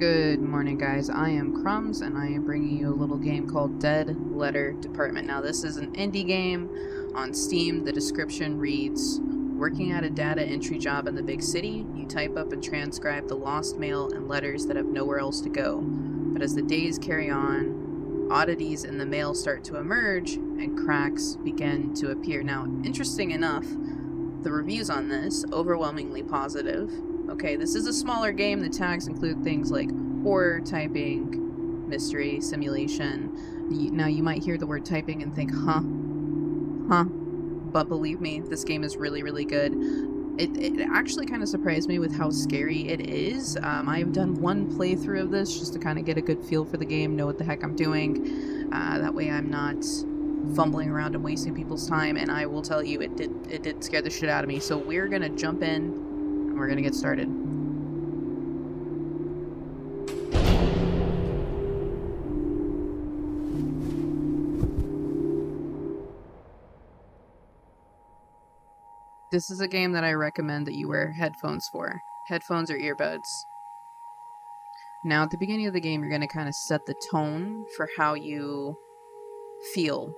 Good morning, guys. I am Crumbs, and I am bringing you a little game called Letter Dpt. Now, this is an indie game on Steam. The description reads, working at a data entry job in the big city, you type up and transcribe the lost mail and letters that have nowhere else to go. But as the days carry on, oddities in the mail start to emerge, and cracks begin to appear. Now, interesting enough, the reviews on this, overwhelmingly positive. Okay, this is a smaller game. The tags include things like horror, typing, mystery, simulation. Now, you might hear the word typing and think, huh? But believe me, this game is really, really good. It actually kind of surprised me with how scary it is. I've done one playthrough of this just to kind of get a good feel for the game, know what the heck I'm doing. That way I'm not fumbling around and wasting people's time, and I will tell you, it did scare the shit out of me. So we're gonna jump in, and we're gonna get started. This is a game that I recommend that you wear headphones for. Headphones or earbuds. Now, at the beginning of the game, you're going to kind of set the tone for how you feel.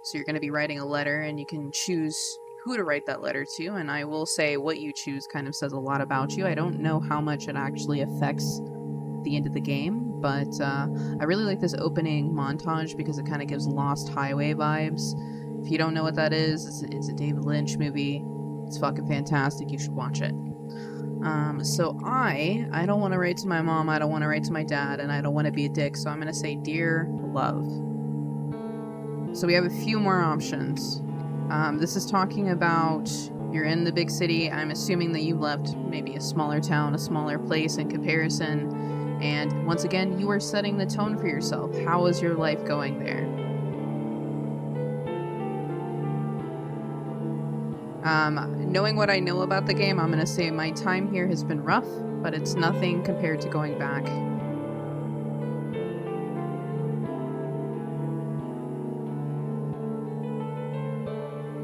So you're going to be writing a letter, and you can choose who to write that letter to, and I will say what you choose kind of says a lot about you. I don't know how much it actually affects the end of the game, but I really like this opening montage because it kind of gives Lost Highway vibes. If you don't know what that is, it's a David Lynch movie. It's fucking fantastic. You should watch it. So I don't want to write to my mom, I don't want to write to my dad, and I don't want to be a dick, so I'm going to say, Dear Love. So we have a few more options. This is talking about you're in the big city. I'm assuming that you left maybe a smaller town, a smaller place in comparison. And once again, you are setting the tone for yourself. How is your life going there? Knowing what I know about the game, I'm going to say my time here has been rough, but it's nothing compared to going back.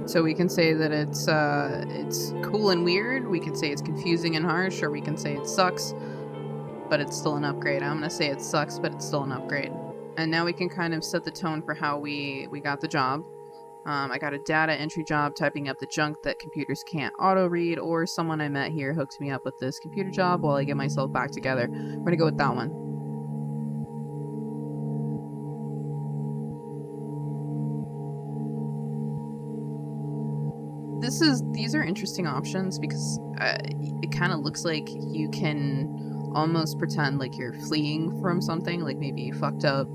So we can say that it's cool and weird, we can say it's confusing and harsh, or we can say it sucks, but it's still an upgrade. I'm going to say it sucks, but it's still an upgrade. And now we can kind of set the tone for how we got the job. I got a data entry job typing up the junk that computers can't auto-read, or someone I met here hooked me up with this computer job while I get myself back together. We're gonna go with that one. These are interesting options because it kind of looks like you can almost pretend like you're fleeing from something, like maybe you fucked up.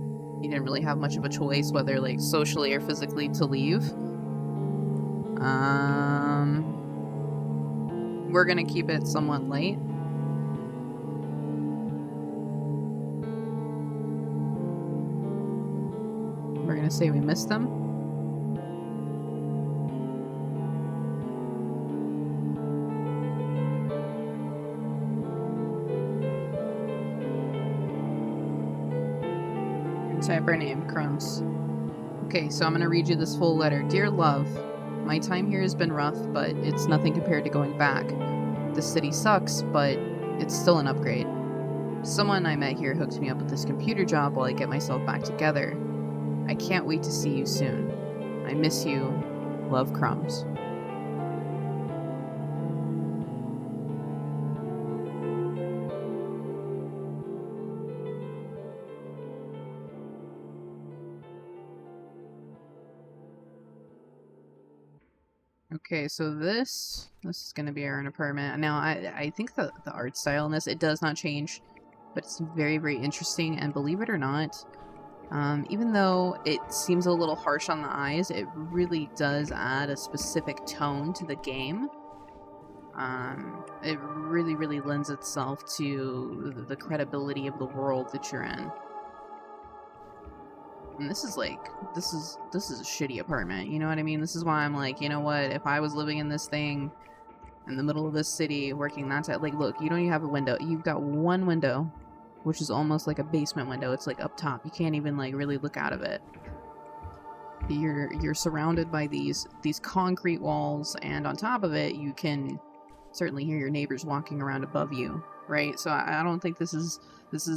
You didn't really have much of a choice, whether like socially or physically, to leave. We're gonna keep it somewhat light. We're gonna say we missed them. Type our name, Crumbs. Okay, so I'm gonna read you this full letter. Dear Love, my time here has been rough, but it's nothing compared to going back. The city sucks, but it's still an upgrade. Someone I met here hooked me up with this computer job while I get myself back together. I can't wait to see you soon. I miss you. Love, Crumbs. Okay, so this is going to be our apartment. Now, I think the art style in this, it does not change, but it's very, very interesting, and believe it or not, even though it seems a little harsh on the eyes, it really does add a specific tone to the game. It really, really lends itself to the credibility of the world that you're in. And this is a shitty apartment, you know what I mean? This is why I'm like, you know what, if I was living in this thing in the middle of this city, working that type, like, look, you don't even have a window. You've got one window, which is almost like a basement window. It's like up top. You can't even like really look out of it. You're surrounded by these concrete walls, and on top of it, you can certainly hear your neighbors walking around above you. right? So I don't think this is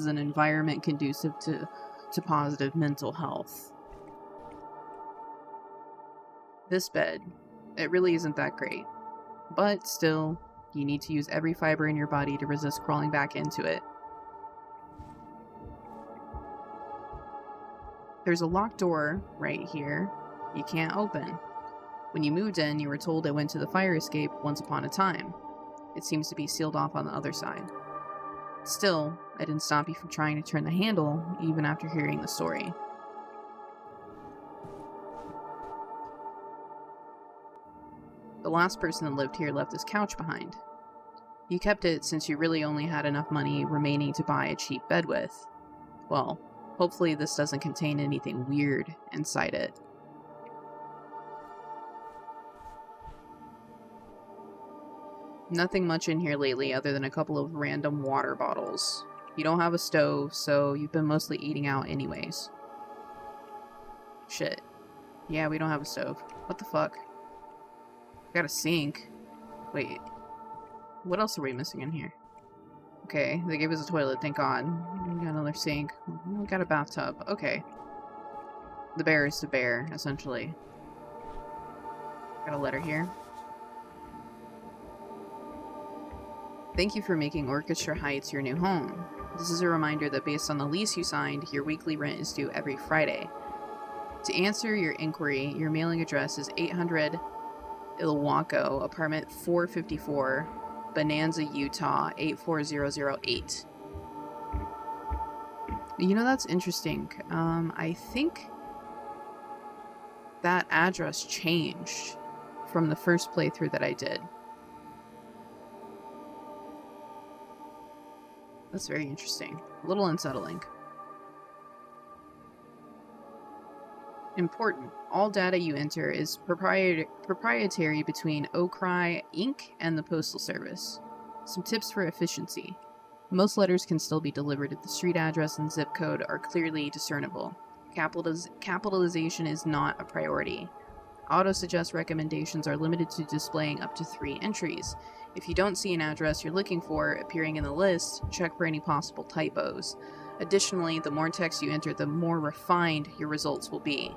an environment conducive to positive mental health. This bed, it really isn't that great. But still, you need to use every fiber in your body to resist crawling back into it. There's a locked door right here you can't open. When you moved in, you were told it went to the fire escape once upon a time. It seems to be sealed off on the other side. Still, I didn't stop you from trying to turn the handle, even after hearing the story. The last person that lived here left his couch behind. You kept it since you really only had enough money remaining to buy a cheap bed with. Well, hopefully this doesn't contain anything weird inside it. Nothing much in here lately other than a couple of random water bottles. You don't have a stove, so you've been mostly eating out anyways. Shit. Yeah, we don't have a stove. What the fuck? Got a sink. Wait. What else are we missing in here? Okay, they gave us a toilet, thank god. We got another sink. We got a bathtub. Okay. The bear is the bear, essentially. Got a letter here. Thank you for making Orchestra Heights your new home. This is a reminder that based on the lease you signed, your weekly rent is due every Friday. To answer your inquiry, your mailing address is 800 Ilwaco, apartment 454, Bonanza, Utah, 84008. You know, that's interesting. I think that address changed from the first playthrough that I did. That's very interesting. A little unsettling. Important. All data you enter is proprietary between Ocry Inc. and the Postal Service. Some tips for efficiency. Most letters can still be delivered if the street address and zip code are clearly discernible. Capitalization is not a priority. Auto-suggest recommendations are limited to displaying up to 3 entries. If you don't see an address you're looking for appearing in the list, check for any possible typos. Additionally, the more text you enter, the more refined your results will be.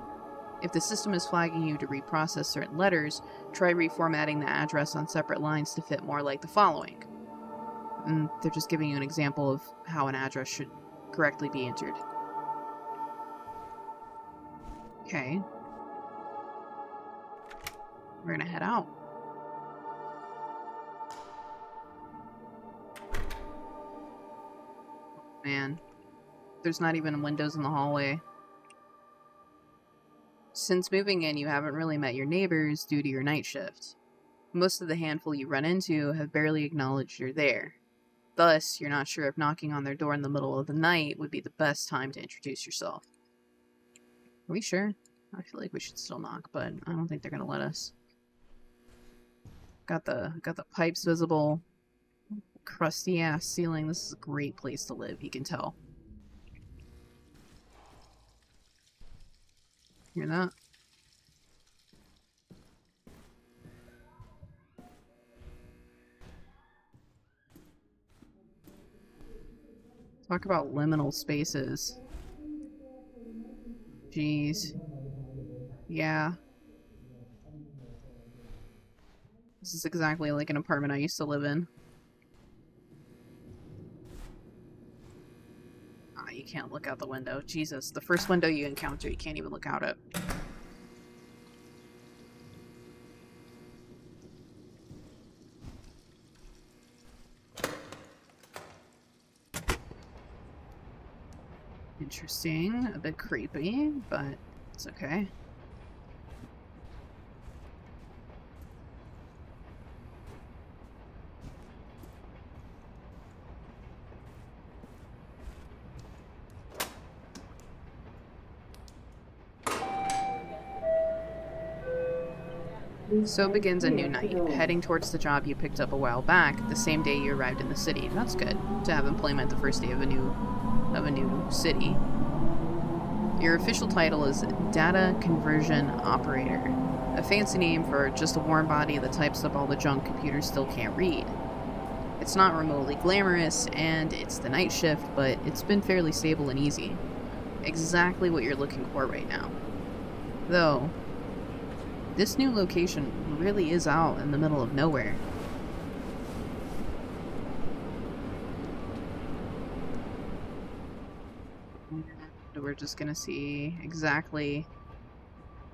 If the system is flagging you to reprocess certain letters, try reformatting the address on separate lines to fit more like the following. And they're just giving you an example of how an address should correctly be entered. Okay. We're gonna head out. Man, there's not even windows in the hallway. Since moving in, you haven't really met your neighbors due to your night shift. Most of the handful you run into have barely acknowledged you're there. Thus, you're not sure if knocking on their door in the middle of the night would be the best time to introduce yourself. Are we sure? I feel like we should still knock, but I don't think they're gonna let us. Got the pipes visible. Crusty ass ceiling. This is a great place to live, you can tell. Hear that? Talk about liminal spaces. Jeez. Yeah. This is exactly like an apartment I used to live in. Ah, you can't look out the window. Jesus, the first window you encounter, you can't even look out at. Interesting. A bit creepy, but it's okay. So begins a new night, heading towards the job you picked up a while back, the same day you arrived in the city. That's good, to have employment the first day of a new city. Your official title is Data Conversion Operator, a fancy name for just a warm body that types up all the junk computers still can't read. It's not remotely glamorous, and it's the night shift, but it's been fairly stable and easy. Exactly what you're looking for right now. Though, this new location really is out in the middle of nowhere. And we're just gonna see exactly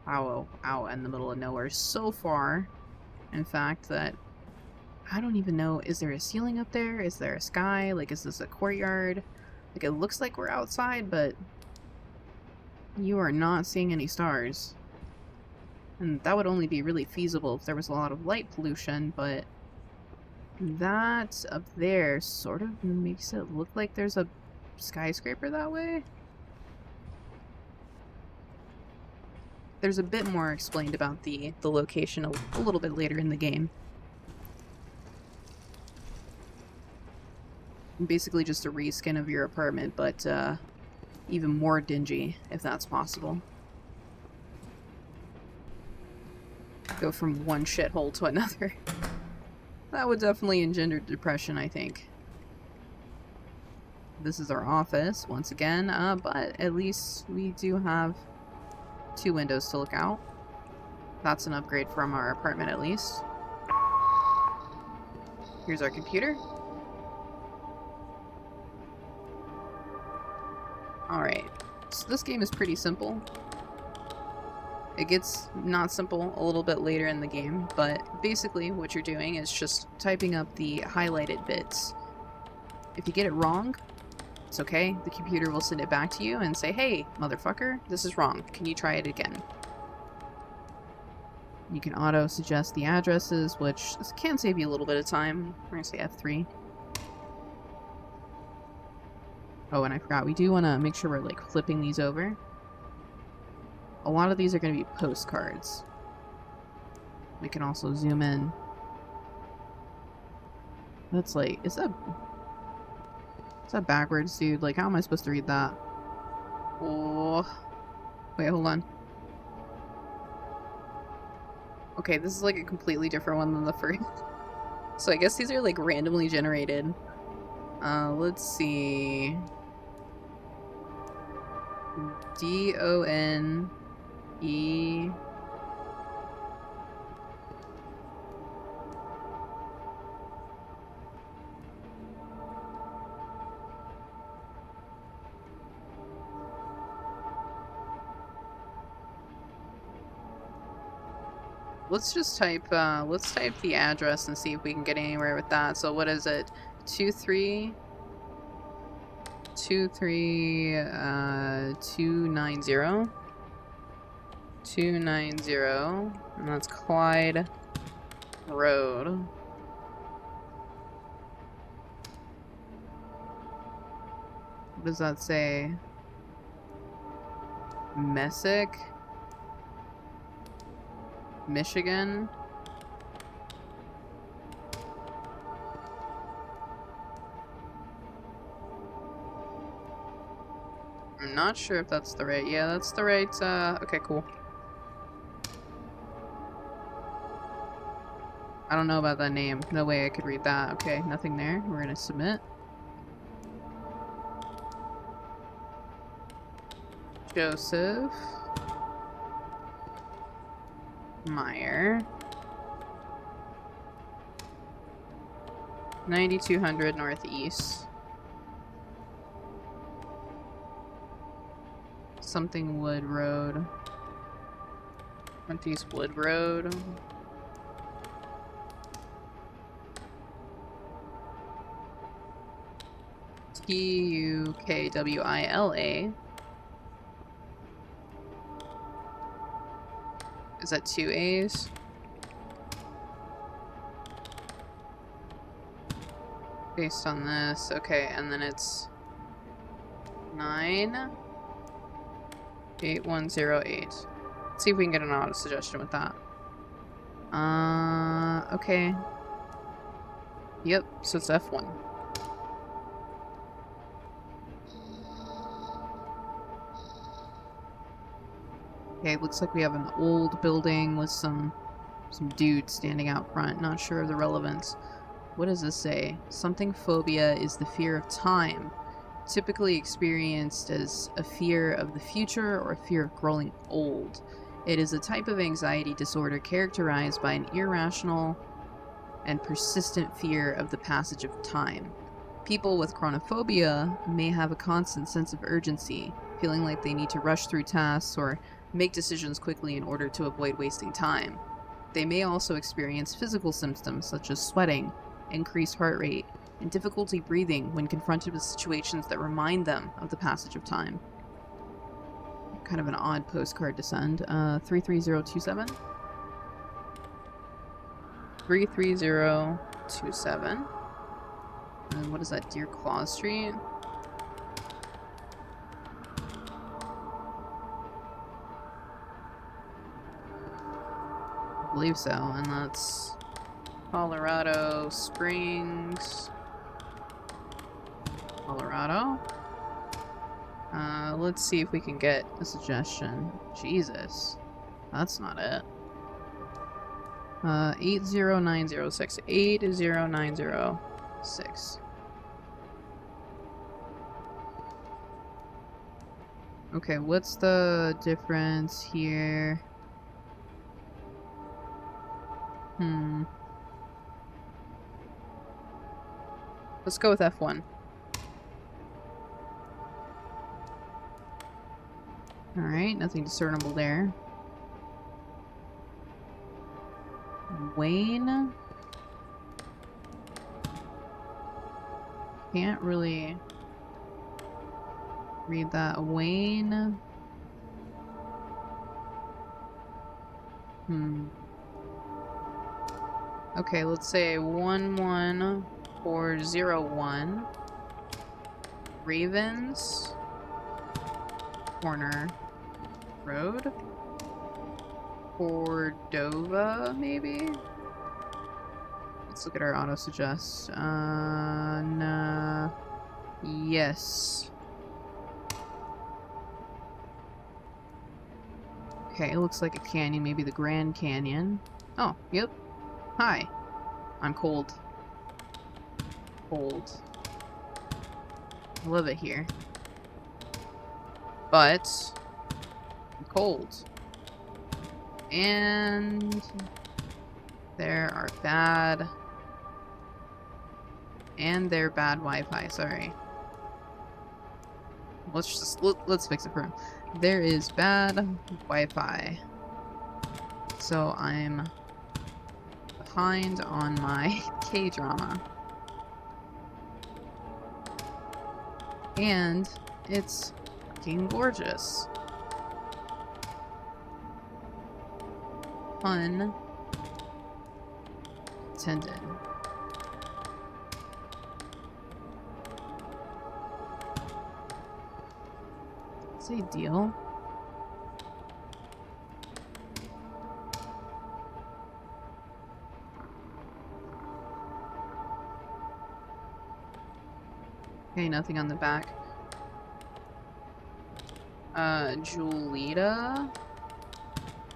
how out in the middle of nowhere so far. In fact, that I don't even know, is there a ceiling up there? Is there a sky? Like, is this a courtyard? Like, it looks like we're outside, but you are not seeing any stars. And that would only be really feasible if there was a lot of light pollution, but that up there sort of makes it look like there's a skyscraper that way. There's a bit more explained about the location a little bit later in the game. Basically just a reskin of your apartment, but even more dingy, if that's possible. Go from one shithole to another. That would definitely engender depression, I think. This is our office, once again, but at least we do have 2 windows to look out. That's an upgrade from our apartment, at least. Here's our computer. Alright, so this game is pretty simple. It gets not simple a little bit later in the game, but basically what you're doing is just typing up the highlighted bits. If you get it wrong, it's okay. The computer will send it back to you and say, hey, motherfucker, this is wrong. Can you try it again? You can auto-suggest the addresses, which can save you a little bit of time. We're going to say F3. Oh, and I forgot, we do want to make sure we're, like, flipping these over. A lot of these are going to be postcards. We can also zoom in. That's like, is that backwards, dude? Like, how am I supposed to read that? Oh, wait, hold on. Okay, this is like a completely different one than the first. So I guess these are like randomly generated. Let's see. D-O-N-E... Let's just type, let's type the address and see if we can get anywhere with that. So what is it? 290? And that's Clyde Road. What does that say? Messick? Michigan? I'm not sure if that's the right... Yeah, that's the right... Okay, cool. I don't know about that name. No way I could read that. Okay, nothing there. We're gonna submit. Joseph Meyer. 9200 Northeast. Something Wood Road. Northeast Wood Road. Tukwila. Is that 2 A's? Based on this, okay, and then it's 98108. Let's see if we can get an auto suggestion with that. Okay. Yep, so it's F1. Okay, looks like we have an old building with some dude standing out front. Not sure of the relevance. What does this say? Something phobia is the fear of time, typically experienced as a fear of the future or a fear of growing old. It is a type of anxiety disorder characterized by an irrational and persistent fear of the passage of time. People with chronophobia may have a constant sense of urgency, feeling like they need to rush through tasks or make decisions quickly in order to avoid wasting time. They may also experience physical symptoms such as sweating, increased heart rate, and difficulty breathing when confronted with situations that remind them of the passage of time. Kind of an odd postcard to send. 33027. 33027. And what is that? Deer Claw Street? I believe so, and that's Colorado Springs, Colorado. Let's see if we can get a suggestion. Jesus, that's not it. 80906. 80906. Okay, what's the difference here? Let's go with F1. Alright, nothing discernible there. Wayne? Can't really read that. Wayne? Okay, let's say 11401. Ravens Corner Road? Cordova, maybe? Let's look at our auto-suggest. Nah. Yes. Okay, it looks like a canyon, maybe the Grand Canyon. Oh, yep. Hi. I'm cold. Cold. I love it here. But I'm cold. And there are bad. And they're bad Wi-Fi, sorry. Let's fix it for him. There is bad Wi-Fi. So I'm behind on my K-drama. And it's fucking gorgeous. Pun intended. Say deal. Okay, nothing on the back. Julita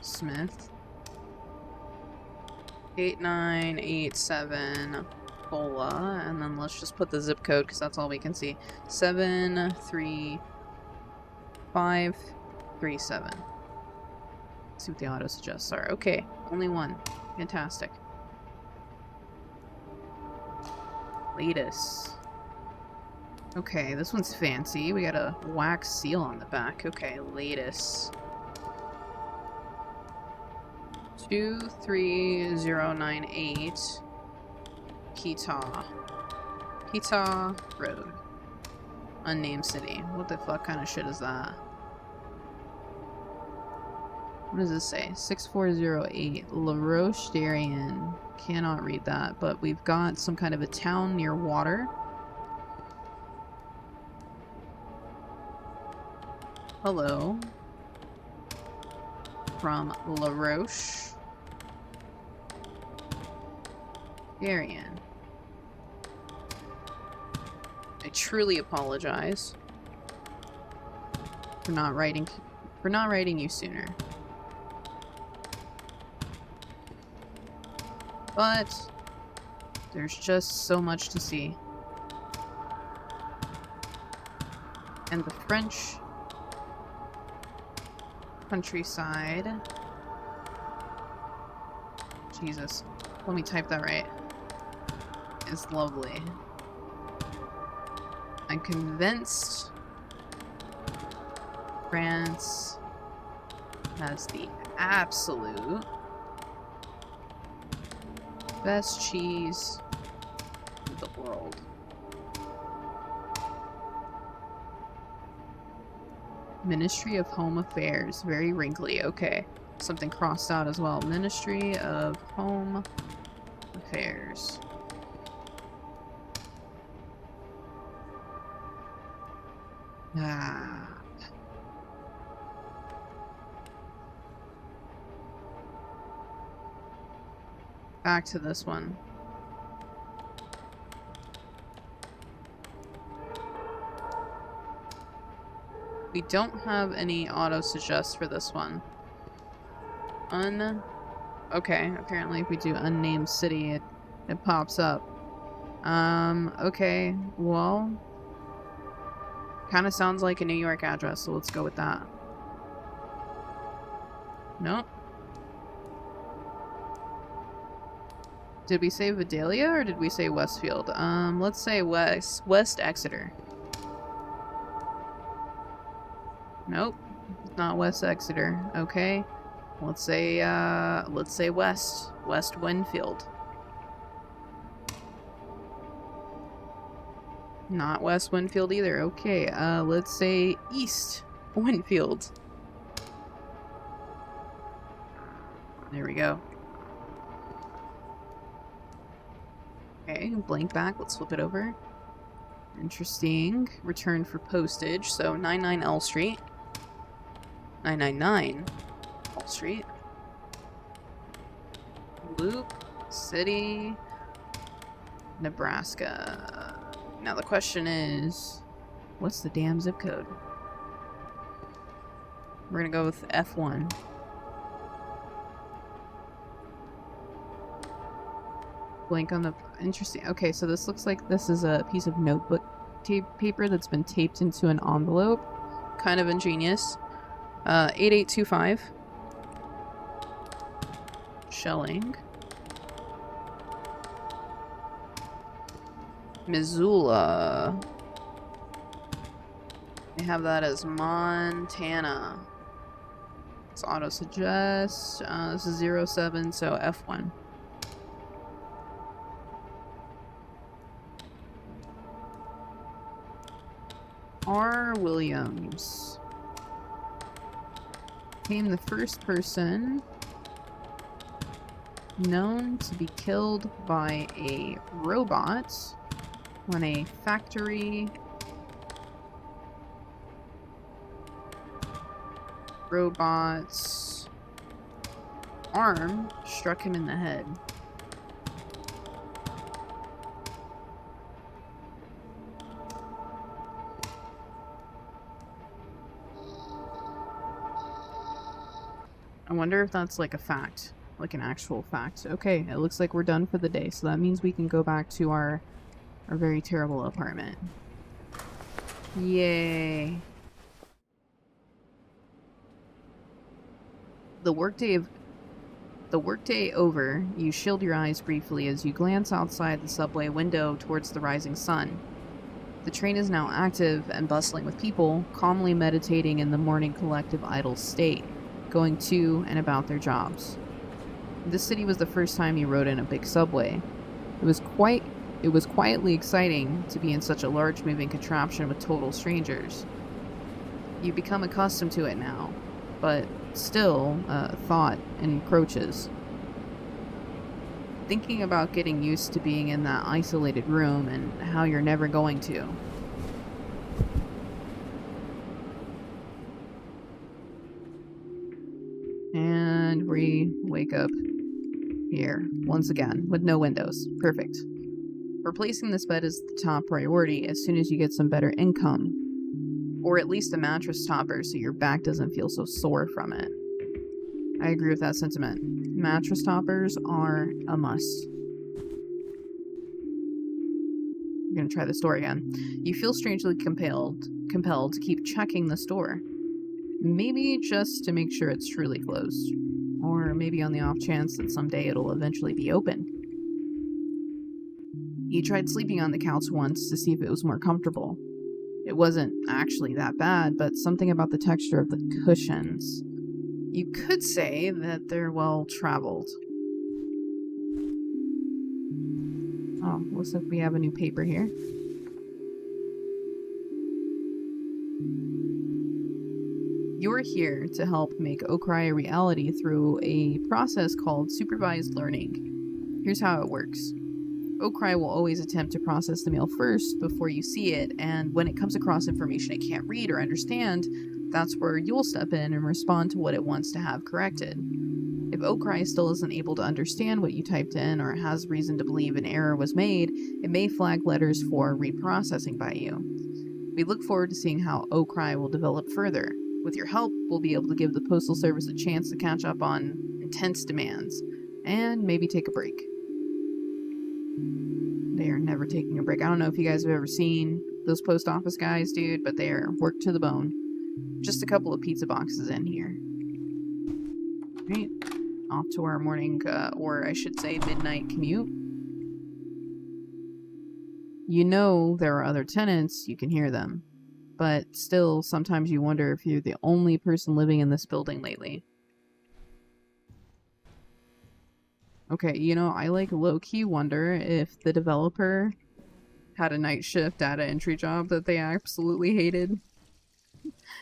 Smith. 8987 Cola, and then let's just put the zip code because that's all we can see. 73537. See what the auto suggests are. Okay, only one. Fantastic. Latest. Okay, this one's fancy. We got a wax seal on the back. Okay, latest. 23098 Kita Road. Unnamed city. What the fuck kind of shit is that? What does this say? 6408 La Roche Darien. Cannot read that, but we've got some kind of a town near water. Hello. From La Roche Darien. I truly apologize for not writing you sooner. But There's just so much to see. And the French countryside. Jesus. Let me type that right. It's lovely. I'm convinced France has the absolute best cheese in the world. Ministry of Home Affairs. Very wrinkly. Okay. Something crossed out as well. Ministry of Home Affairs. Ah. Back to this one. We don't have any auto-suggest for this one. Okay, apparently if we do unnamed city, it pops up. Okay, well... Kind of sounds like a New York address, so let's go with that. Nope. Did we say Vidalia or did we say Westfield? Let's say West Exeter. Nope. Not West Exeter. Okay. Let's say West Winfield. Not West Winfield either. Okay, let's say East Winfield. There we go. Okay, blank back. Let's flip it over. Interesting. Return for postage. So 99 L Street. 999 L Street. Loop. City. Nebraska. Now the question is, what's the damn zip code? We're gonna go with F1. Blank on the... Interesting. Okay, so this looks like this is a piece of notebook paper that's been taped into an envelope. Kind of ingenious. 8825. Shelling. Missoula. They have that as Montana. It's auto-suggest. This is 07, so F1. R. Williams became the first person known to be killed by a robot when a factory robot's arm struck him in the head. I wonder if that's like a fact, like an actual fact. Okay, it looks like we're done for the day, so that means we can go back to our very terrible apartment. Yay. The workday over, you shield your eyes briefly as you glance outside the subway window towards the rising sun. The train is now active and bustling with people, calmly meditating in the morning collective idle state, going to and about their jobs. This city was the first time you rode in a big subway. It was quietly exciting to be in such a large moving contraption with total strangers. You become accustomed to it now, but still, thought encroaches. Thinking about getting used to being in that isolated room and how you're never going to. And we wake up here, once again, with no windows. Perfect. Replacing this bed is the top priority as soon as you get some better income. Or at least a mattress topper so your back doesn't feel so sore from it. I agree with that sentiment. Mattress toppers are a must. We're gonna try the store again. You feel strangely compelled to keep checking the store. Maybe just to make sure it's truly closed. Or maybe on the off chance that someday it'll eventually be open. You tried sleeping on the couch once to see if it was more comfortable. It wasn't actually that bad, but something about the texture of the cushions. You could say that they're well traveled. Oh, looks like we have a new paper here. You're here to help make Okrai a reality through a process called supervised learning. Here's how it works. Okrai will always attempt to process the mail first before you see it, and when it comes across information it can't read or understand, that's where you'll step in and respond to what it wants to have corrected. If Okrai still isn't able to understand what you typed in or has reason to believe an error was made, it may flag letters for reprocessing by you. We look forward to seeing how Okrai will develop further. With your help, we'll be able to give the Postal Service a chance to catch up on intense demands, and maybe take a break. They are never taking a break. I don't know if you guys have ever seen those post office guys, dude, but they are worked to the bone. Just a couple of pizza boxes in here. Right, off to our morning, or I should say midnight commute. You know there are other tenants, you can hear them. But still, sometimes you wonder if you're the only person living in this building lately. Okay, you know, I like low-key wonder if the developer had a night shift data entry job that they absolutely hated.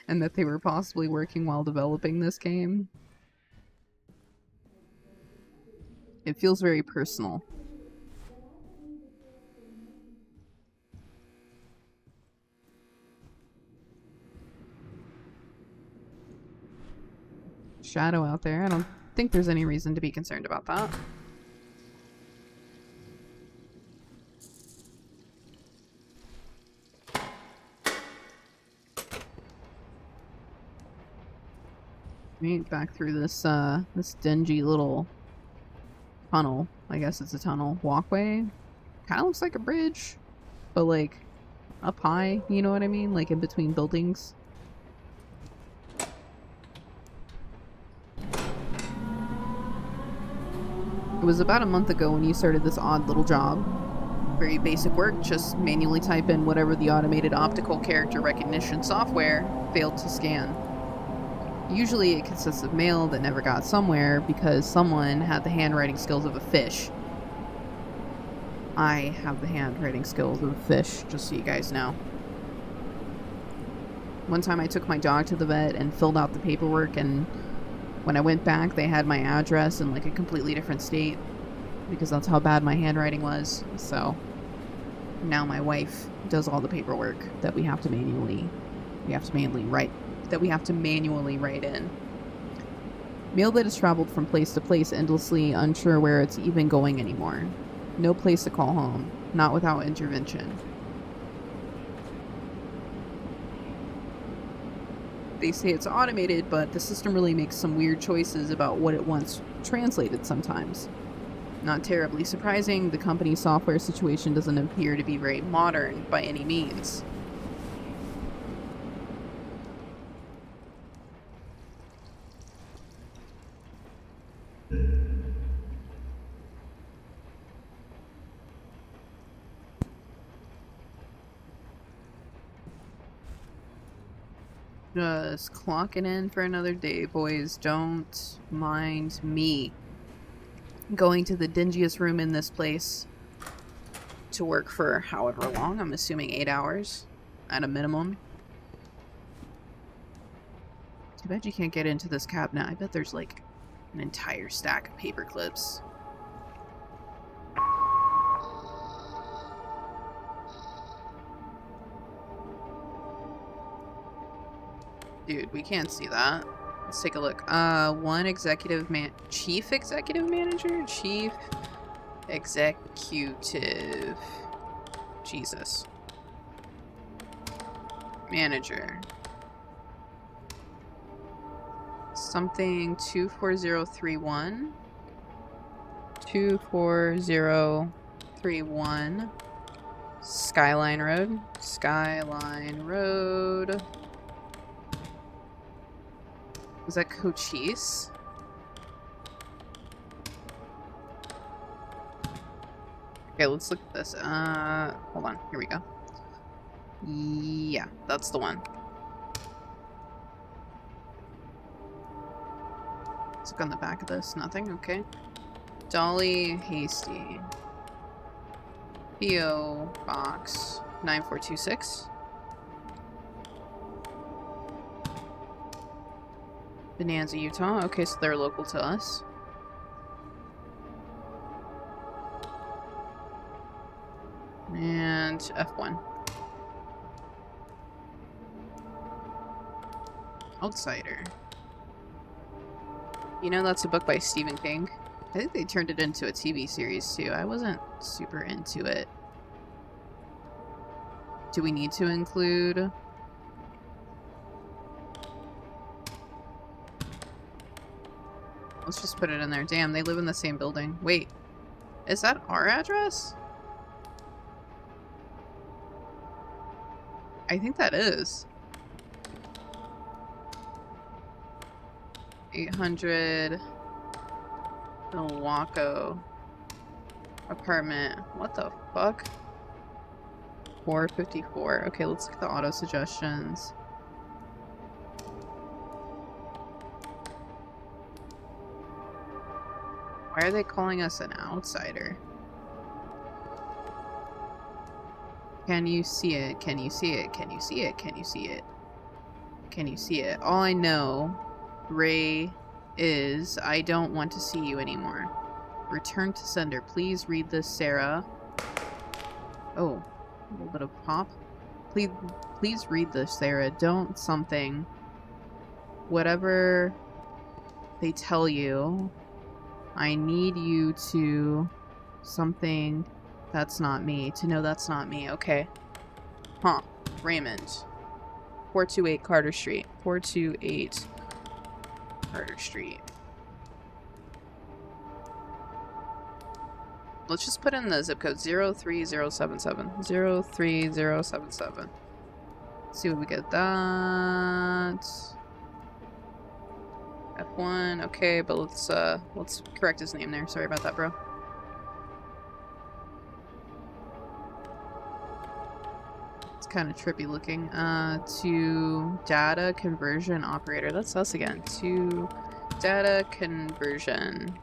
And that they were possibly working while developing this game. It feels very personal. Shadow out there. I don't think there's any reason to be concerned about that. Right, back through this this dingy little tunnel. I guess it's a tunnel. Walkway. Kinda looks like a bridge. But like up high, you know what I mean? Like in between buildings. It was about a month ago when you started this odd little job. Very basic work, just manually type in whatever the automated optical character recognition software failed to scan. Usually it consists of mail that never got somewhere because someone had the handwriting skills of a fish. I have the handwriting skills of a fish, just so you guys know. One time I took my dog to the vet and filled out the paperwork, and when I went back they had my address in like a completely different state because that's how bad my handwriting was. So now my wife does all the paperwork that we have to manually write in. Mail that has traveled from place to place endlessly, unsure where it's even going anymore. No place to call home, not without intervention. They say it's automated, but the system really makes some weird choices about what it wants translated sometimes. Not terribly surprising, the company's software situation doesn't appear to be very modern by any means. Just clocking in for another day, boys. Don't mind me. Going to the dingiest room in this place to work for however long. I'm assuming 8 hours at a minimum. Too bad you can't get into this cabinet. I bet there's like an entire stack of paper clips. Dude, we can't see that. Let's take a look. Chief executive manager? Chief executive. Jesus. Manager. Something 24031. 24031. Skyline Road. Skyline Road. Was that Cochise? Okay, let's look at this. Hold on. Here we go. Yeah, that's the one. Let's look on the back of this. Nothing. Okay. Dolly Hasty. P.O. Box 9426. Bonanza, Utah. Okay, so they're local to us. And F1. Outsider. You know, that's a book by Stephen King. I think they turned it into a TV series too. I wasn't super into it. Do we need to include... Let's just put it in there. Damn, they live in the same building. Wait, is that our address? I think that is. 800 Milwaukee apartment. What the fuck? 454. Okay, let's look at the auto suggestions. Why are they calling us an outsider? Can you see it? Can you see it? Can you see it? Can you see it? Can you see it? All I know, Ray, is I don't want to see you anymore. Return to sender. Please read this, Sarah. Oh, a little bit of pop. Please read this, Sarah. Don't something. Whatever they tell you, I need you to something. That's not me. To know that's not me. Okay. Huh. Raymond. 428 Carter Street. 428 Carter Street. Let's just put in the zip code 03077. 03077. See what we get. That. F1. Okay, but let's correct his name there. Sorry about that, bro. Kind of trippy looking. To data conversion operator. That's us again. To data conversion.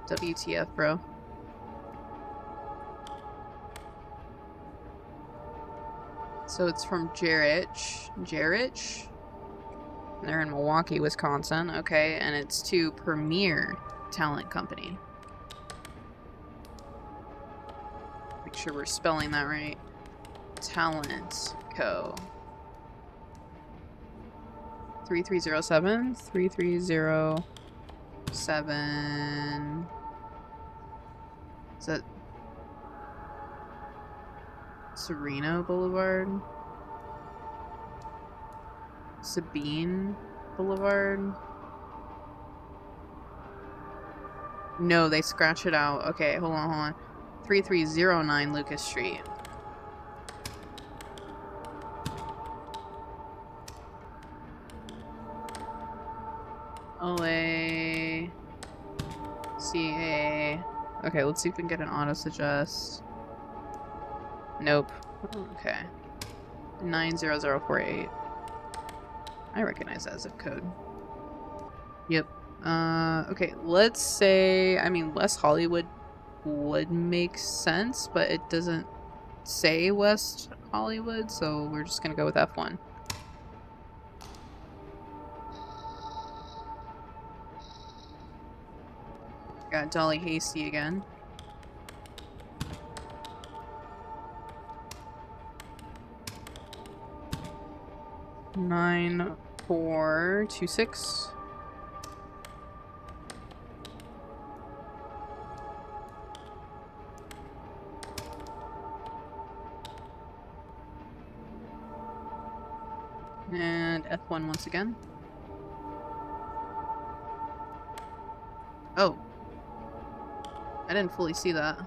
WTF, bro. So it's from Jarrich. Jarrich? They're in Milwaukee, Wisconsin. Okay, and it's to Premier Talent Company. Make sure we're spelling that right. Talent Co. 3307. 3307. Is that Sereno Boulevard? Sabine Boulevard? No, they scratch it out. Okay, hold on, hold on. 3309 Lucas Street. OA CA. Okay, let's see if we can get an auto suggest. Nope. Okay. 90048. I recognize that zip code. Yep. Okay, let's say, I mean, West Hollywood would make sense, but it doesn't say West Hollywood, so we're just gonna go with F1. Got Dolly Hasty again. Nine 426. And F1 once again. Oh. I didn't fully see that.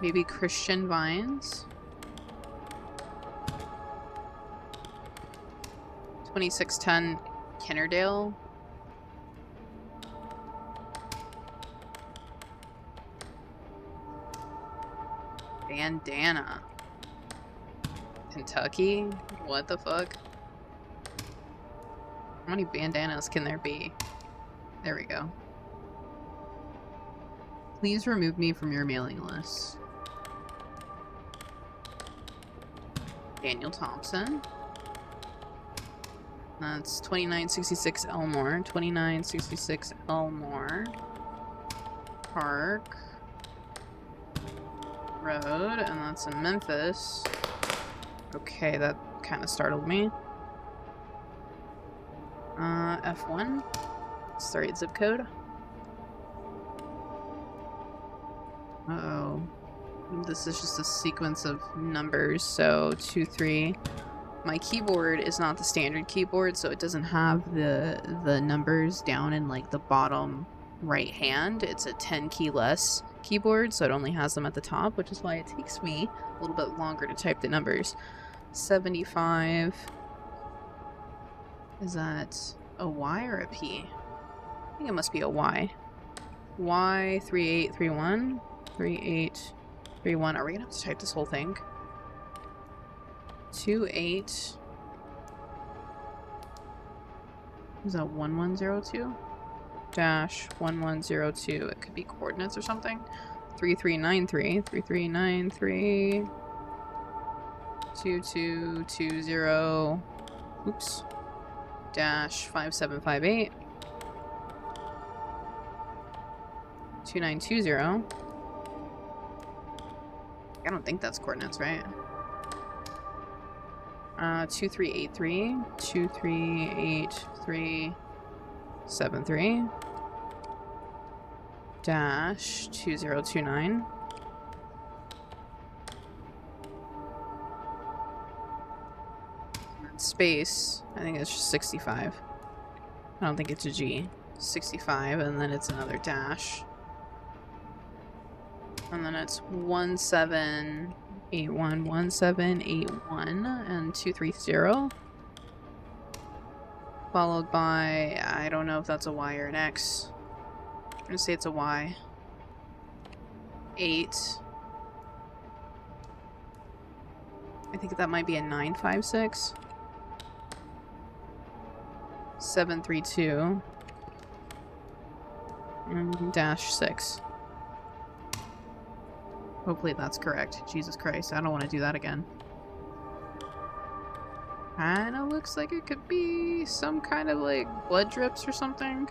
Maybe Christian Vines. 2610 Kennerdale. Bandana. Kentucky? What the fuck? How many bandanas can there be? There we go. Please remove me from your mailing list. Daniel Thompson. That's 2966 Elmore. 2966 Elmore Park Road, and that's in Memphis. Okay, that kind of startled me. F1. It's the right zip code. Uh-oh. This is just a sequence of numbers, so 2, 3. My keyboard is not the standard keyboard, so it doesn't have the numbers down in like the bottom right hand. It's a 10 key less keyboard, so it only has them at the top, which is why it takes me a little bit longer to type the numbers. 75. Is that a Y or a P? I think it must be a Y. Y 3831. 3831. Are we gonna have to type this whole thing? 28. Is that 1102? Dash 1102. It could be coordinates or something. 3393. 3393. 2220. Oops. Dash 5758. 2920. I don't think that's coordinates, right? 2383. 238373. Dash 2029. Space, I think it's just 65. I don't think it's a G. 65, and then it's another dash. And then it's 1781, 1781, and 230. Followed by, I don't know if that's a Y or an X. I'm gonna say it's a Y. 8. I think that might be a 956. 732. And dash 6. Hopefully that's correct. Jesus Christ, I don't want to do that again. Kinda looks like it could be some kind of like blood drips or something.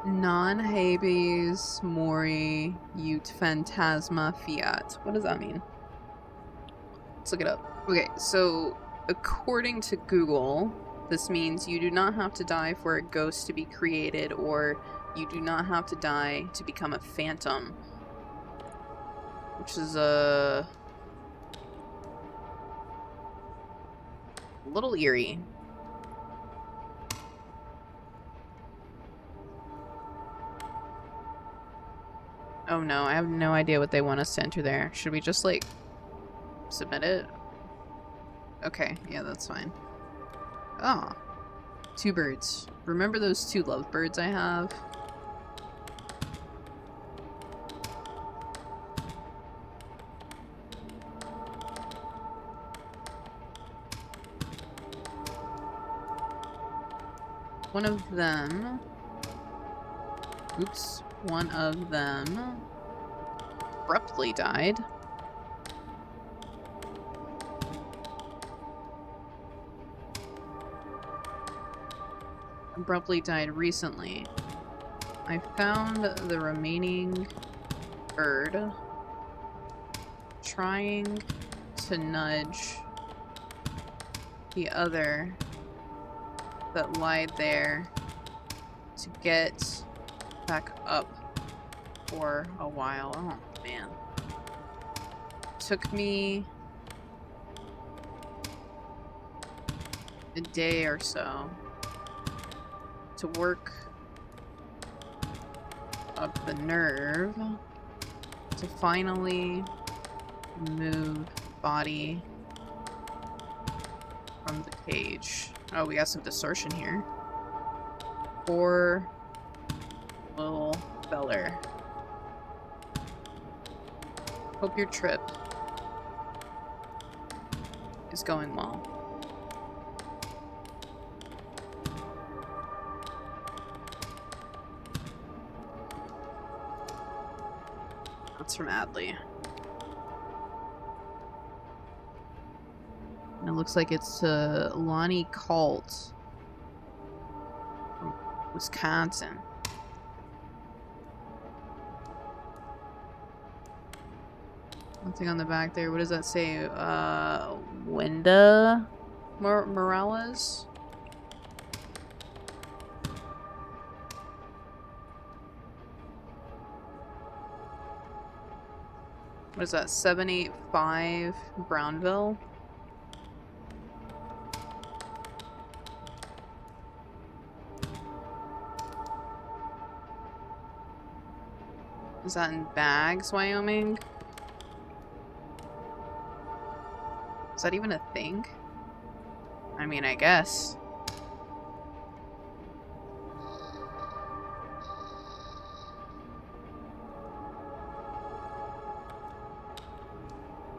Non-habeas mori ut phantasma fiat. What does that mean? Let's look it up. Okay, so according to Google, this means you do not have to die for a ghost to be created, or you do not have to die to become a phantom. Which is a little eerie. Oh no, I have no idea what they want us to enter there. Should we just, like, submit it? Okay, yeah, that's fine. Ah, 2 birds. Remember those 2 lovebirds I have? One of them... Oops. One of them abruptly died. Abruptly died recently. I found the remaining bird trying to nudge the other that lied there to get back up for a while. Oh man. Took me a day or so to work up the nerve to finally move body from the cage. Oh, we got some distortion here. Poor little feller. Hope your trip is going well. That's from Adley. And it looks like it's Lonnie Colt from Wisconsin. Nothing on the back there. What does that say? Wenda Morales? What is that? 785 Brownville? Is that in Bags, Wyoming? Is that even a thing? I mean, I guess.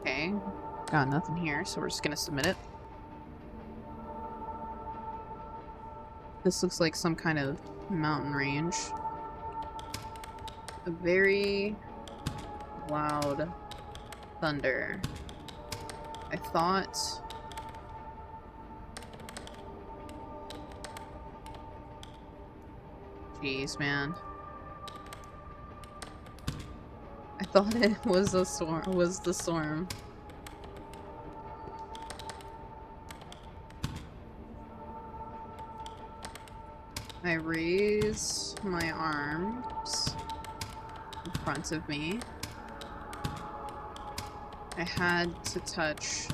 Okay. Got nothing here, so we're just gonna submit it. This looks like some kind of mountain range. A very loud thunder. I thought... Jeez, man. I thought it was the storm. I raise my arms in front of me. I had to touch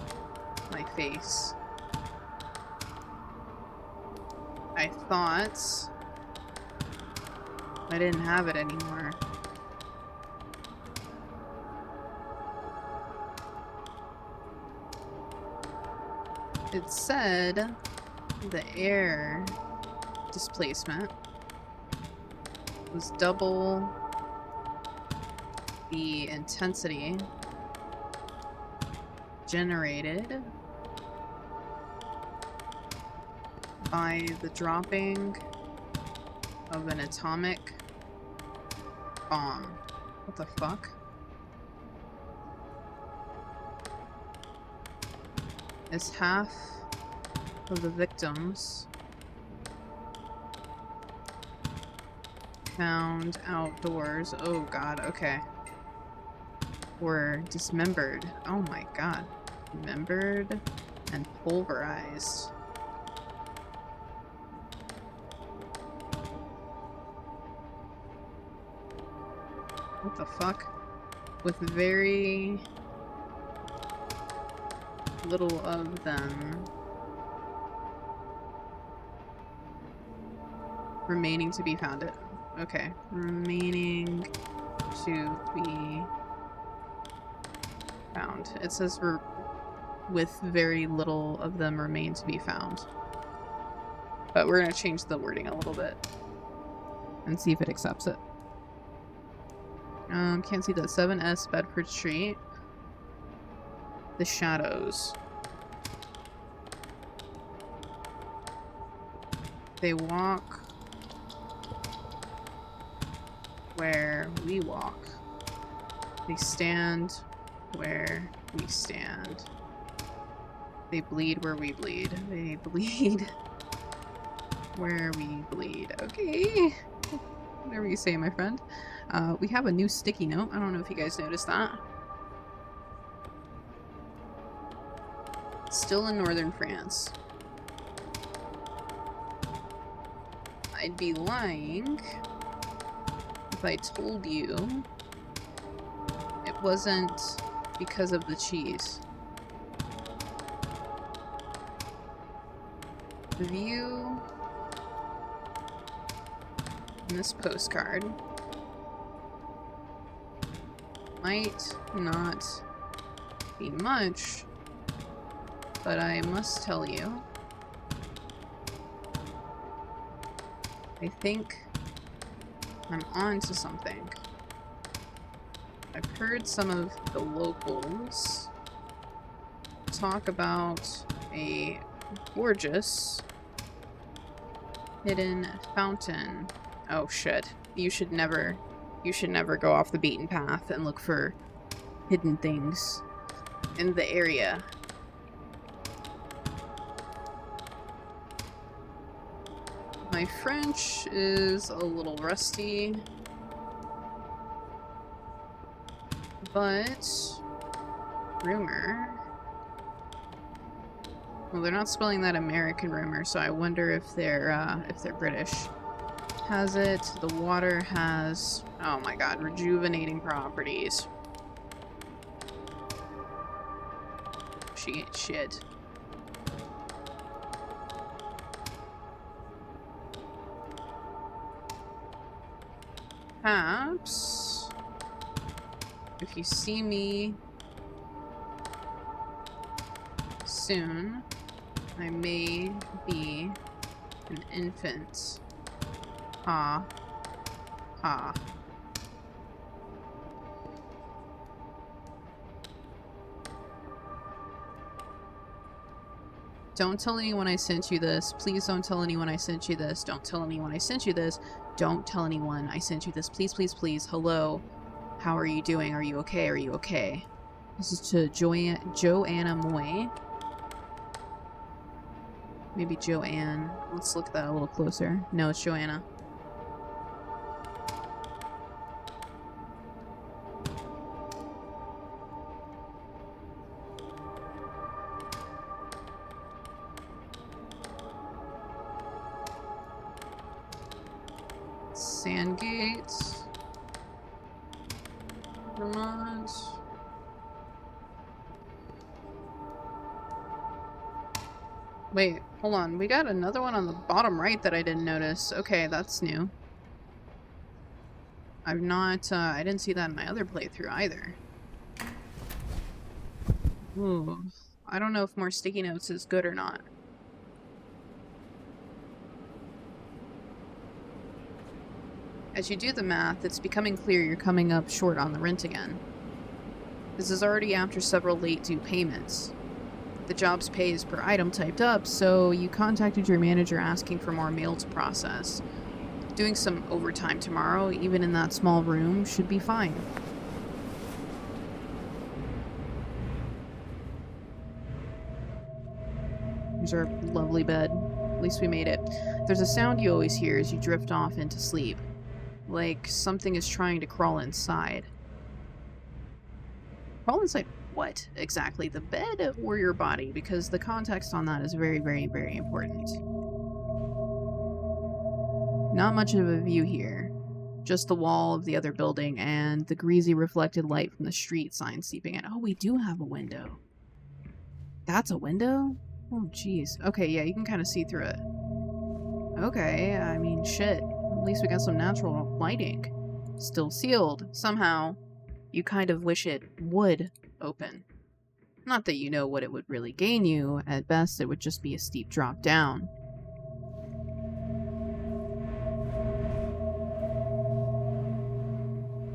my face. I thought I didn't have it anymore. It said the air displacement was double the intensity generated by the dropping of an atomic bomb. What the fuck? As half of the victims found outdoors, oh god, okay, were dismembered. Oh my god. Dismembered and pulverized. What the fuck? With very little of them remaining to be found. Okay. Remaining to be found. It says with very little of them remain to be found. But we're gonna change the wording a little bit and see if it accepts it. Can't see that. 7S Bedford Street. The shadows. They walk where we walk. They stand where we stand. They bleed where we bleed. They bleed where we bleed. Okay. Whatever you say, my friend. We have a new sticky note. I don't know if you guys noticed that. Still in northern France. I'd be lying if I told you it wasn't because of the cheese. The view in this postcard might not be much, but I must tell you, I think I'm on to something. I've heard some of the locals talk about a gorgeous hidden fountain. Oh shit. You should never go off the beaten path and look for hidden things in the area. My French is a little rusty, but rumor. Well, they're not spelling that American rumor, so I wonder if they're British. Has it? The water has, oh my god, rejuvenating properties. Shit. Perhaps if you see me soon, I may be an infant. Ha. Ha. Don't tell anyone I sent you this. Please don't tell anyone I sent you this. Don't tell anyone I sent you this. Don't tell anyone I sent you this. Please, please, please. Hello. How are you doing? Are you okay? Are you okay? This is to Joanna Moy. Maybe Joanne. Let's look at that a little closer. No, it's Joanna. Sandgate, Vermont. Wait, hold on. We got another one on the bottom right that I didn't notice. Okay, that's new. I've not, I didn't see that in my other playthrough either. Ooh. I don't know if more sticky notes is good or not. As you do the math, it's becoming clear you're coming up short on the rent again. This is already after several late due payments. The job's pay is per item typed up, so you contacted your manager asking for more mail to process. Doing some overtime tomorrow, even in that small room, should be fine. Here's our lovely bed. At least we made it. There's a sound you always hear as you drift off into sleep. Like something is trying to crawl inside. Crawl inside what exactly? The bed or your body? Because the context on that is very, very, very important. Not much of a view here. Just the wall of the other building and the greasy reflected light from the street sign seeping in. Oh, we do have a window. That's a window? Oh, jeez. Okay, yeah, you can kind of see through it. Okay, I mean, shit. At least we got some natural lighting. Still sealed. Somehow, you kind of wish it would open. Not that you know what it would really gain you. At best, it would just be a steep drop down.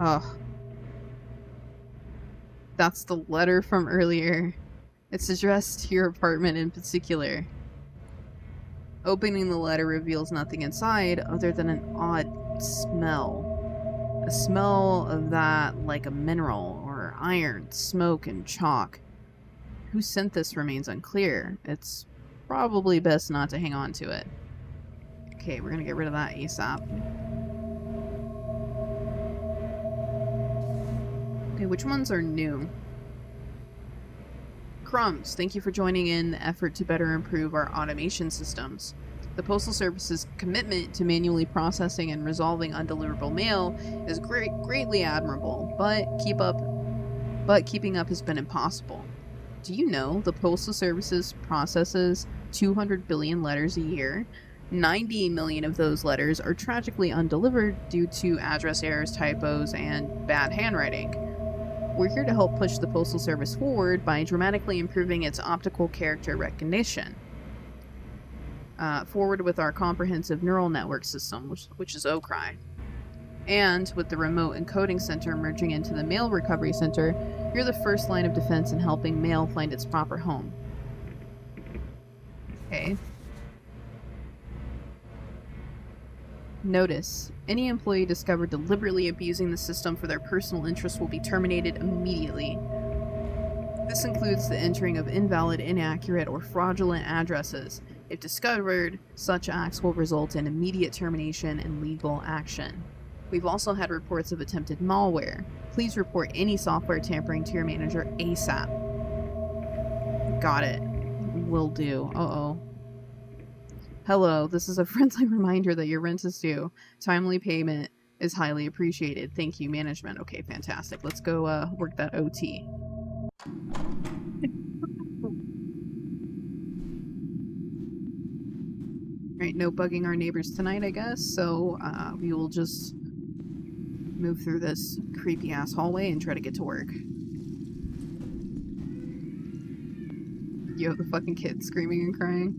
Ugh. That's the letter from earlier. It's addressed to your apartment in particular. Opening the letter reveals nothing inside other than an odd smell. A smell of that like a mineral or iron, smoke, and chalk. Who sent this remains unclear. It's probably best not to hang on to it. Okay, we're gonna get rid of that ASAP. Okay, which ones are new? Crumbs, thank you for joining in the effort to better improve our automation systems. The Postal Service's commitment to manually processing and resolving undeliverable mail is greatly admirable, but keeping up has been impossible. Do you know the Postal Service's processes 200 billion letters a year. 90 million of those letters are tragically undelivered due to address errors, typos, and bad handwriting. We're here to help push the Postal Service forward by dramatically improving its optical character recognition. Forward with our comprehensive neural network system, which is OCRI. And with the remote encoding center merging into the mail recovery center, you're the first line of defense in helping mail find its proper home. Okay. Notice, any employee discovered deliberately abusing the system for their personal interests will be terminated immediately. This includes the entering of invalid, inaccurate, or fraudulent addresses. If discovered, such acts will result in immediate termination and legal action. We've also had reports of attempted malware. Please report any software tampering to your manager ASAP. Got it. Will do. Uh-oh. Hello, this is a friendly reminder that your rent is due. Timely payment is highly appreciated. Thank you, management. Okay, fantastic. Let's go work that OT. Alright, no bugging our neighbors tonight, I guess, so we will just move through this creepy-ass hallway and try to get to work. Yo, the fucking kid screaming and crying.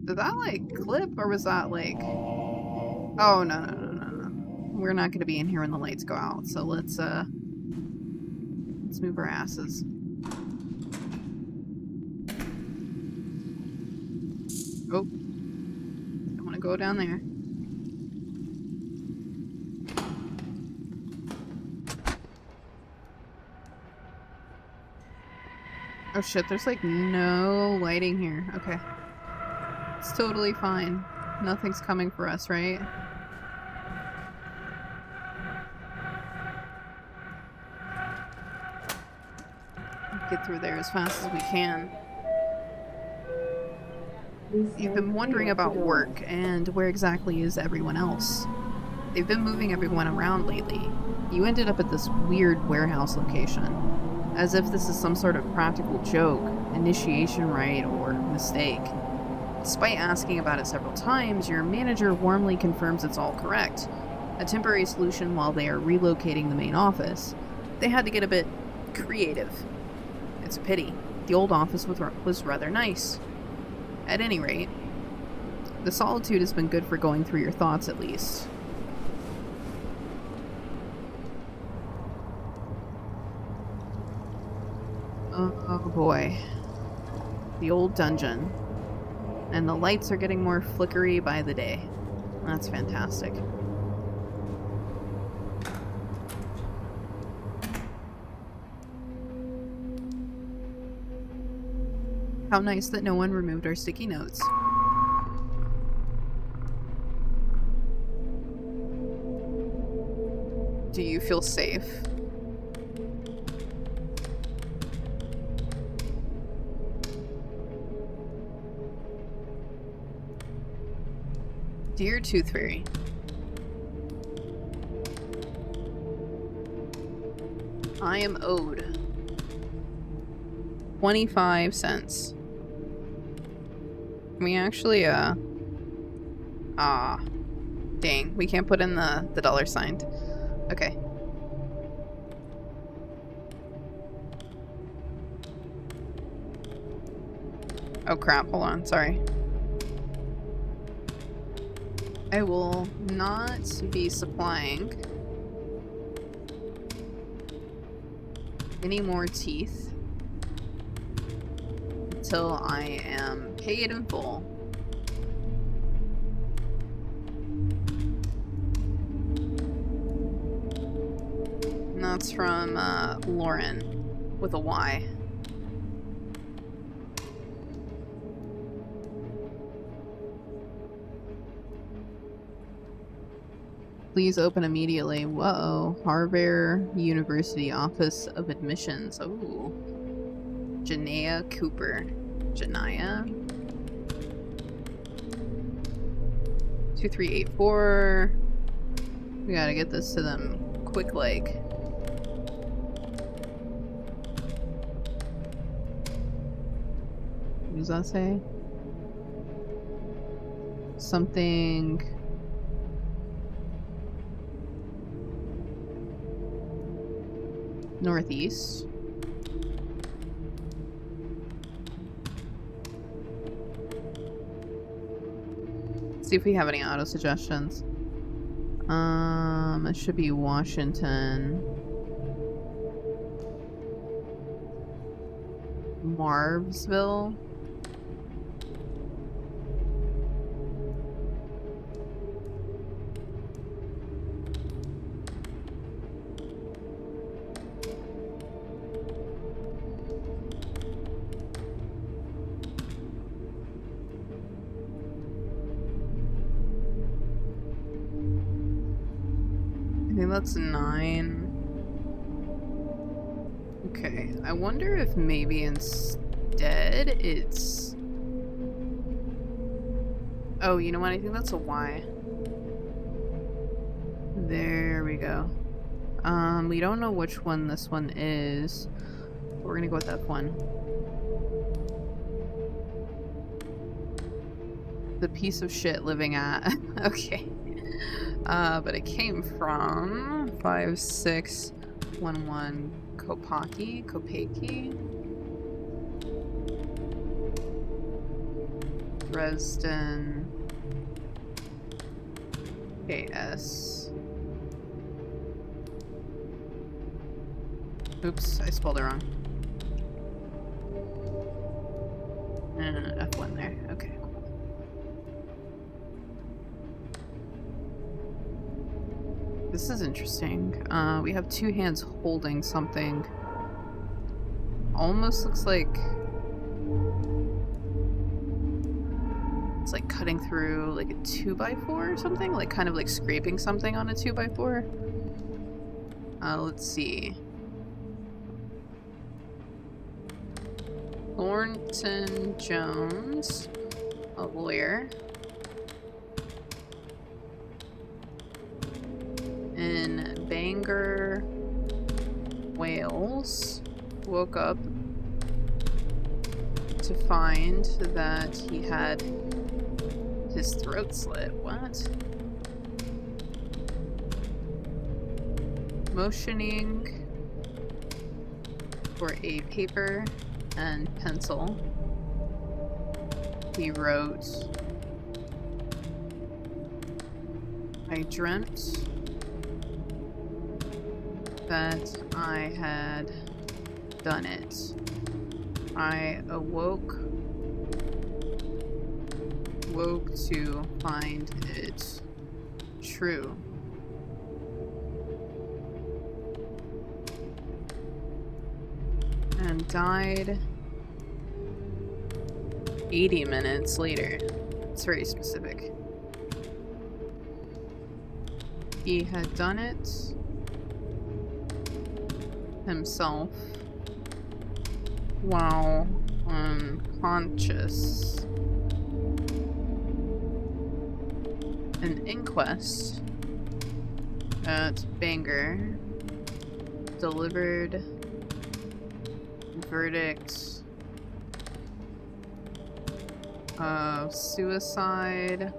Did that, like, clip, or was that, like... Oh, no. We're not gonna be in here when the lights go out, so let's move our asses. Oh. Don't want to go down there. Oh shit, there's like no lighting here. Okay. It's totally fine. Nothing's coming for us, right? Get through there as fast as we can. You've been wondering about work, and where exactly is everyone else? They've been moving everyone around lately. You ended up at this weird warehouse location. As if this is some sort of practical joke, initiation rite, or mistake. Despite asking about it several times, your manager warmly confirms it's all correct. A temporary solution while they are relocating the main office. They had to get a bit creative. It's a pity. The old office was rather nice. At any rate, the solitude has been good for going through your thoughts at least. Oh boy. The old dungeon. And the lights are getting more flickery by the day. That's fantastic. How nice that no one removed our sticky notes. Do you feel safe? Dear Tooth Fairy, I am owed 25 cents. Can we actually, dang, we can't put in the dollar sign. Okay. Oh crap, hold on, sorry. I will not be supplying any more teeth until I am paid in full. And that's from Lauren with a Y. Please open immediately. Whoa. Harvard University Office of Admissions. Oh. Janaea Cooper. Janaea? 2384. We gotta get this to them quick like. What does that say? Something. Northeast. See if we have any auto suggestions. It should be Washington. Marvsville. I think that's 9. Okay, I wonder if maybe instead it's... Oh, you know what? I think that's a Y. There we go. We don't know which one this one is. But we're gonna go with F1. The piece of shit living at. Okay. But it came from 5611 Kopaki. Dresden. KS. Oops, I spelled it wrong. F1 there. Okay. This is interesting. We have 2 hands holding something. Almost looks like it's like cutting through like a 2x4 or something, like kind of like scraping something on a 2x4. Let's see. Thornton Jones, a lawyer. In Bangor, Wales, woke up to find that he had his throat slit. What? Motioning for a paper and pencil, he wrote, "I dreamt that I had done it. I woke to find it true. And died 80 minutes later." It's very specific. He had done it himself while unconscious. An inquest at Bangor delivered verdict of suicide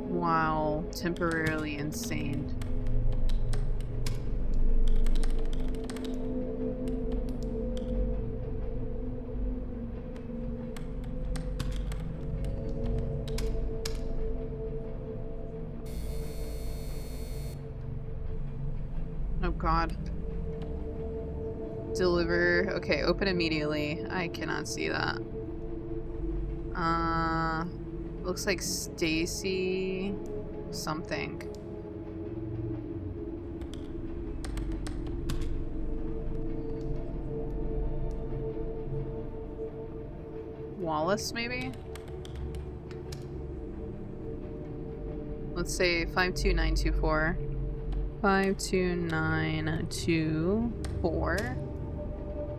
while temporarily insane. Oh god. Deliver. Okay, open immediately. I cannot see that. Looks like Stacy something. Wallace, maybe? Let's say 52924. 52924.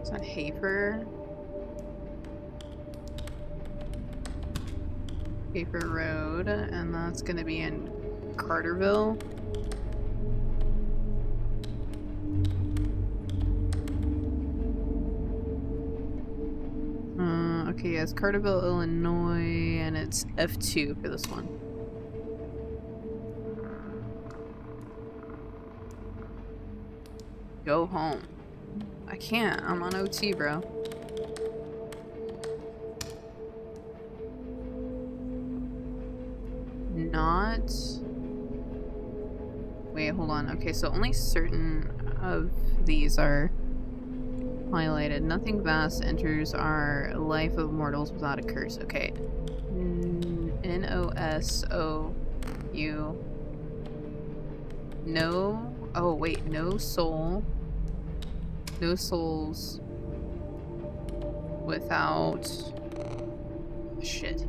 Is that Hafer? Paper Road, and that's gonna be in Carterville. Okay, yes, Carterville, Illinois, and it's F2 for this one. Go home. I can't. I'm on OT, bro. Not... Wait, hold on. Okay, so only certain of these are highlighted. Nothing vast enters our life of mortals without a curse. Okay. N-O-S-O-U. No... Oh, wait. No soul. No souls without... Shit.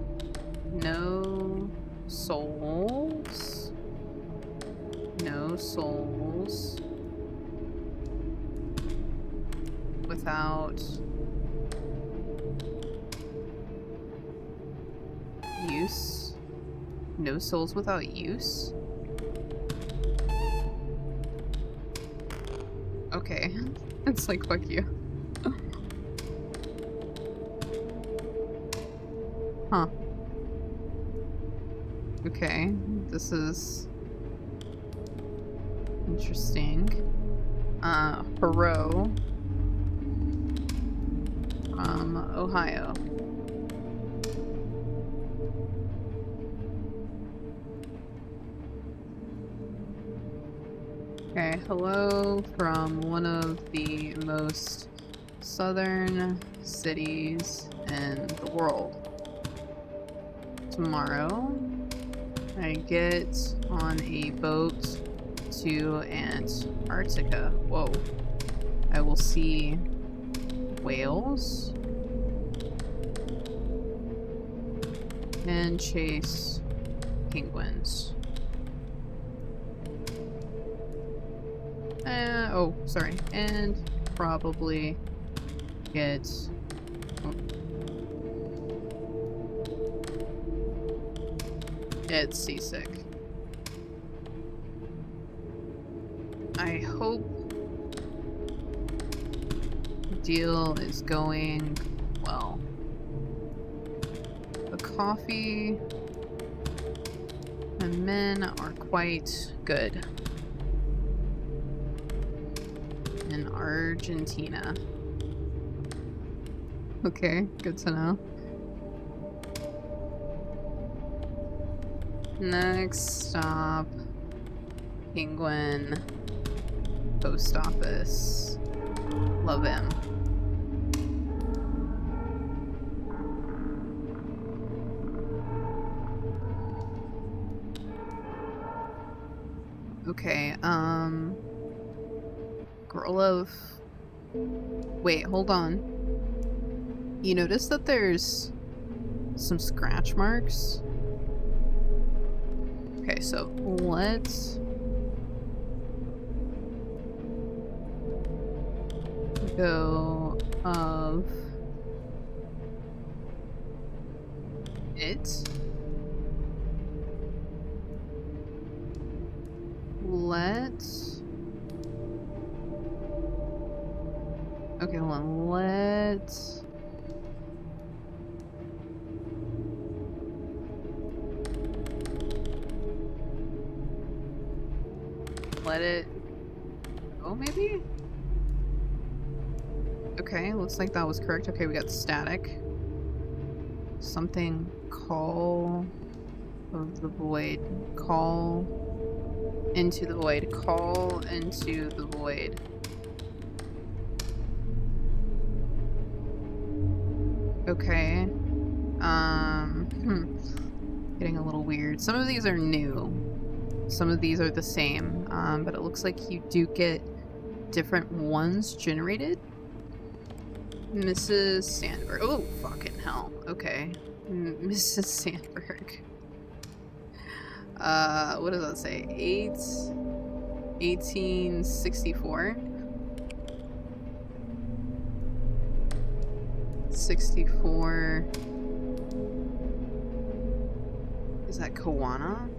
No souls. No souls without use. No souls without use? Okay. It's like, fuck you. Huh. Okay. This is interesting. Hero from Ohio. Okay, hello from one of the most southern cities in the world. Tomorrow, I get on a boat to Antarctica. Whoa. I will see whales and chase penguins. Oh, sorry. And probably get... Get seasick. I hope the deal is going well. The coffee and men are quite good in Argentina. Okay, good to know. Next stop, Penguin Post Office. Love him. Okay, Girl of... Wait, hold on. You notice that there's some scratch marks? Okay, so let's go of it. Let's... Okay, hold on. Let's... Let it go, maybe? Okay, looks like that was correct. Okay, we got static. Something call of the void. Call into the void. Call into the void. Okay. Getting a little weird. Some of these are new. Some of these are the same, but it looks like you do get different ones generated. Mrs. Sandberg. Oh, fucking hell. Okay. Mrs. Sandberg. What does that say? 1864? 64. Is that Kawana?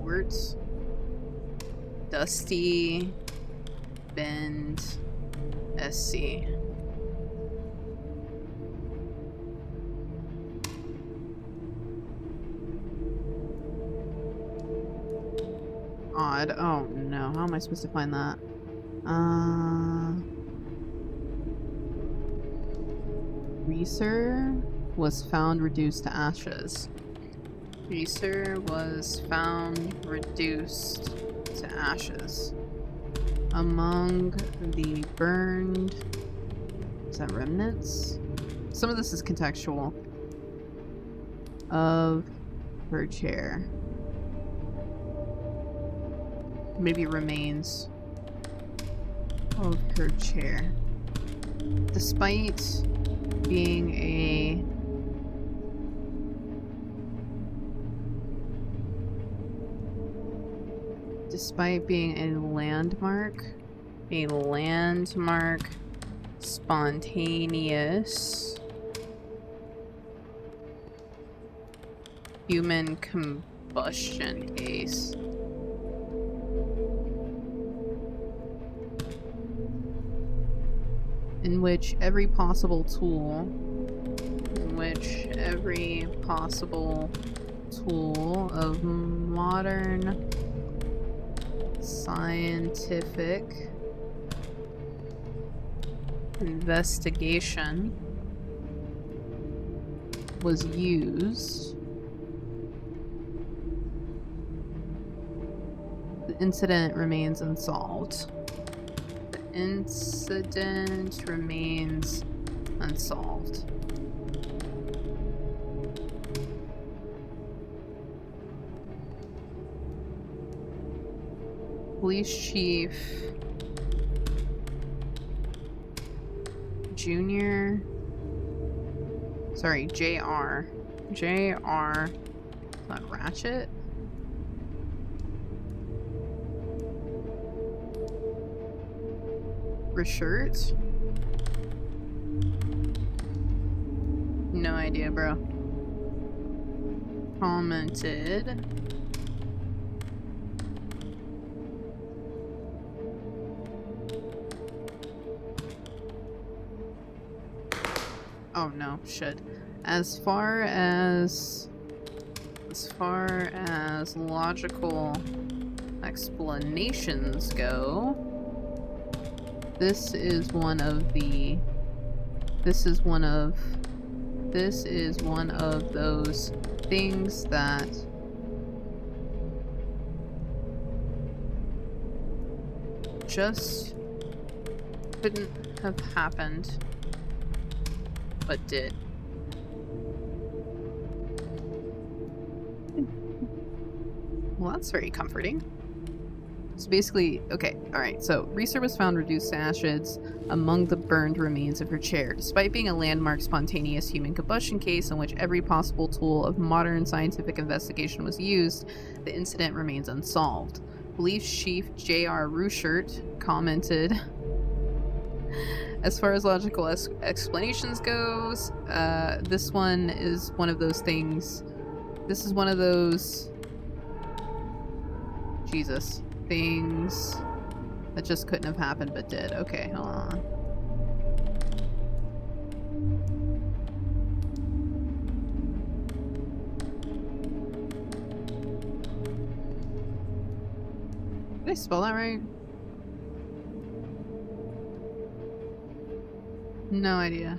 Words. Dusty. Bend. SC. Odd. Oh no, how am I supposed to find that? Reeser was found reduced to ashes. Reeser was found reduced to ashes. Among the burned... Is that remnants? Some of this is contextual. Of her chair. Maybe remains of her chair. Despite being a... Despite being a landmark spontaneous human combustion case. In which every possible tool of modern scientific investigation was used. The incident remains unsolved. Incident remains unsolved. Police Chief Junior. Sorry, JR. JR. Not Ratchet. Reshirt? No idea, bro. Commented. Oh no, shit. As far as logical explanations go, this is one of those things that just couldn't have happened, but did. Well, that's very comforting. So basically, okay, alright, so Reeser was found reduced to ashes among the burned remains of her chair. Despite being a landmark spontaneous human combustion case in which every possible tool of modern scientific investigation was used, the incident remains unsolved. Police Chief J.R. Rushert commented, as far as logical explanations goes, this one is one of those things. This is one of those... Jesus. Things that just couldn't have happened but did. Okay, hold on. Did I spell that right? No idea.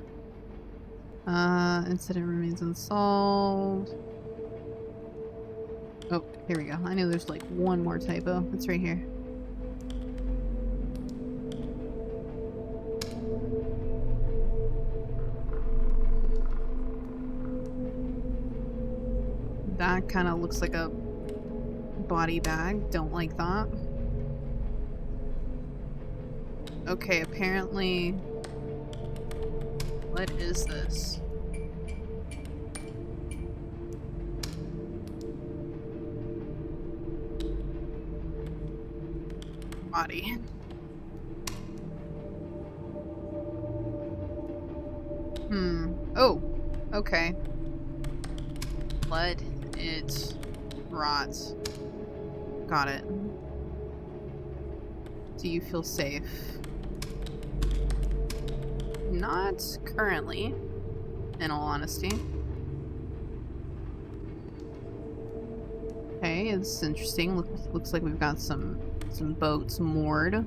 Incident remains unsolved. Oh, here we go. I know there's like one more typo. It's right here. That kind of looks like a body bag. Don't like that. Okay, apparently... What is this? Body. Oh, okay. Let it rot. Got it. Do you feel safe? Not currently, in all honesty. Okay, it's interesting. Looks like we've got some boats moored.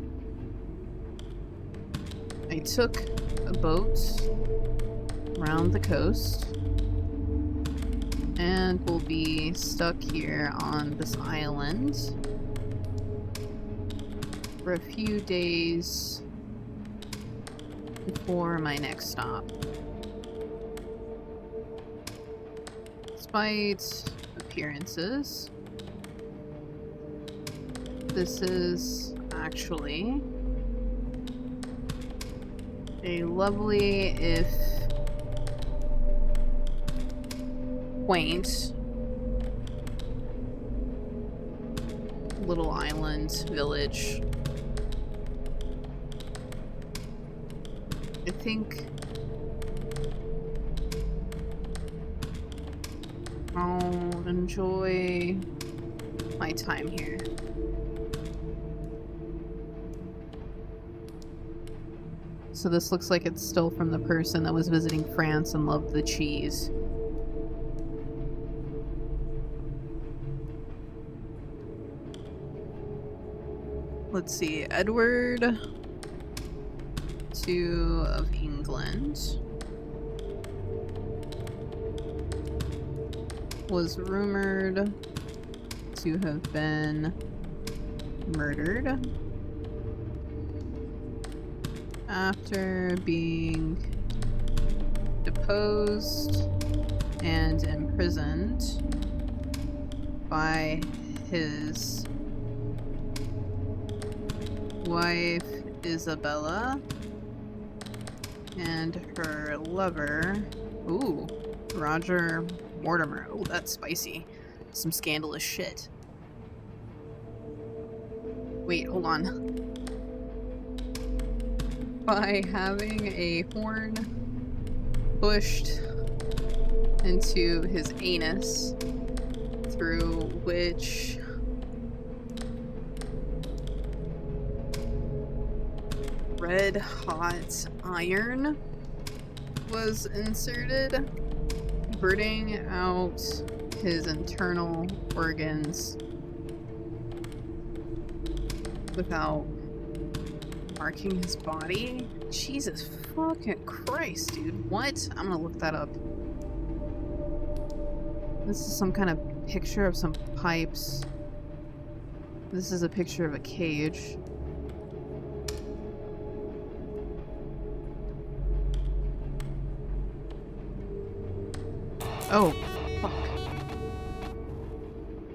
I took a boat around the coast, and we'll be stuck here on this island for a few days before my next stop. Despite appearances, this is actually a lovely, if quaint, little island village. I think I'll enjoy my time here. So this looks like it's still from the person that was visiting France and loved the cheese. Let's see, Edward II of England was rumored to have been murdered after being deposed and imprisoned by his wife Isabella and her lover, Roger Mortimer. Oh, that's spicy. Some scandalous shit. Wait, hold on. By having a horn pushed into his anus, through which red hot iron was inserted, burning out his internal organs without marking his body. Jesus fucking Christ, dude. What? I'm gonna look that up. This is some kind of picture of some pipes. This is a picture of a cage. Oh, fuck.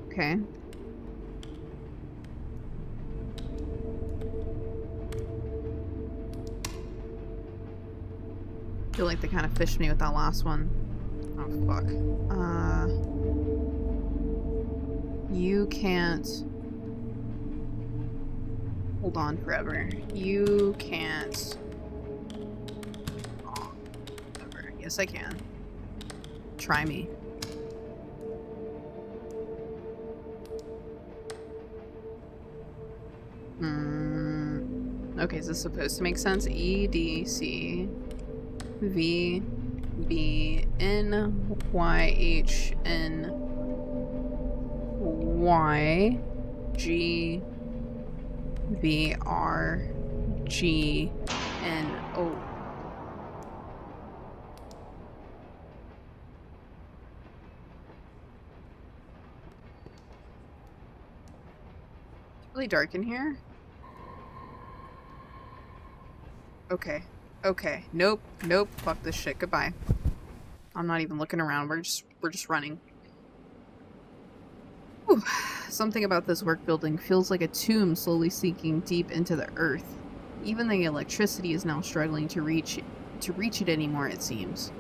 Okay. I feel like they kind of fished me with that last one. Oh, fuck. You can't hold on forever. You can't. Oh, forever. Yes, I can. Try me. Okay, is this supposed to make sense? E, D, C, V, B, N, Y, H, N, Y, G, V, R, G, N, O. It's really dark in here. Okay. Okay. Nope. Nope. Fuck this shit. Goodbye. I'm not even looking around. We're just running. Whew. Something about this work building feels like a tomb slowly sinking deep into the earth. Even the electricity is now struggling to reach it anymore, it seems.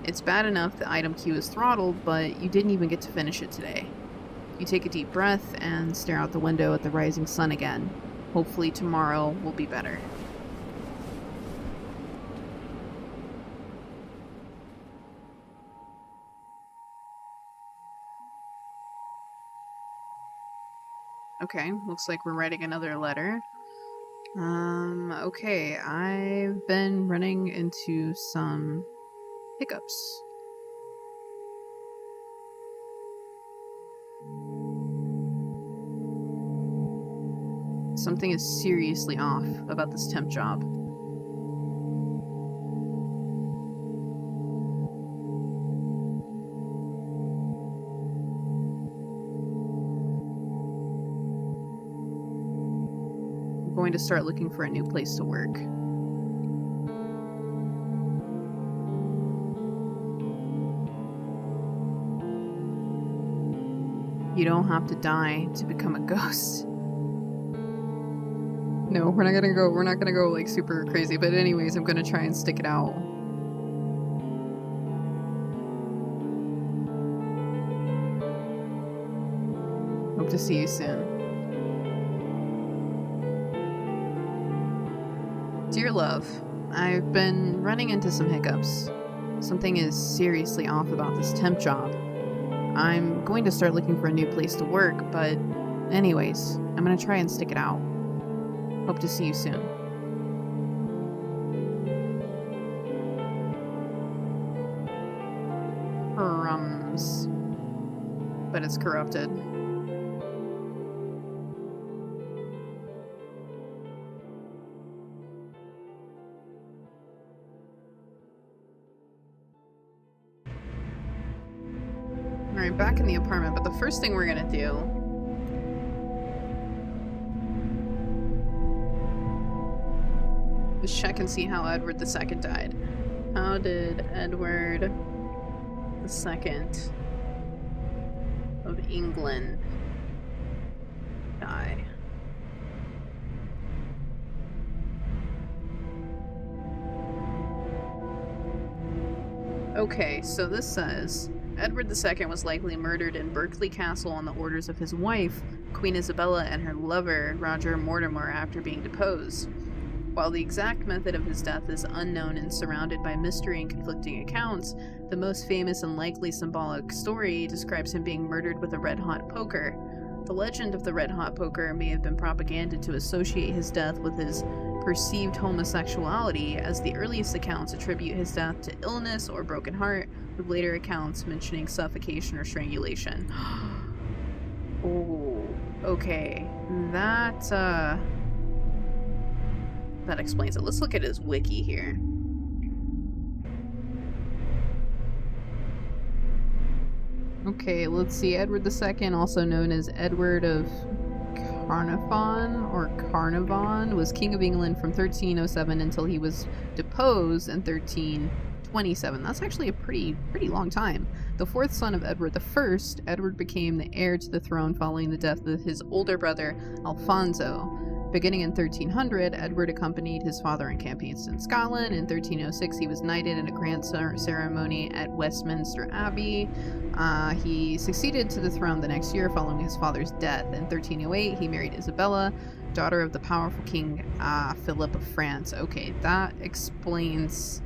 It's bad enough the item queue is throttled, but you didn't even get to finish it today. You take a deep breath and stare out the window at the rising sun again. Hopefully tomorrow will be better. Okay, looks like we're writing another letter. Okay, I've been running into some hiccups. Something is seriously off about this temp job. I'm going to start looking for a new place to work. You don't have to die to become a ghost. No, we're not gonna go like super crazy, but anyways, I'm gonna try and stick it out. Hope to see you soon. Dear love, I've been running into some hiccups. Something is seriously off about this temp job. I'm going to start looking for a new place to work, but anyways, I'm gonna try and stick it out. Hope to see you soon. Crumbs. But it's corrupted. Alright, back in the apartment, but the first thing we're gonna do is check and see how Edward II died. How did Edward II of England die? Okay, so this says Edward II was likely murdered in Berkeley Castle on the orders of his wife, Queen Isabella, and her lover, Roger Mortimer, after being deposed. While the exact method of his death is unknown and surrounded by mystery and conflicting accounts, the most famous and likely symbolic story describes him being murdered with a red-hot poker. The legend of the red-hot poker may have been propagated to associate his death with his perceived homosexuality, as the earliest accounts attribute his death to illness or broken heart, with later accounts mentioning suffocation or strangulation. Oh, okay. That explains it. Let's look at his wiki here. Okay, let's see. Edward II, also known as Edward of Carnarvon, was King of England from 1307 until he was deposed in 1327. That's actually a pretty long time. The fourth son of Edward I, Edward became the heir to the throne following the death of his older brother, Alfonso. Beginning in 1300, Edward accompanied his father in campaigns in Scotland. In 1306, he was knighted in a grand ceremony at Westminster Abbey. He succeeded to the throne the next year following his father's death. In 1308, he married Isabella, daughter of the powerful King Philip of France. Okay, that explains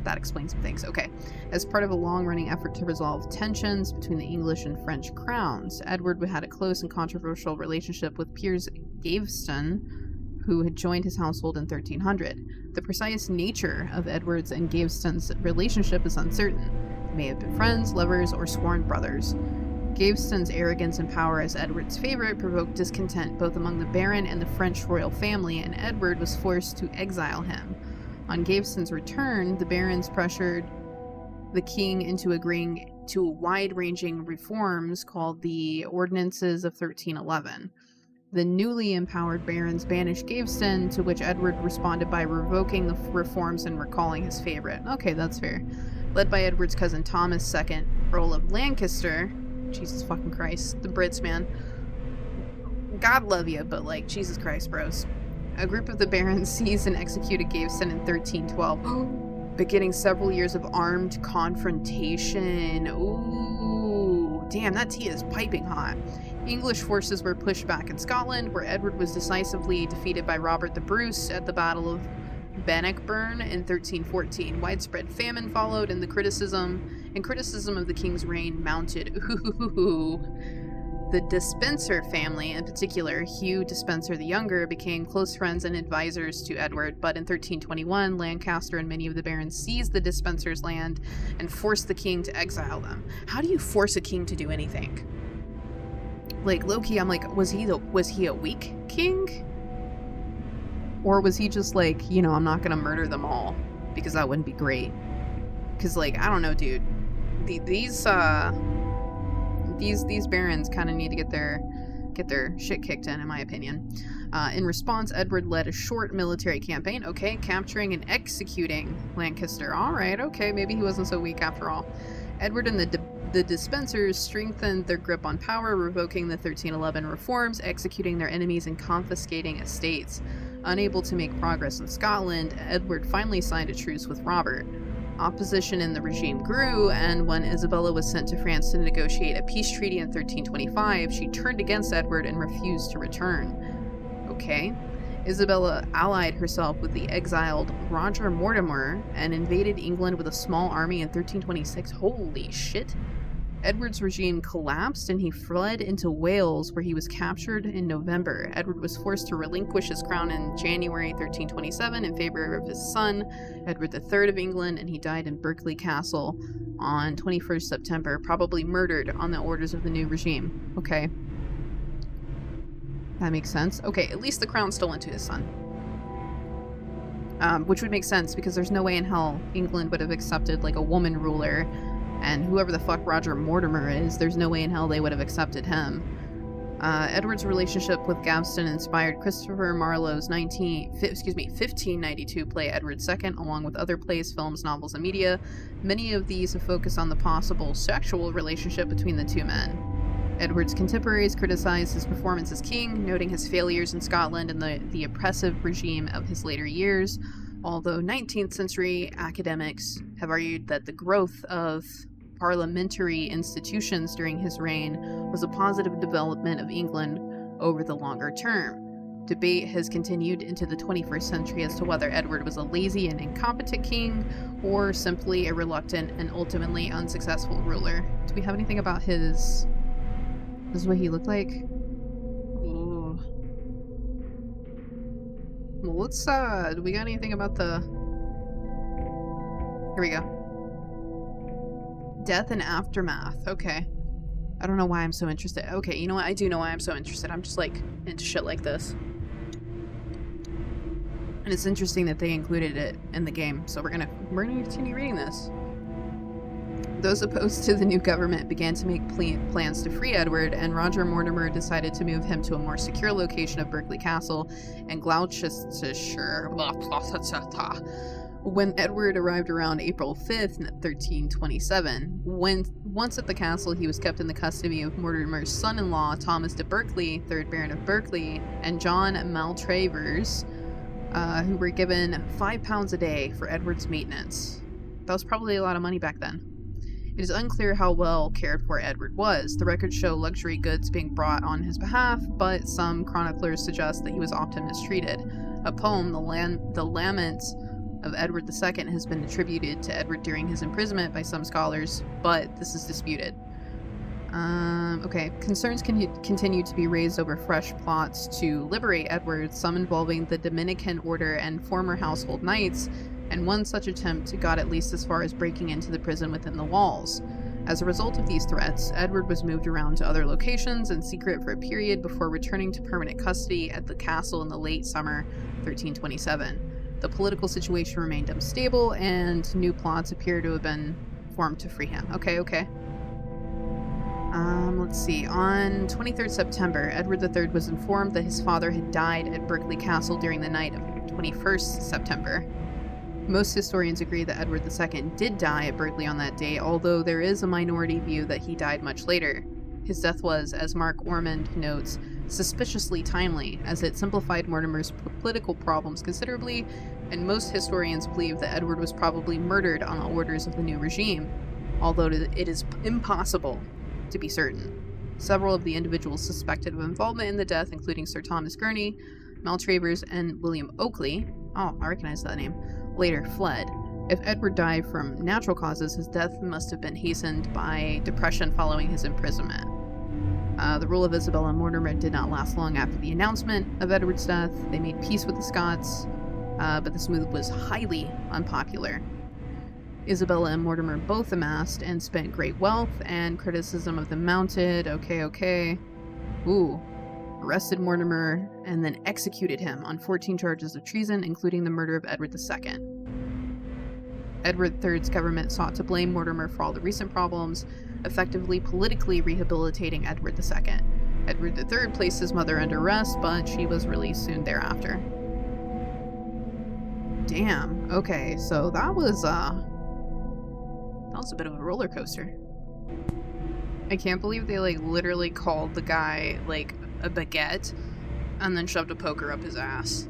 some things. Okay. As part of a long-running effort to resolve tensions between the English and French crowns, Edward had a close and controversial relationship with Piers Gaveston, who had joined his household in 1300. The precise nature of Edward's and Gaveston's relationship is uncertain. They may have been friends, lovers, or sworn brothers. Gaveston's arrogance and power as Edward's favorite provoked discontent both among the baron and the French royal family, and Edward was forced to exile him. On Gaveston's return, the barons pressured the king into agreeing to wide-ranging reforms called the Ordinances of 1311. The newly empowered barons banished Gaveston, to which Edward responded by revoking the reforms and recalling his favorite. Okay, that's fair. Led by Edward's cousin Thomas II, Earl of Lancaster. Jesus fucking Christ. The Brits, man. God love you, but like, Jesus Christ, bros. A group of the barons seized and executed Gaveston in 1312, beginning several years of armed confrontation. Ooh, damn, that tea is piping hot. English forces were pushed back in Scotland, where Edward was decisively defeated by Robert the Bruce at the Battle of Bannockburn in 1314. Widespread famine followed, and criticism of the king's reign mounted. Ooh. The Despencer family, in particular, Hugh Despencer the Younger, became close friends and advisors to Edward, but in 1321, Lancaster and many of the barons seized the Despencer's land and forced the king to exile them. How do you force a king to do anything? Like, low-key, I'm like, was he a weak king? Or was he just like, you know, I'm not gonna murder them all, because that wouldn't be great. Because, like, I don't know, dude. These barons kind of need to get their shit kicked in my opinion. In response, Edward led a short military campaign, okay, capturing and executing Lancaster. Alright, okay, maybe he wasn't so weak after all. Edward and the Despensers strengthened their grip on power, revoking the 1311 reforms, executing their enemies, and confiscating estates. Unable to make progress in Scotland, Edward finally signed a truce with Robert. Opposition in the regime grew, and when Isabella was sent to France to negotiate a peace treaty in 1325, she turned against Edward and refused to return. Okay. Isabella allied herself with the exiled Roger Mortimer and invaded England with a small army in 1326. Holy shit. Edward's regime collapsed and he fled into Wales, where he was captured in November. Edward was forced to relinquish his crown in January 1327 in favor of his son, Edward III of England, and he died in Berkeley Castle on 21st September, probably murdered on the orders of the new regime. Okay. That makes sense. Okay, at least the crown still went to his son. Which would make sense, because there's no way in hell England would have accepted, like, a woman ruler. And whoever the fuck Roger Mortimer is, there's no way in hell they would have accepted him. Edward's relationship with Gaveston inspired Christopher Marlowe's 1592 play Edward II, along with other plays, films, novels, and media. Many of these have focused on the possible sexual relationship between the two men. Edward's contemporaries criticized his performance as king, noting his failures in Scotland and the oppressive regime of his later years, although 19th century academics have argued that the growth of parliamentary institutions during his reign was a positive development of England over the longer term. Debate has continued into the 21st century as to whether Edward was a lazy and incompetent king, or simply a reluctant and ultimately unsuccessful ruler. Do we have anything about his... This is what he looked like? Ooh. Well, let's, do we got anything about the... Here we go. Death and aftermath. Okay. I don't know why I'm so interested. Okay, you know what? I do know why I'm so interested. I'm just, like, into shit like this. And it's interesting that they included it in the game, so we're gonna continue reading this. Those opposed to the new government began to make plans to free Edward, and Roger Mortimer decided to move him to a more secure location of Berkeley Castle and Gloucestershire. When Edward arrived around April 5th, 1327, once at the castle, he was kept in the custody of Mortimer's son-in-law, Thomas de Berkeley, 3rd Baron of Berkeley, and John Maltravers, who were given £5 a day for Edward's maintenance. That was probably a lot of money back then. It is unclear how well cared for Edward was. The records show luxury goods being brought on his behalf, but some chroniclers suggest that he was often mistreated. A poem, The Lament of Edward II, has been attributed to Edward during his imprisonment by some scholars, but this is disputed. Okay. Concerns continue to be raised over fresh plots to liberate Edward, some involving the Dominican order and former household knights, and one such attempt got at least as far as breaking into the prison within the walls. As a result of these threats, Edward was moved around to other locations in secret for a period before returning to permanent custody at the castle in the late summer 1327. The political situation remained unstable, and new plots appear to have been formed to free him. Okay. Let's see. On 23rd September, Edward III was informed that his father had died at Berkeley Castle during the night of 21st September. Most historians agree that Edward II did die at Berkeley on that day, although there is a minority view that he died much later. His death was, as Mark Ormond notes, suspiciously timely, as it simplified Mortimer's political problems considerably, and most historians believe that Edward was probably murdered on the orders of the new regime, although it is impossible to be certain. Several of the individuals suspected of involvement in the death, including Sir Thomas Gurney, Maltravers, and William Oakley, oh, I recognize that name, later fled. If Edward died from natural causes, his death must have been hastened by depression following his imprisonment. The rule of Isabella and Mortimer did not last long after the announcement of Edward's death. They made peace with the Scots, but this move was highly unpopular. Isabella and Mortimer both amassed and spent great wealth, and criticism of them mounted. Okay. Ooh. Arrested Mortimer and then executed him on 14 charges of treason, including the murder of Edward II. Edward III's government sought to blame Mortimer for all the recent problems, effectively politically rehabilitating Edward II. Edward III placed his mother under arrest, but she was released soon thereafter. Damn. Okay, so that was a bit of a roller coaster. I can't believe they literally called the guy a baguette and then shoved a poker up his ass.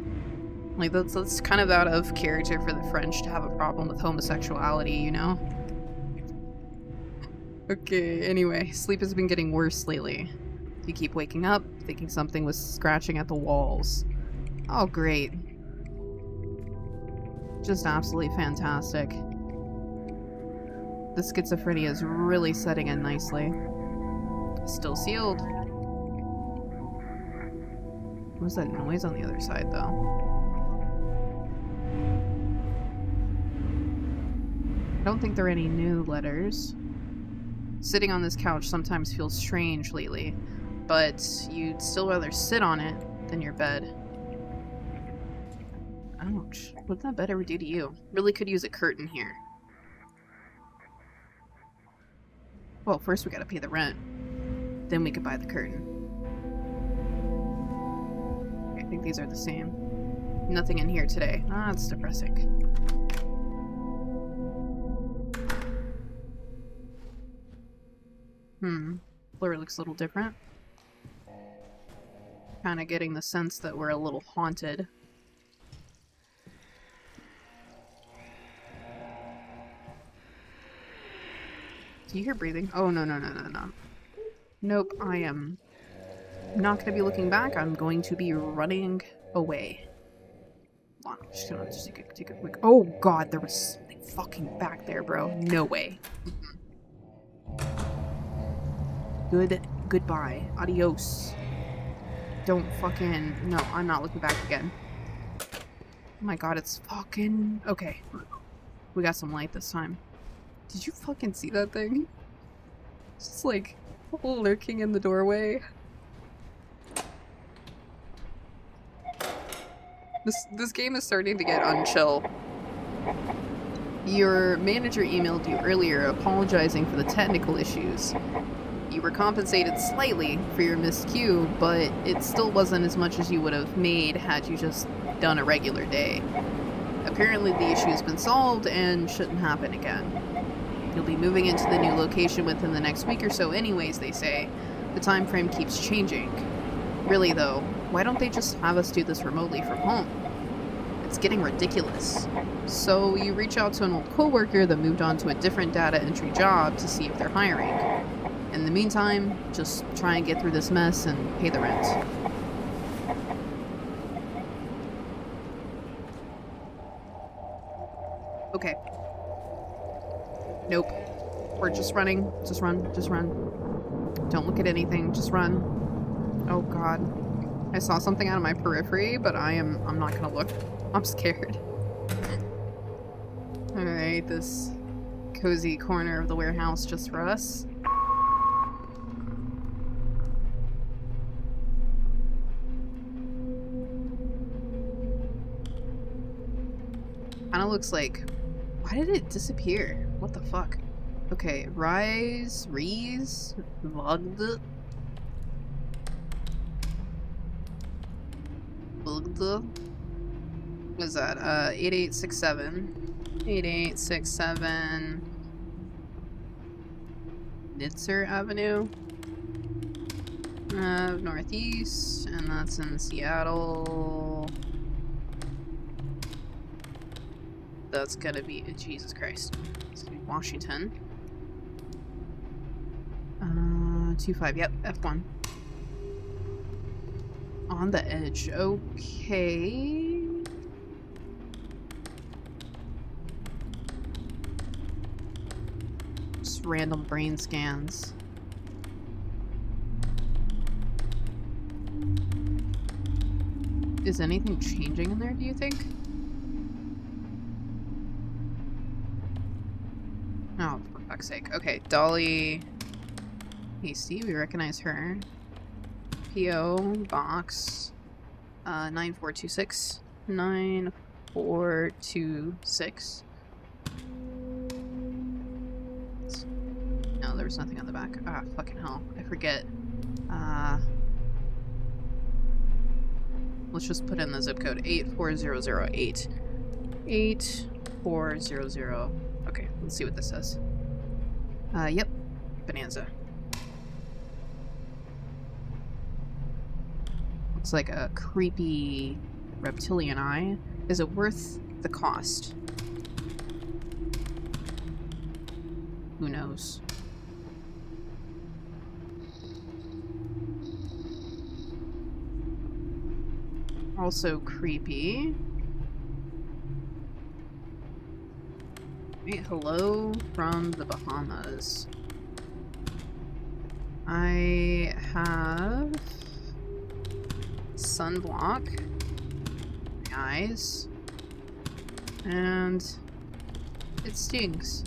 That's kind of out of character for the French to have a problem with homosexuality, you know? Okay, anyway, sleep has been getting worse lately. You keep waking up, thinking something was scratching at the walls. Oh, great. Just absolutely fantastic. The schizophrenia is really setting in nicely. Still sealed. What was that noise on the other side, though? I don't think there are any new letters. Sitting on this couch sometimes feels strange lately, but you'd still rather sit on it than your bed. Ouch. What did that bed ever do to you? Really could use a curtain here. Well, first we gotta pay the rent. Then we could buy the curtain. Okay, I think these are the same. Nothing in here today. Ah, that's depressing. Floor looks a little different. Kind of getting the sense that we're a little haunted. Do you hear breathing? Oh, no. Nope, I am not going to be looking back. I'm going to be running away. Hold on, I'm just gonna take a quick... Oh, God, there was something fucking back there, bro. No way. Goodbye. Adios. Don't fucking... No, I'm not looking back again. Oh my God, it's fucking... Okay. We got some light this time. Did you fucking see that thing? It's just lurking in the doorway. This game is starting to get unchill. Your manager emailed you earlier apologizing for the technical issues. You were compensated slightly for your missed queue, but it still wasn't as much as you would have made had you just done a regular day. Apparently the issue has been solved and shouldn't happen again. You'll be moving into the new location within the next week or so anyways, they say. The time frame keeps changing. Really though, why don't they just have us do this remotely from home? It's getting ridiculous. So you reach out to an old coworker that moved on to a different data entry job to see if they're hiring. In the meantime, just try and get through this mess and pay the rent. Okay. Nope. We're just running. Just run. Don't look at anything. Just run. Oh God. I saw something out of my periphery, but I'm not gonna look. I'm scared. Alright, this cozy corner of the warehouse just for us. Kinda looks like... Why did it disappear? What the fuck? Okay, Reese, Vogd. What is that? 8867. 8867. Nitzer Avenue. Northeast, and that's in Seattle. That's gonna be... Jesus Christ. It's gonna be Washington. 25, yep, F1. On the edge, okay. Just random brain scans. Is anything changing in there, do you think? Oh, for fuck's sake. Okay, Dolly Hasty, we recognize her. P.O. Box 9426. 9426. No, there was nothing on the back. Ah, fucking hell. I forget. Let's just put in the zip code 84008. 84008. Okay, let's see what this says. Yep. Bonanza. Looks like a creepy reptilian eye. Is it worth the cost? Who knows? Also creepy. Hey, hello from the Bahamas. I have sunblock, my eyes, and it stings.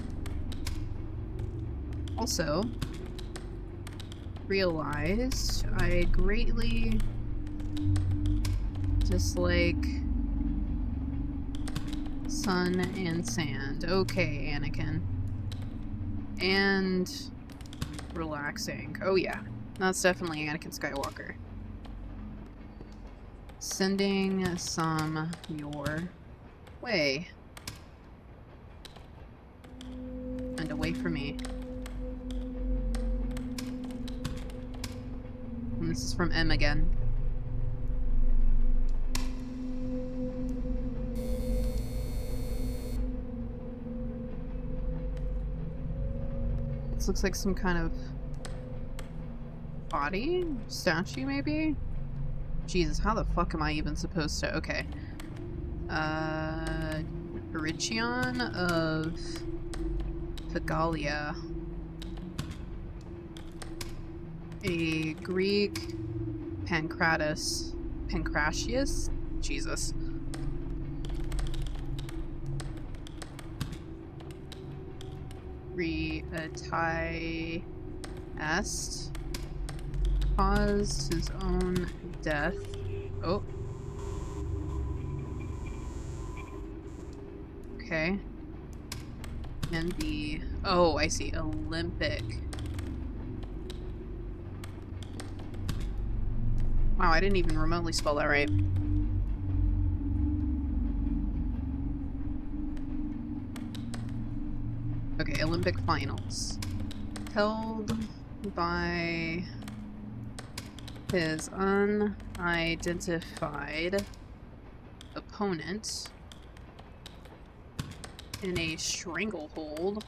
Also, realized I greatly dislike sun and sand. Okay, Anakin. And relaxing. Oh yeah, that's definitely Anakin Skywalker. Sending some your way. And away from me. And this is from M again. This looks like some kind of body? Statue, maybe? Jesus, how the fuck am I even supposed to... Okay. Origion of Pagalia. A Greek Pancratius? Jesus. Est caused his own death. Oh. Okay. And the... Oh, I see. Olympic. Wow, I didn't even remotely spell that right. Okay, Olympic finals. Held by his unidentified opponent in a stranglehold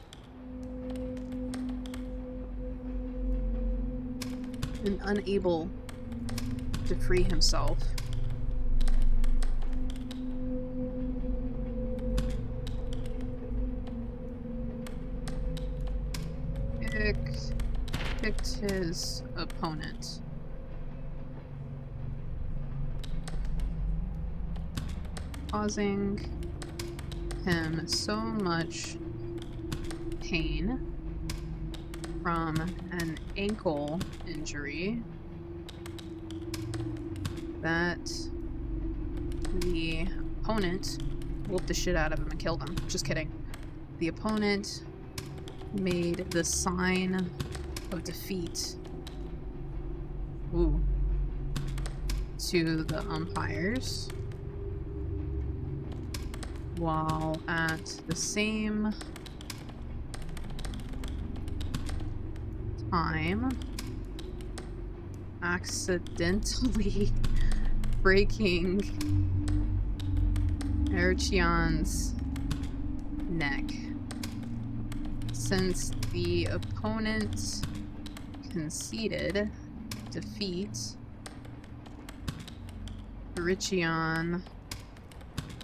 and unable to free himself. Picked his opponent. Causing him so much pain from an ankle injury that the opponent whooped the shit out of him and killed him. Just kidding. The opponent made the sign of defeat to the umpires, while at the same time accidentally breaking Erchion's neck. Since the opponent conceded defeat, Erichion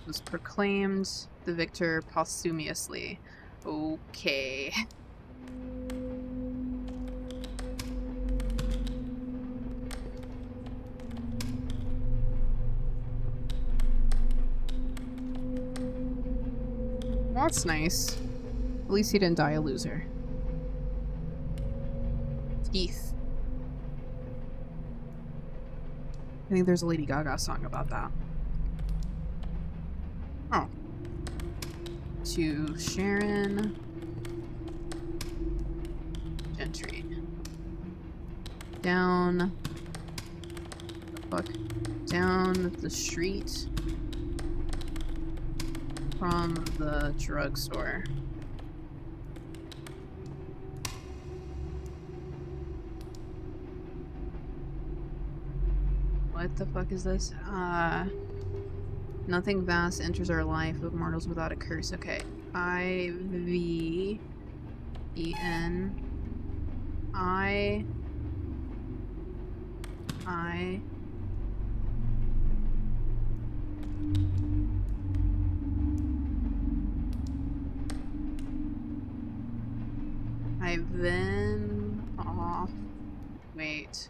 was proclaimed the victor posthumously. Okay. Well, that's nice. At least he didn't die a loser. Teeth. I think there's a Lady Gaga song about that. Oh. To Sharon Gentry. Down the street from the drugstore. What the fuck is this? Nothing vast enters our life of mortals without a curse. Okay. I-V-E-N I I've been off. Wait.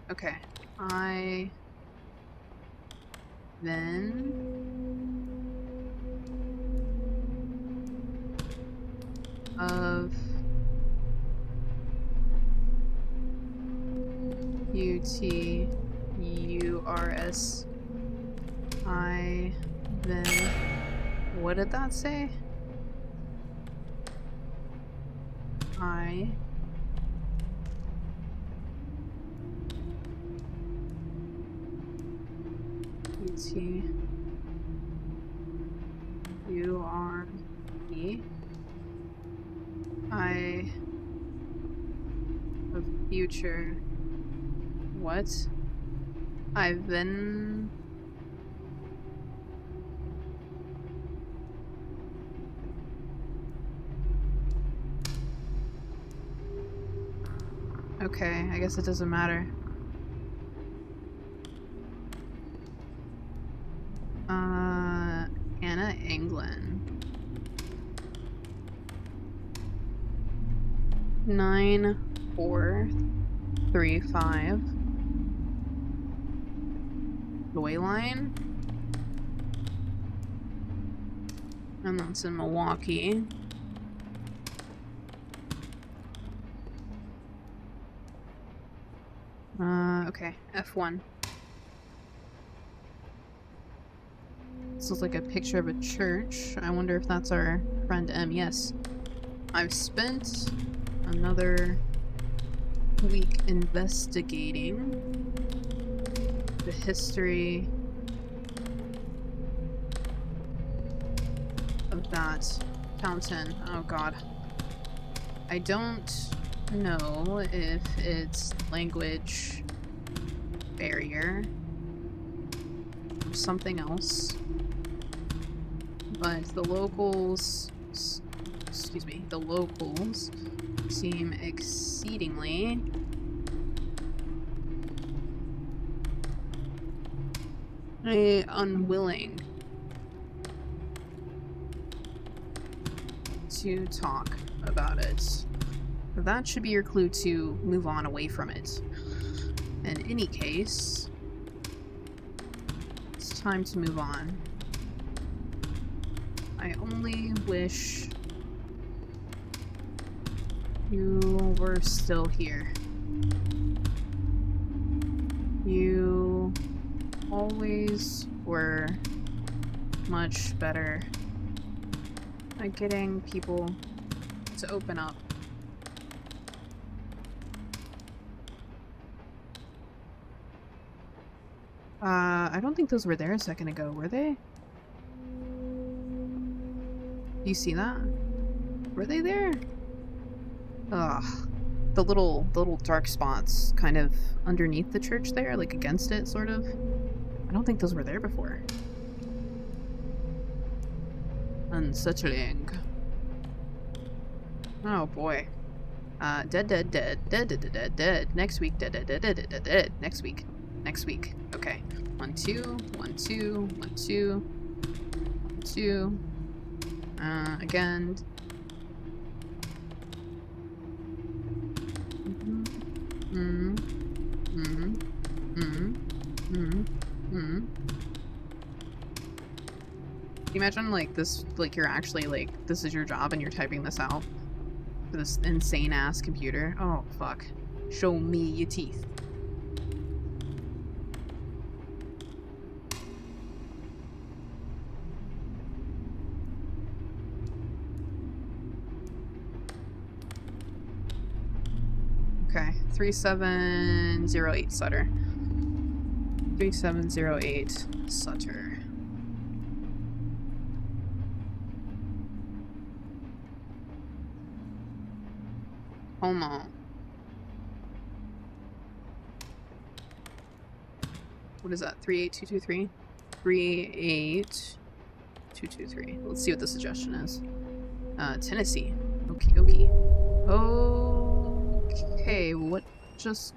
Okay. I then of U-T-U-R-S I then what did that say? I U-T U-R-E I of future what? I've been okay, I guess it doesn't matter. Anna England. 9435 Joy Line. And that's in Milwaukee. Okay, F1. This looks like a picture of a church. I wonder if that's our friend M. Yes. I've spent another week investigating the history of that fountain. Oh god. I don't know if it's language barrier or something else, but the locals seem exceedingly unwilling to talk about it. That should be your clue to move on away from it. In any case, it's time to move on. I only wish you were still here. You always were much better at getting people to open up. I don't think those were there a second ago, were they? Do you see that? Were they there? Ugh. The little dark spots kind of underneath the church there, like against it, sort of. I don't think those were there before. Unsettling. Oh boy. Dead. Next week, dead. Next week. Okay. 1, 2, 1, 2, 1, 2, 1, 2. Again. you imagine, like, this, like, you're actually, like, this is your job and you're typing this out for this insane-ass computer? Oh, fuck. Show me your teeth. Okay, 3708 Sutter. 3708 Sutter. Homo. What is that? 38223? 38223. Let's see what the suggestion is. Tennessee. Okie dokie. Okay, what just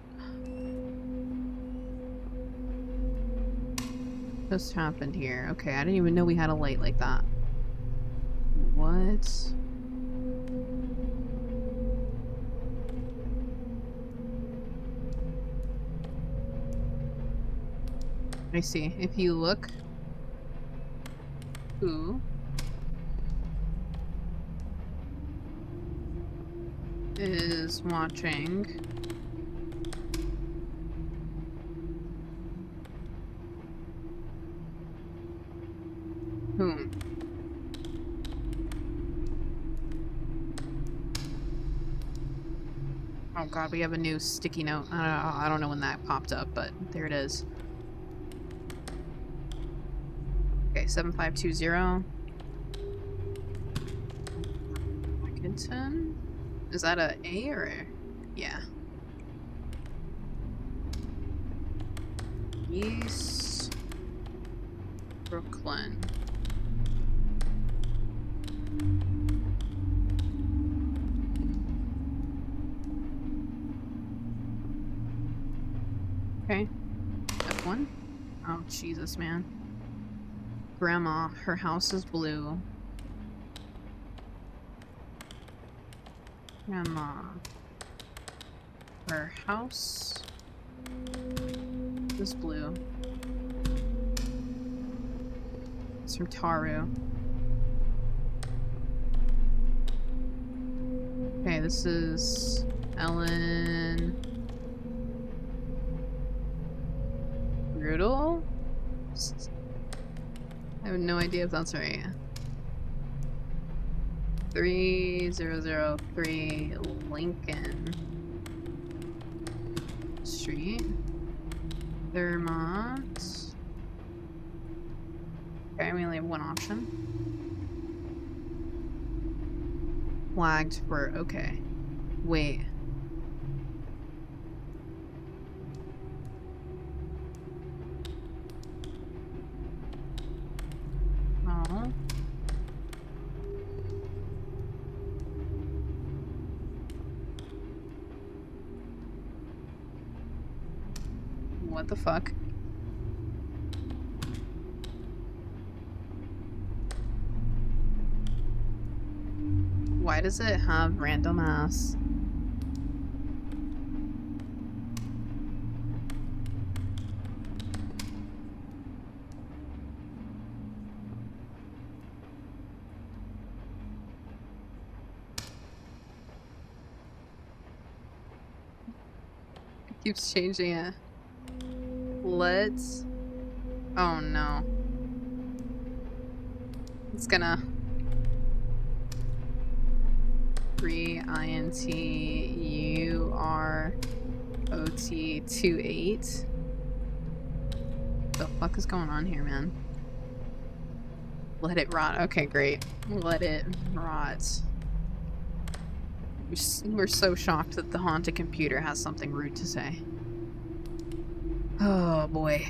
happened here? Okay, I didn't even know we had a light like that. What? I see. If you look, who is watching whom? Oh god, we have a new sticky note. I don't know when that popped up, but there it is. Okay, 7520. Washington? Is that a A or a... Yeah. East Brooklyn. Okay. F1. Oh, Jesus, man. Grandma, her house is blue. Grandma, her house is blue. It's from Taru. Okay, this is Ellen. Brutal? I have no idea if that's right. 3003 Lincoln Street, Vermont. Okay, we only have one option. Flagged for, okay. Wait. Oh. What the fuck? Why does it have random ass? It keeps changing it. Let's... Oh no. It's gonna... 3INTUROT28. The fuck is going on here, man? Let it rot. Okay, great. Let it rot. We're so shocked that the haunted computer has something rude to say. Oh boy.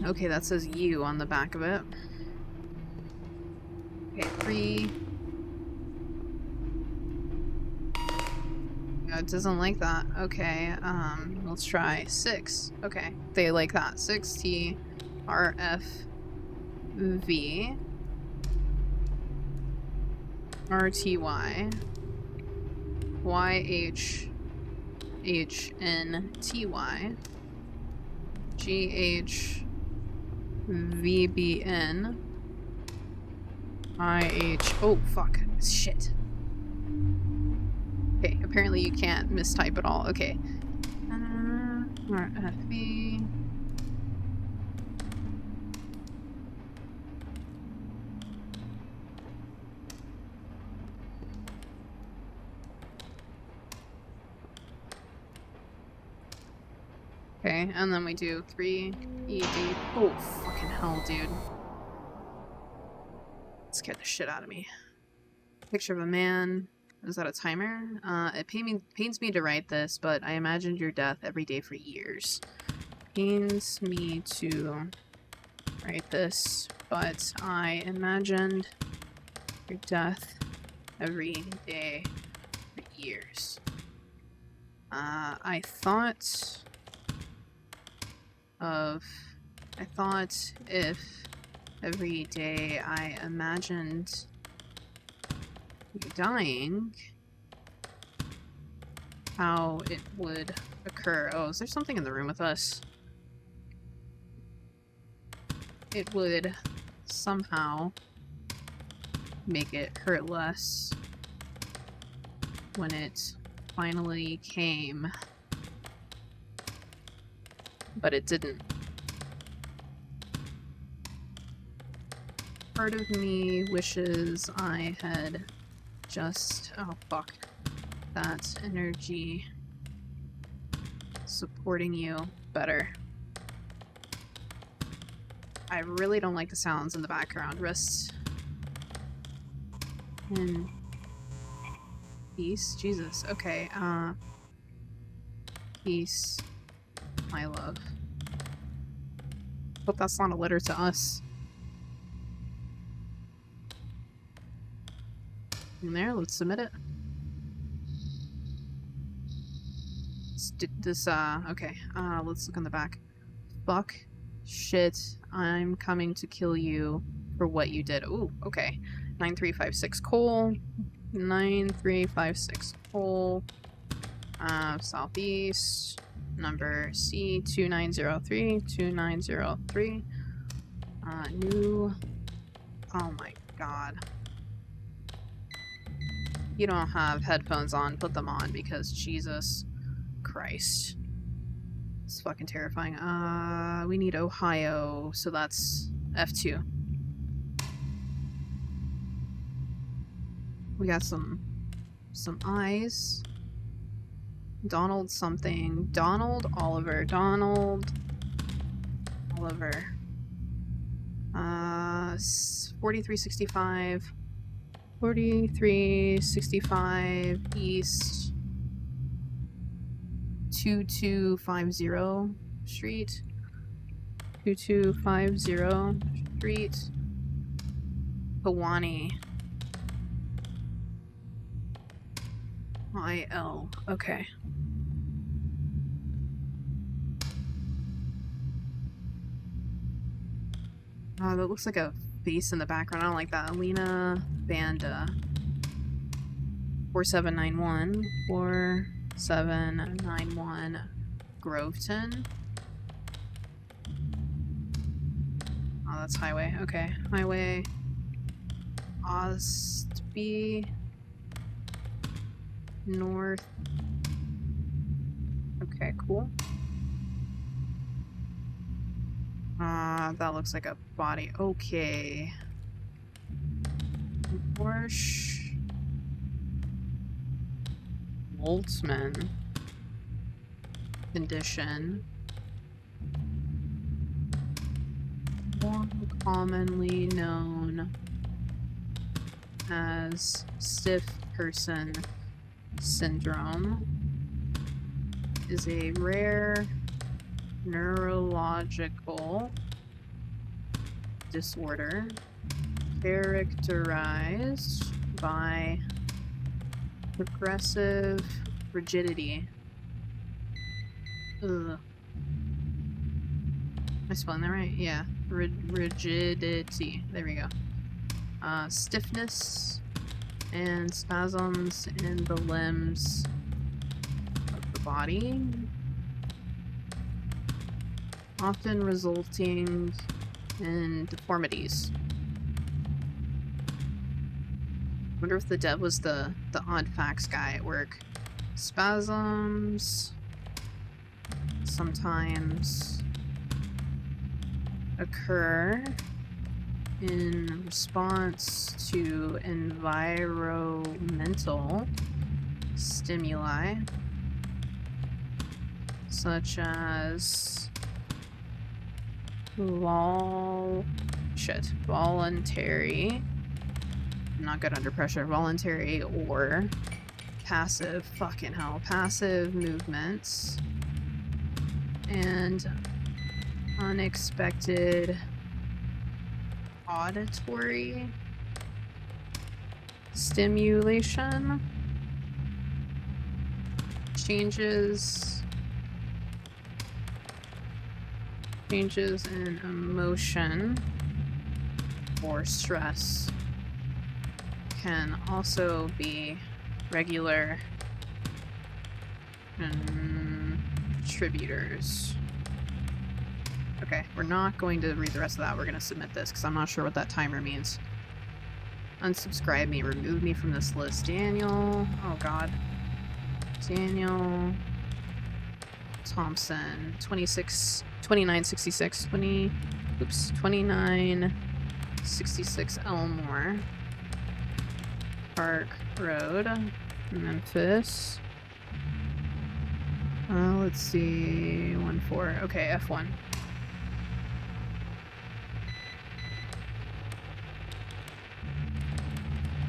Okay, that says you on the back of it. Okay, 3. No, it doesn't like that. Okay, let's try 6. Okay, they like that. 6T RFV RTY YHHNTY GHVBN IH. Oh, fuck. Shit. Okay, apparently you can't mistype at all. Okay. RFB. Okay, and then we do 3 ED. Oh, fucking hell, dude. Scared the shit out of me. Picture of a man. Is that a timer? It pains me to write this, but I imagined your death every day for years. Pains me to write this, but I imagined your death every day for years. I thought if every day I imagined you dying, how it would occur. Oh, is there something in the room with us? It would somehow make it hurt less when it finally came. But it didn't. Part of me wishes I had just... oh, fuck. That energy supporting you better. I really don't like the sounds in the background. Rest in peace. Jesus. Okay. Peace, my love. Hope that's not a letter to us. In there, let's submit it. Okay. Let's look on the back. Fuck. Shit. I'm coming to kill you for what you did. Ooh, okay. 9356 Cole. 9356 Cole. Southeast. Number C2903. 2903. New. Oh my god. You don't have headphones on, put them on, because Jesus Christ. It's fucking terrifying. We need Ohio, so that's F2. We got some eyes. Donald something. Donald Oliver. Donald Oliver. 4365. 4365 East 2250 Street. 2250 Street. Pawani. IL. Okay. That looks like a face in the background. I don't like that. Alina Banda. 4791. 4791 Groveton. Oh, that's highway. Okay. Highway. Ostby. North. Okay, cool. That looks like a body. Okay. Porsche. Voltzmann. Condition. More commonly known as stiff person syndrome, is a rare neurological disorder characterized by progressive rigidity. Ugh. Am I spelling that right? Yeah. Rigidity. There we go. Stiffness and spasms in the limbs of the body, often resulting in deformities. Wonder if the dev was the odd facts guy at work. Spasms sometimes occur in response to environmental stimuli such as voluntary, I'm not good under pressure, voluntary or passive, fucking hell, passive movements and unexpected auditory stimulation, changes in emotion or stress can also be regular contributors. Okay, we're not going to read the rest of that. We're going to submit this because I'm not sure what that timer means. Unsubscribe me, remove me from this list. Daniel, oh god. Daniel Thompson, 2966 Elmore Park Road, Memphis. Let's see, 1-4. Okay, F1.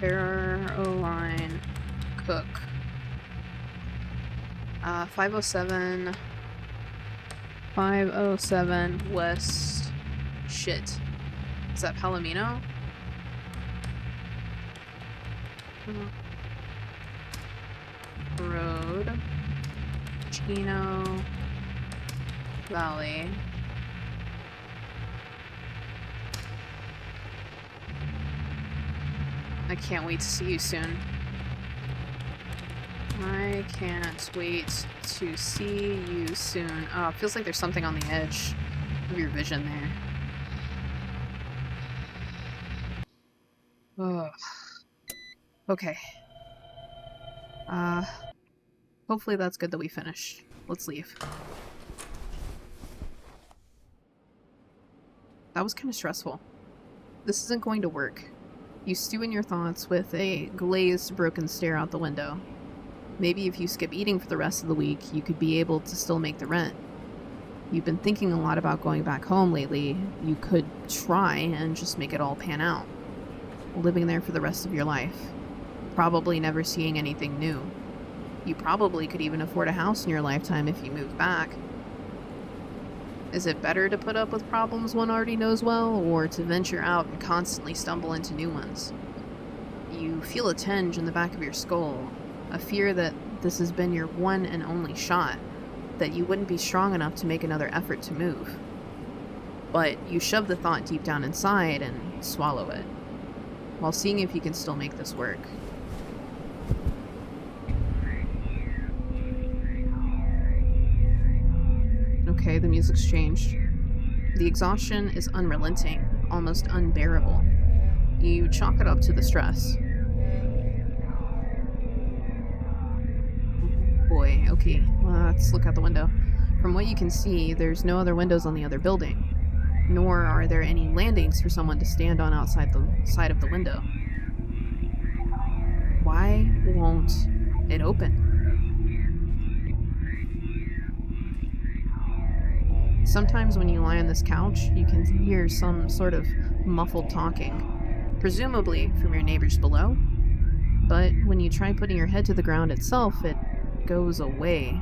Caroline Cook. 507 West. Shit. Is that Palomino? Road. Chino Valley. I can't wait to see you soon. I can't wait to see you soon. Oh, it feels like there's something on the edge of your vision there. Ugh. Okay. Hopefully that's good that we finished. Let's leave. That was kind of stressful. This isn't going to work. You stew in your thoughts with a glazed, broken stare out the window. Maybe if you skip eating for the rest of the week, you could be able to still make the rent. You've been thinking a lot about going back home lately. You could try and just make it all pan out. Living there for the rest of your life. Probably never seeing anything new. You probably could even afford a house in your lifetime if you moved back. Is it better to put up with problems one already knows well, or to venture out and constantly stumble into new ones? You feel a tinge in the back of your skull, a fear that this has been your one and only shot, that you wouldn't be strong enough to make another effort to move. But you shove the thought deep down inside and swallow it, while seeing if you can still make this work. Okay, the music's changed. The exhaustion is unrelenting, almost unbearable. You chalk it up to the stress. Boy, okay, let's look out the window. From what you can see, there's no other windows on the other building, nor are there any landings for someone to stand on outside the side of the window. Why won't it open? Sometimes when you lie on this couch, you can hear some sort of muffled talking, presumably from your neighbors below, but when you try putting your head to the ground itself, it goes away.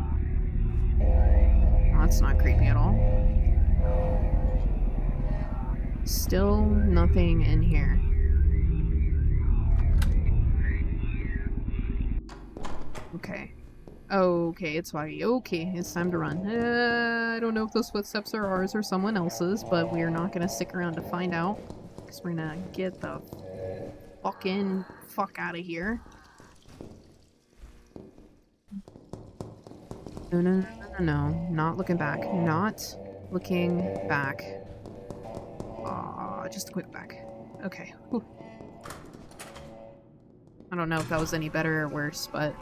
Well, that's not creepy at all. Still nothing in here. Okay. Okay, it's foggy. Okay, it's time to run. I don't know if those footsteps are ours or someone else's, but we're not gonna stick around to find out. Because we're gonna get the fucking fuck out of here. No. Not looking back. Not looking back. Just a quick back. Okay. Whew. I don't know if that was any better or worse, but...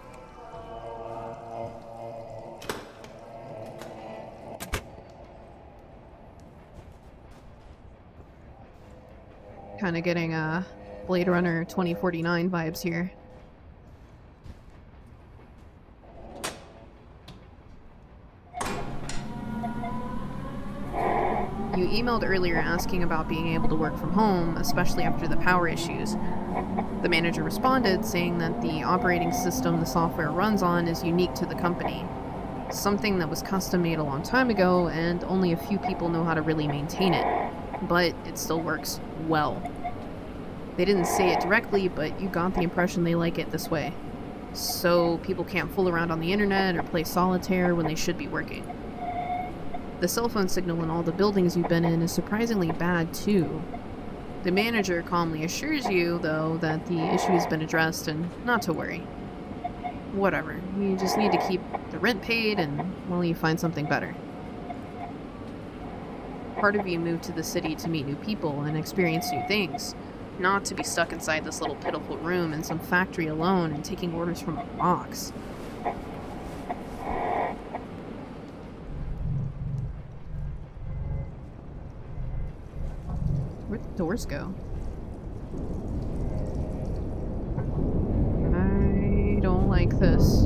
kind of getting Blade Runner 2049 vibes here. You emailed earlier asking about being able to work from home, especially after the power issues. The manager responded saying that the operating system the software runs on is unique to the company. Something that was custom made a long time ago, and only a few people know how to really maintain it. But it still works well. They didn't say it directly, but you got the impression they like it this way. So people can't fool around on the internet or play solitaire when they should be working. The cell phone signal in all the buildings you've been in is surprisingly bad, too. The manager calmly assures you, though, that the issue has been addressed and not to worry. Whatever, you just need to keep the rent paid and, well, you find something better. Part of you moved to the city to meet new people and experience new things, not to be stuck inside this little pitiful room in some factory alone and taking orders from a box. Where'd the doors go? I don't like this.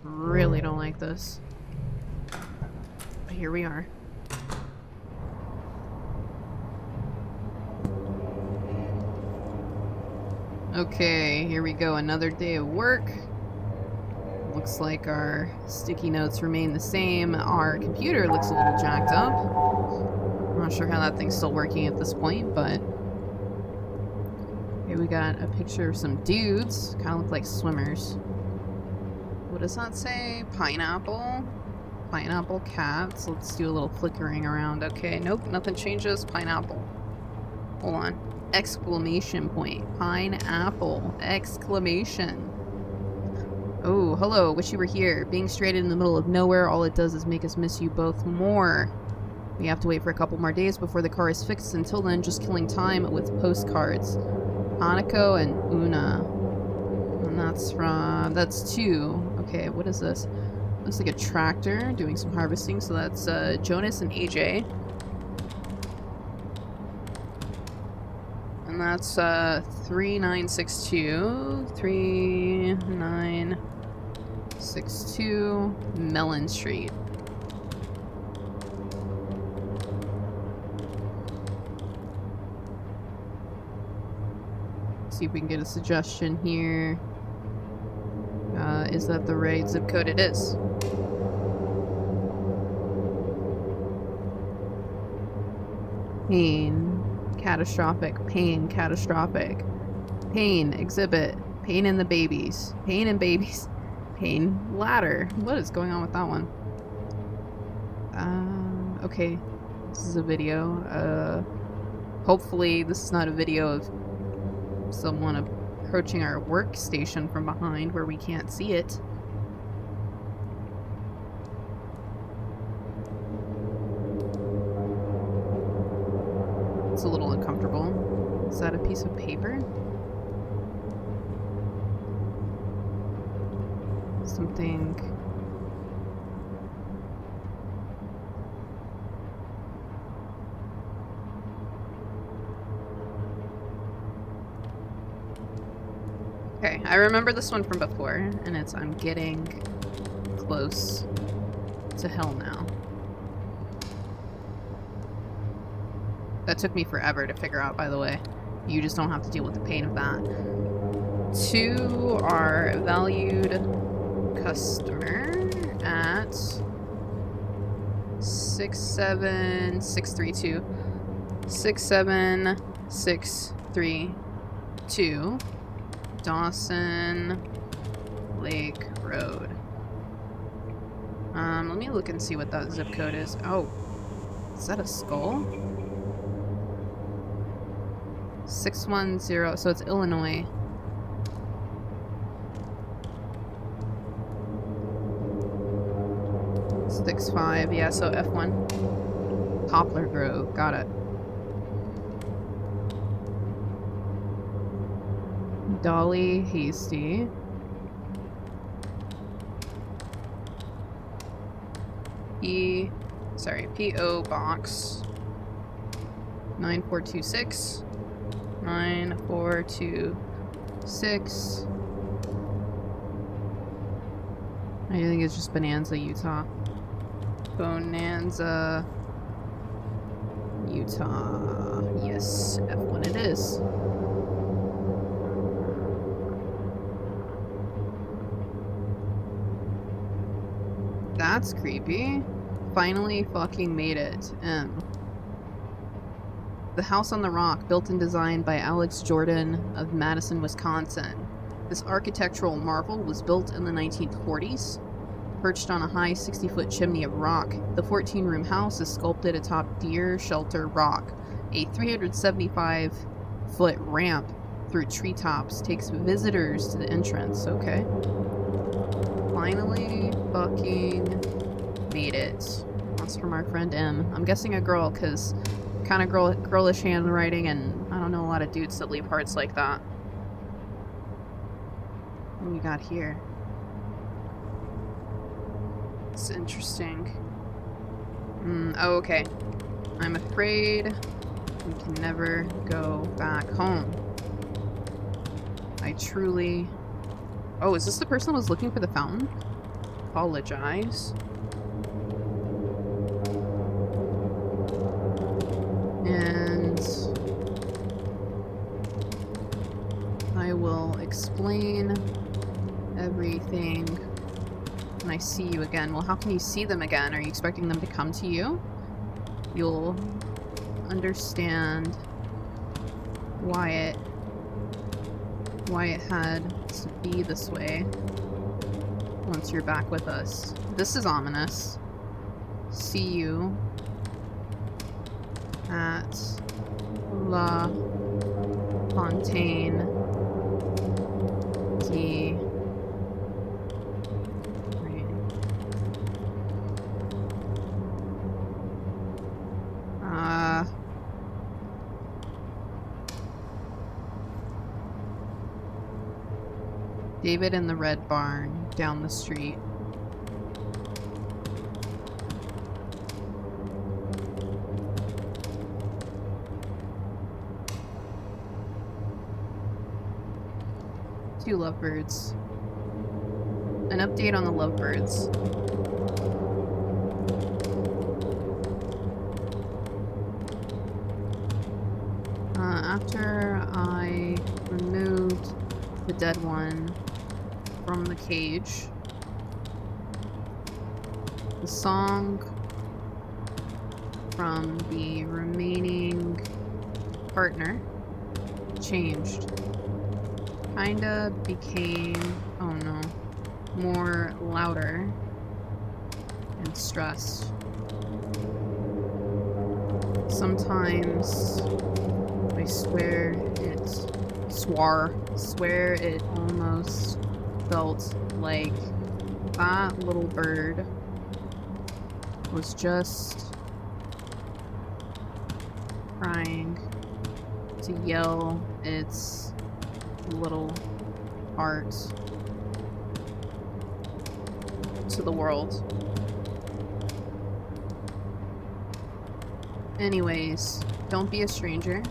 Really don't like this. But here we are. Okay, here we go. Another day of work. Looks like our sticky notes remain the same. Our computer looks a little jacked up. I'm not sure how that thing's still working at this point, but... here we got a picture of some dudes. Kind of look like swimmers. What does that say? Pineapple? Pineapple cats. Let's do a little flickering around. Okay, nope, nothing changes. Pineapple. Hold on. Exclamation point. Pineapple. Exclamation. Oh, hello. Wish you were here. Being stranded in the middle of nowhere, all it does is make us miss you both more. We have to wait for a couple more days before the car is fixed. Until then, just killing time with postcards. Hanako and Una. And that's two. Okay, what is this? Looks like a tractor doing some harvesting. So that's Jonas and AJ. And that's 3962. 3962 Mellon Street. See if we can get a suggestion here. Is that the right zip code? It is. Pain. Catastrophic. Pain. Catastrophic. Pain. Exhibit. Pain in the babies. Pain in babies. Pain. Ladder. What is going on with that one? Okay. This is a video. Hopefully this is not a video of someone approaching our workstation from behind where we can't see it. It's a little uncomfortable. Is that a piece of paper? Something... Okay, I remember this one from before, and it's I'm getting close to hell now. That took me forever to figure out, by the way. You just don't have to deal with the pain of that. To our valued customer at 67632. 67632. Dawson Lake Road. Let me look and see what that zip code is. Oh, is that a skull? 610, so it's Illinois. Six five, yeah, so F1. Poplar Grove, got it. Dolly Hasty. P.O. Box 9426. 9426. I think it's just Bonanza, Utah. Bonanza, Utah. Yes, F1 it is. That's creepy. Finally fucking made it. The House on the Rock, built and designed by Alex Jordan of Madison, Wisconsin. This architectural marvel was built in the 1940s. Perched on a high 60-foot chimney of rock, the 14-room house is sculpted atop Deer Shelter Rock. A 375-foot ramp through treetops takes visitors to the entrance. Okay. Finally fucking made it. That's from our friend M. I'm guessing a girl, because kind of girlish handwriting, and I don't know a lot of dudes that leave hearts like that. What do we got here? It's interesting. Oh, okay. I'm afraid we can never go back home. I truly... Oh, is this the person that was looking for the fountain? Apologize. And I will explain everything when I see you again. Well, how can you see them again? Are you expecting them to come to you? You'll understand why it had to be this way once you're back with us. This is ominous. See you at La Fontaine de... David in the Red Barn, down the street. Two lovebirds. An update on the lovebirds. After I removed the dead one from the cage, the song from the remaining partner changed. Kinda became, oh no, more louder and stressed. Sometimes I swear it almost felt like that little bird was just trying to yell its little heart to the world. Anyways, don't be a stranger.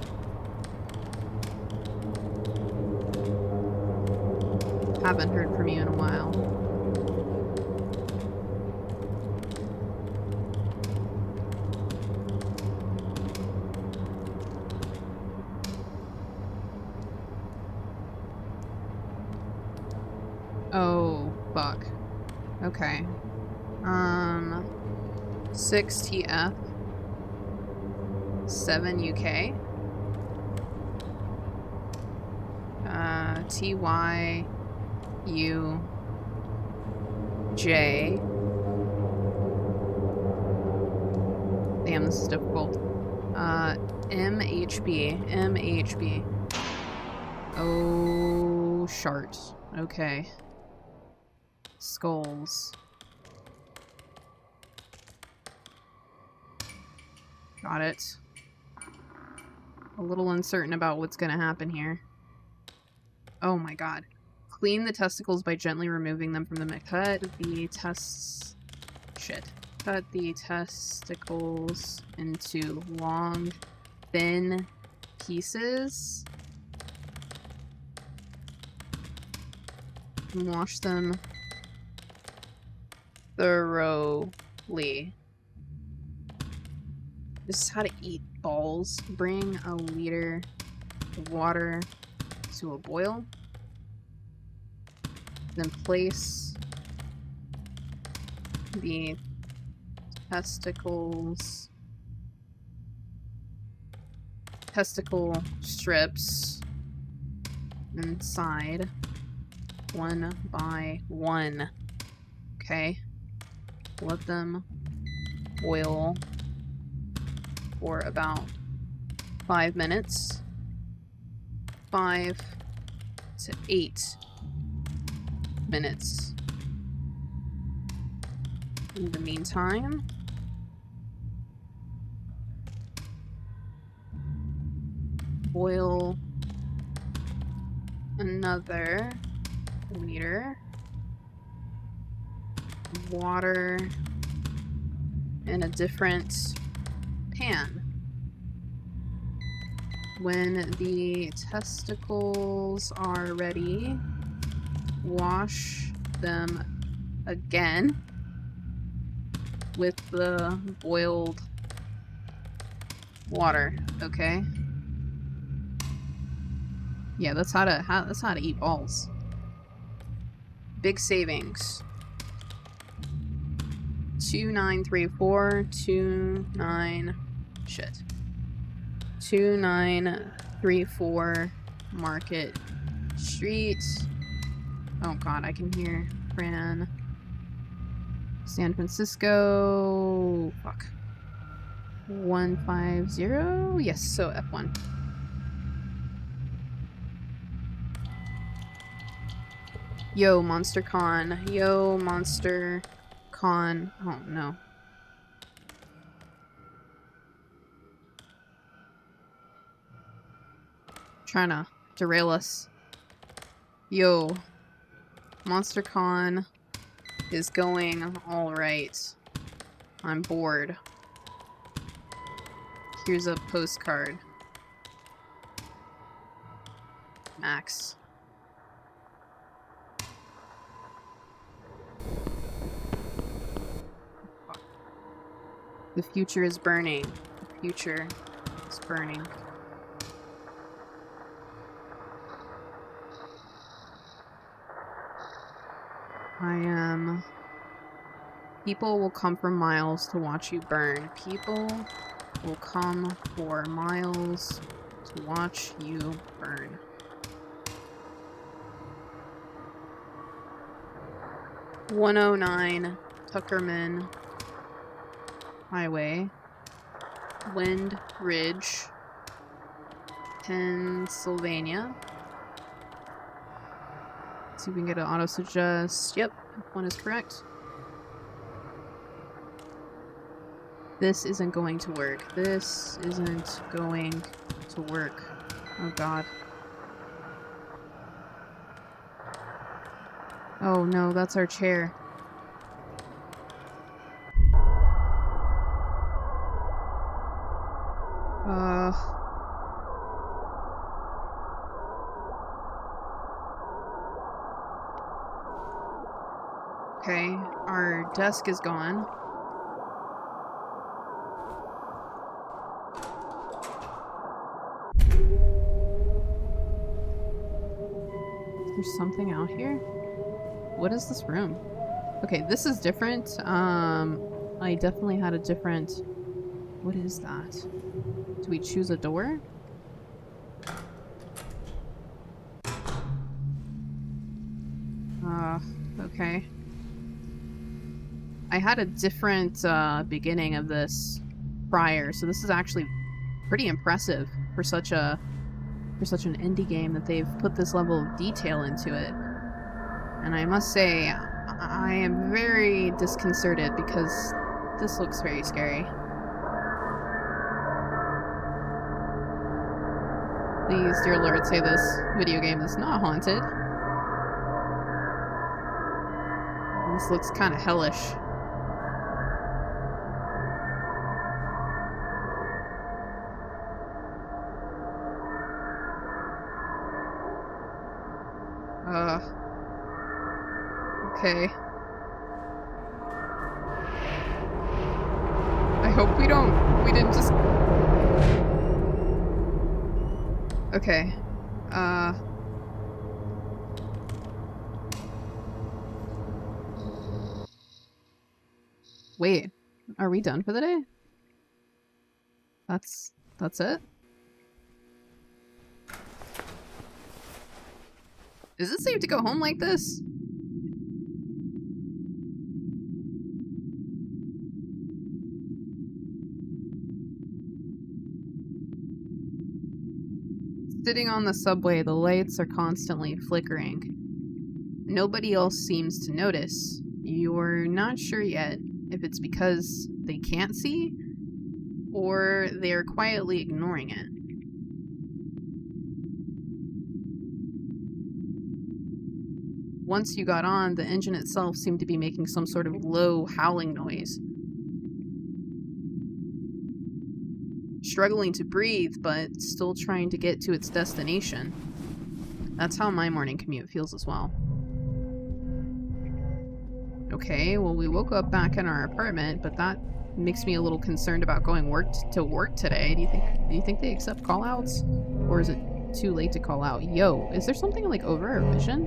Haven't heard from you in a while. Oh, fuck. Okay. 6 TF. 7 UK. TY UJ. Damn, this is difficult. MHB. Oh, shart. Okay. Skulls. Got it. A little uncertain about what's gonna happen here. Oh my god. Clean the testicles by gently removing them from the mix. Cut the testicles into long, thin pieces. And wash them thoroughly. This is how to eat balls. Bring a liter of water to a boil. Then place the testicle strips inside one by one. Okay. Let them boil for about 5 minutes. 5 to 8 minutes. In the meantime, boil another liter of water in a different pan. When the testicles are ready, wash them again with the boiled water. Okay. Yeah, that's how to eat balls. Big savings. 2934 2934 Market Street. Oh god, I can hear San Francisco. Fuck. 150. Yes, so F1. Yo, Monster Con. Yo, Monster Con. Oh, no. Trying to derail us. Yo, Monster Con is going alright. I'm bored. Here's a postcard. Max. The future is burning. The future is burning. People will come for miles to watch you burn. People will come for miles to watch you burn. (109) Tuckerman Highway, Wind Ridge, Pennsylvania. See if we can get an auto suggest. Yep, one is correct. This isn't going to work. This isn't going to work. Oh god. Oh no, that's our chair. Okay, our desk is gone. There's something out here? What is this room? Okay, this is different. I definitely had a different... What is that? Do we choose a door? Okay. I had a different beginning of this prior, so this is actually pretty impressive for such an indie game that they've put this level of detail into it. And I must say, I am very disconcerted because this looks very scary. Please, dear Lord, say this video game is not haunted. This looks kind of hellish. Okay. I hope we didn't just... Okay. Wait. Are we done for the day? That's it? Is it safe to go home like this? Sitting on the subway, the lights are constantly flickering. Nobody else seems to notice. You're not sure yet if it's because they can't see, or they are quietly ignoring it. Once you got on, the engine itself seemed to be making some sort of low howling noise. Struggling to breathe, but still trying to get to its destination. That's how my morning commute feels as well. Okay, well, we woke up back in our apartment, but that makes me a little concerned about going to work today. Do you think they accept call-outs? Or is it too late to call out? Yo, is there something like over our vision?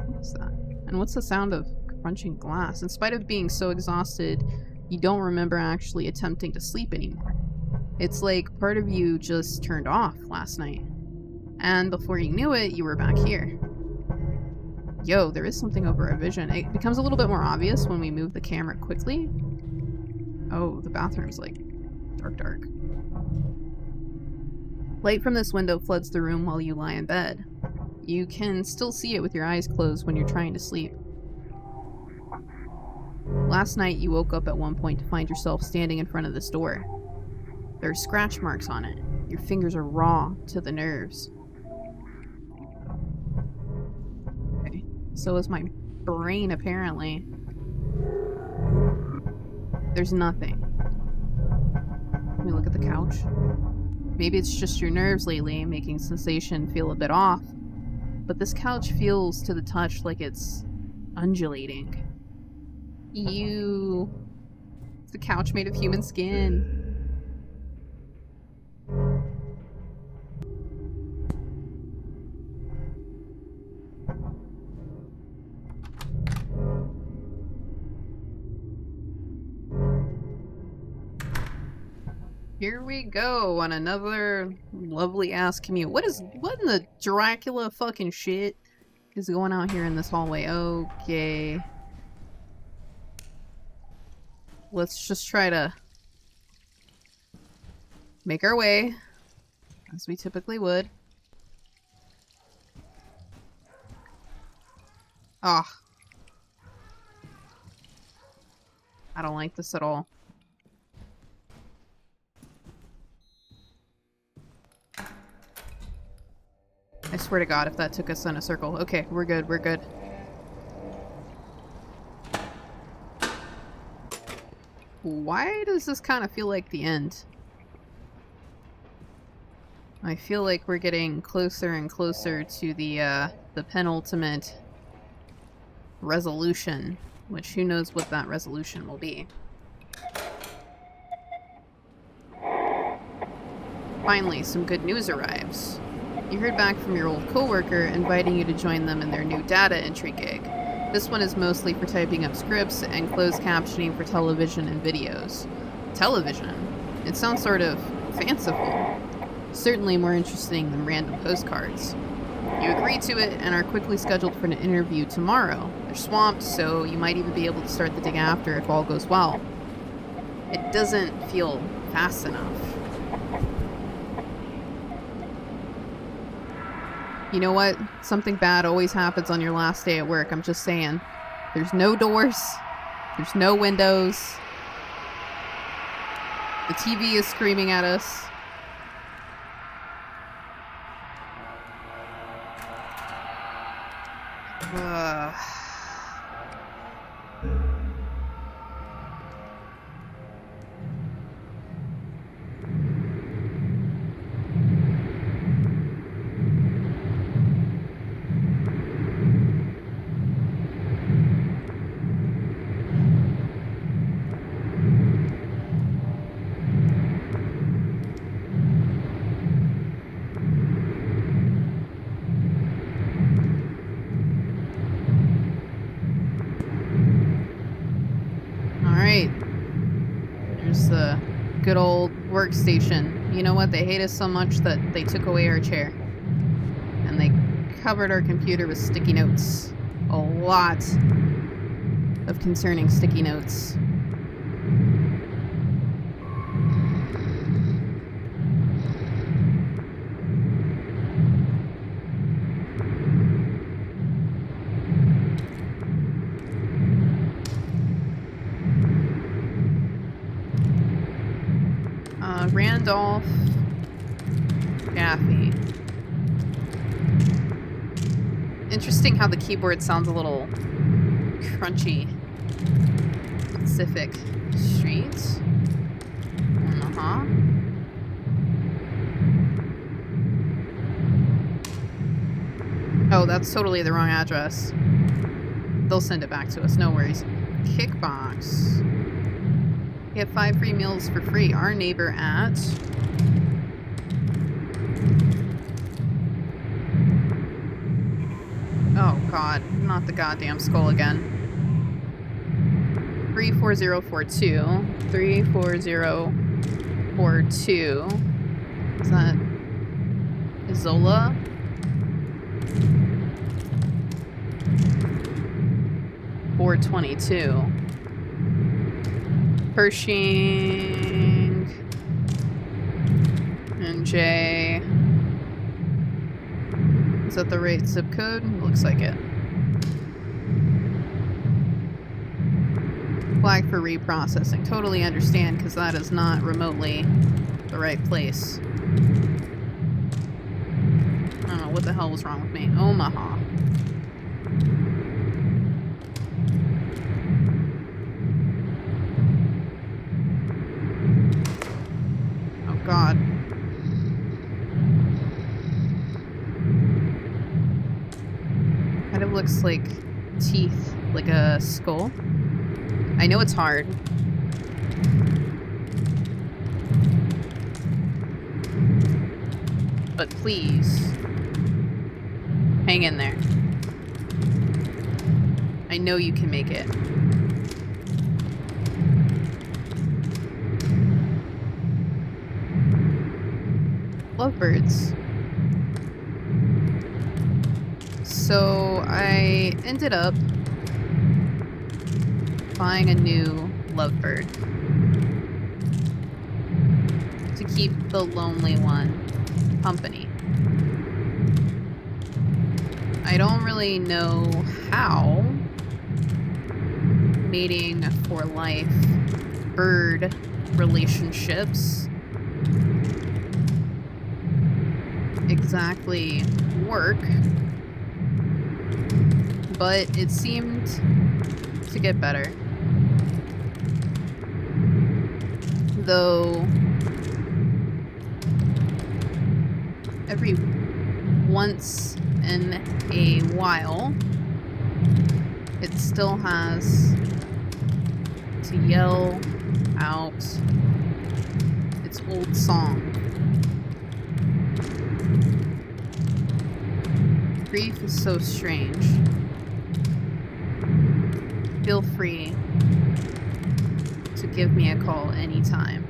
What's that? And what's the sound of crunching glass? In spite of being so exhausted, you don't remember actually attempting to sleep anymore. It's like part of you just turned off last night. And before you knew it, you were back here. Yo, there is something over our vision. It becomes a little bit more obvious when we move the camera quickly. Oh, the bathroom's like dark. Light from this window floods the room while you lie in bed. You can still see it with your eyes closed when you're trying to sleep. Last night, you woke up at one point to find yourself standing in front of this door. There are scratch marks on it. Your fingers are raw to the nerves. Okay. So is my brain, apparently. There's nothing. Let me look at the couch. Maybe it's just your nerves lately, making sensation feel a bit off. But this couch feels to the touch like it's undulating. It's a couch made of human skin. Here we go on another lovely ass commute. What in the Dracula fucking shit is going on here in this hallway? Okay. Let's just try to make our way, as we typically would. Ah. I don't like this at all. I swear to God, if that took us in a circle. Okay, we're good, we're good. Why does this kind of feel like the end? I feel like we're getting closer and closer to the penultimate resolution, which who knows what that resolution will be. Finally, some good news arrives. You heard back from your old coworker inviting you to join them in their new data entry gig. This one is mostly for typing up scripts and closed captioning for television and videos. Television? It sounds sort of fanciful. Certainly more interesting than random postcards. You agree to it and are quickly scheduled for an interview tomorrow. They're swamped, so you might even be able to start the dig after if all goes well. It doesn't feel fast enough. You know what? Something bad always happens on your last day at work, I'm just saying. There's no doors. There's no windows. The TV is screaming at us. There's the good old workstation. You know what? They hate us so much that they took away our chair. And they covered our computer with sticky notes. A lot of concerning sticky notes. Randolph Jaffe. Interesting how the keyboard sounds a little crunchy. Pacific Street. Oh, that's totally the wrong address. They'll send it back to us, no worries. Kickbox. Get 5 free meals for free. Our neighbor at... Oh god, not the goddamn skull again. 34042. 34042. Is that Isola? .422. Pershing and J. Is that the right zip code? Looks like it. Flag for reprocessing. Totally understand, because that is not remotely the right place. I don't know what the hell was wrong with me. Omaha. God. Kind of looks like teeth, like a skull. I know it's hard. But please, hang in there. I know you can make it. Lovebirds. So I ended up buying a new lovebird to keep the lonely one company. I don't really know how mating for life bird relationships exactly work, but it seemed to get better. Though every once in a while it still has to yell out its old song. Grief is so strange. Feel free to give me a call anytime.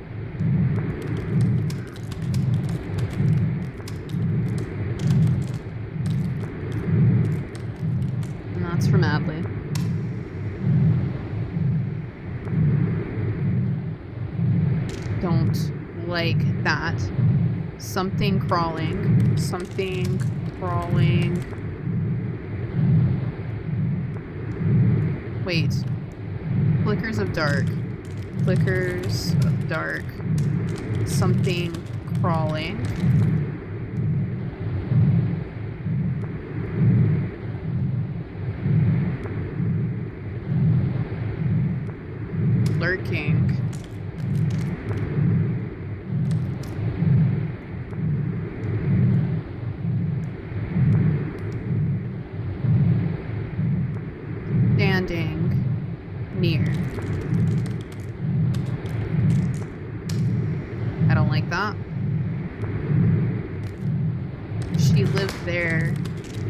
And that's from Adley. Don't like that. Something crawling. Something crawling. Wait. Flickers of dark. Flickers of dark. Something crawling.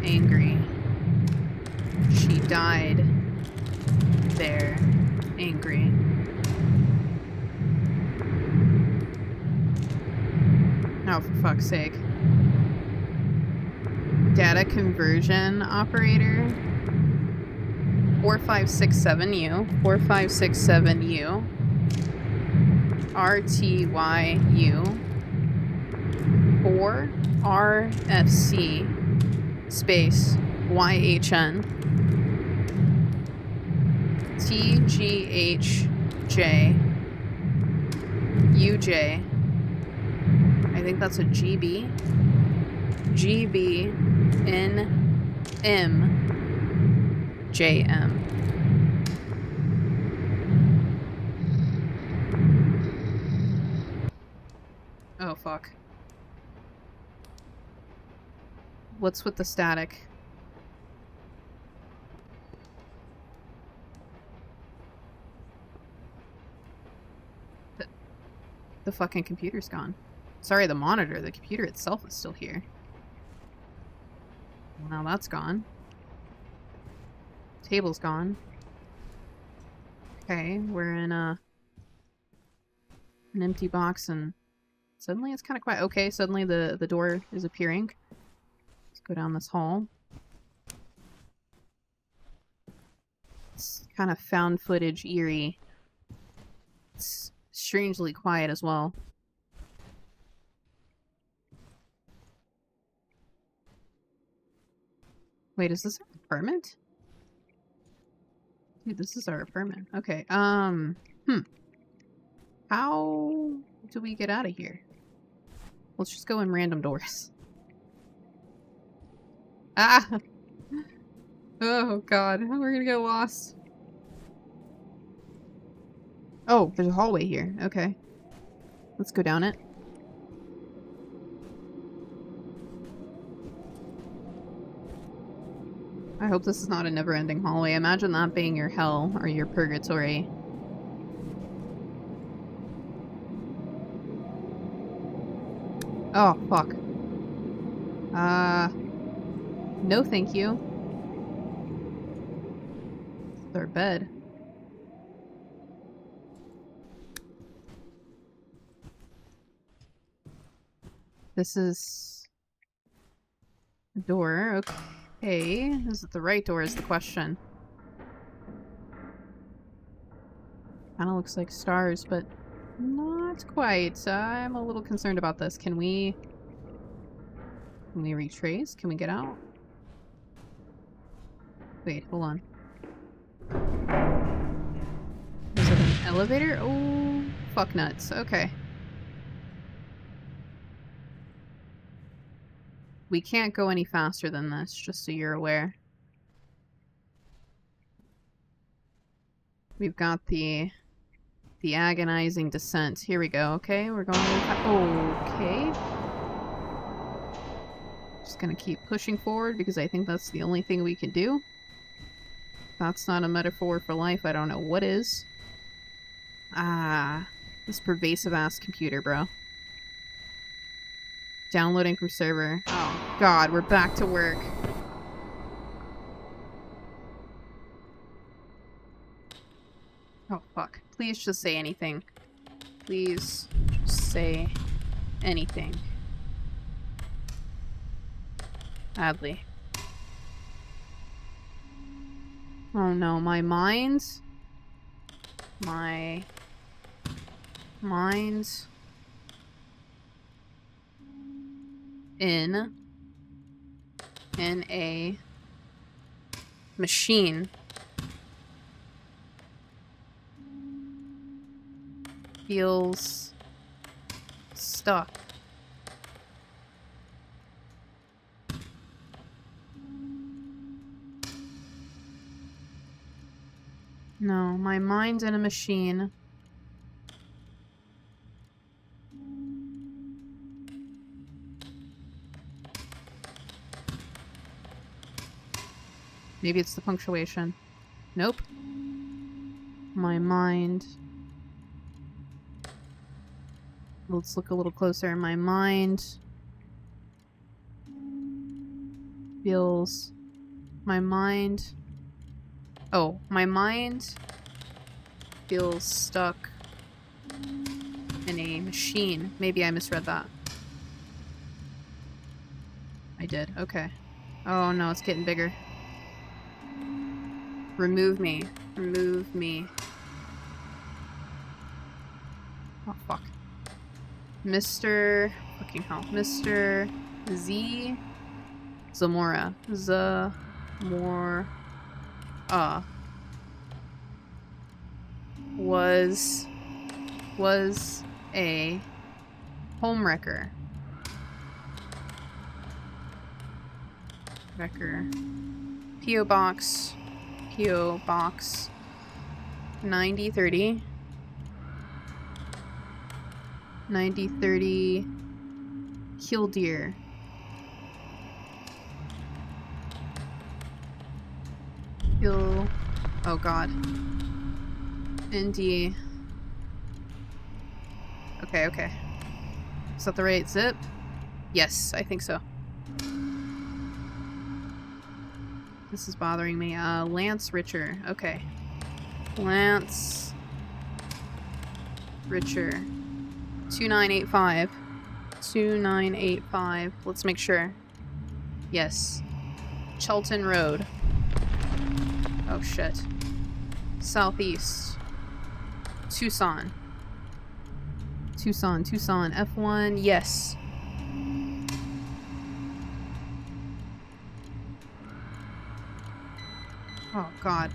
Angry. She died there. Angry. Oh, for fuck's sake. Data conversion operator. 4567U. 4567U. RTYU. 4 RFC space YHN. TGHJ. UJ. I think that's a GB. GB NM JM. Oh fuck. What's with the static? The fucking computer's gone. Sorry, the monitor. The computer itself is still here. Well, now that's gone. Table's gone. Okay, we're in an empty box and suddenly it's kind of quiet. Okay, suddenly the door is appearing. Let's go down this hall. It's kind of found footage eerie. It's strangely quiet as well. Wait, is this our apartment? Dude, this is our apartment. Okay, How do we get out of here? Let's just go in random doors. Ah! Oh god, we're gonna get lost. Oh, there's a hallway here. Okay. Let's go down it. I hope this is not a never-ending hallway. Imagine that being your hell or your purgatory. Oh, fuck. No thank you. It's our bed. This is a door. Okay. Is it the right door is the question. Kinda looks like stars, but not quite. I'm a little concerned about this. Can we retrace? Can we get out? Wait, hold on. Is it an elevator? Oh, fuck nuts. Okay. We can't go any faster than this, just so you're aware. We've got the agonizing descent. Here we go. Okay, we're going. Okay. Just gonna keep pushing forward because I think that's the only thing we can do. If that's not a metaphor for life, I don't know what is. Ah, this pervasive ass computer, bro. Downloading from server. Oh god, we're back to work. Oh fuck. Please just say anything. Please just say anything. Adley. Oh no, my mind. My mind. In a machine feels stuck. No, my mind's in a machine. Maybe it's the punctuation. Nope. My mind. Let's look a little closer. My mind feels... My mind... Oh, my mind feels stuck in a machine. Maybe I misread that. I did. Okay. Oh no, it's getting bigger. Remove me. Remove me. Oh, fuck. Mr... Fucking hell. Mr... Z... Zamora. Zamora... Was a homewrecker. P.O. Box 9030 Killdeer. Oh god. ND. Okay. Is that the right zip? Yes, I think so. This is bothering me. Lance Richer. Okay. Lance Richer. 2985. 2985. Let's make sure. Yes. Chelton Road. Oh shit. Southeast. Tucson. F1. Yes. Oh god.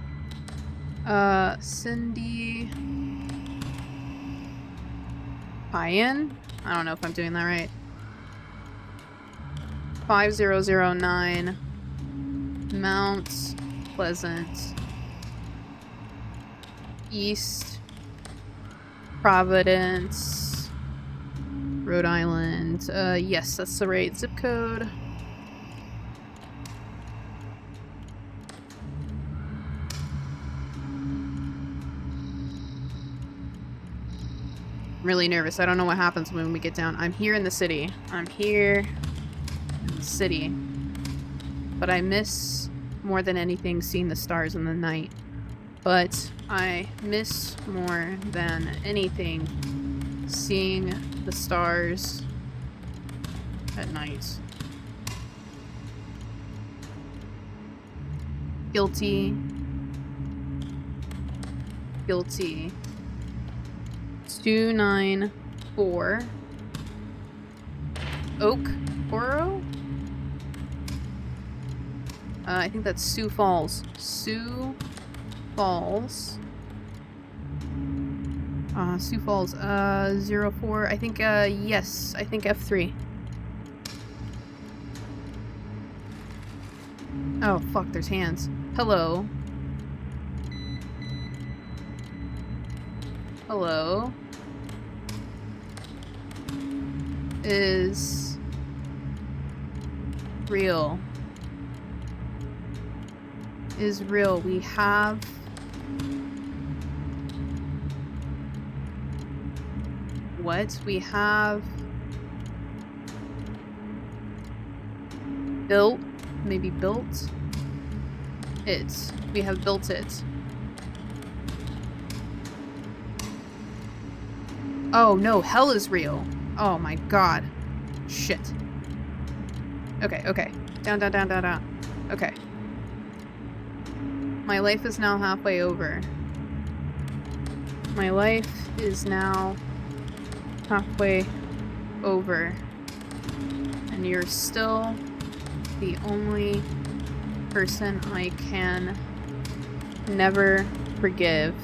Cindy Payan? I don't know if I'm doing that right. 5009 Mount Pleasant East Providence, Rhode Island. Yes, that's the right zip code. I'm really nervous. I don't know what happens when we get down. I'm here in the city. But I miss, more than anything, seeing the stars in the night. But I miss more than anything seeing the stars at night. Guilty. 294 Oak Borough? I think that's Sioux Falls. Sioux Falls, 04, I think, yes, I think F3. Oh, fuck, there's hands. Hello. Is real. We have what? We have built it. We have built it. Oh no, hell is real. Oh my god. Shit. Okay. Down. Okay. My life is now halfway over. And you're still the only person I can never forgive.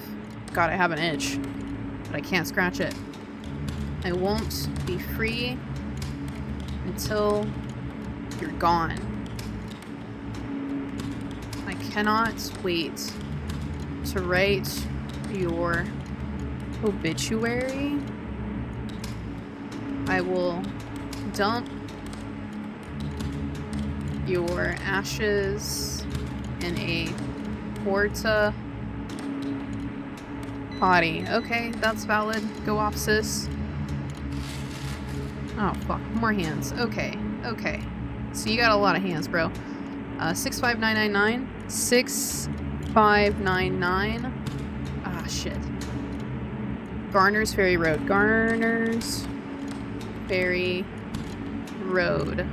God, I have an itch, but I can't scratch it. I won't be free until you're gone. I cannot wait to write your obituary. I will dump your ashes in a porta potty. Okay, that's valid. Go off, sis. Oh, fuck. More hands. Okay. So you got a lot of hands, bro. 65999. 6599. Ah, shit. Garner's Ferry Road. Garner's Ferry Road.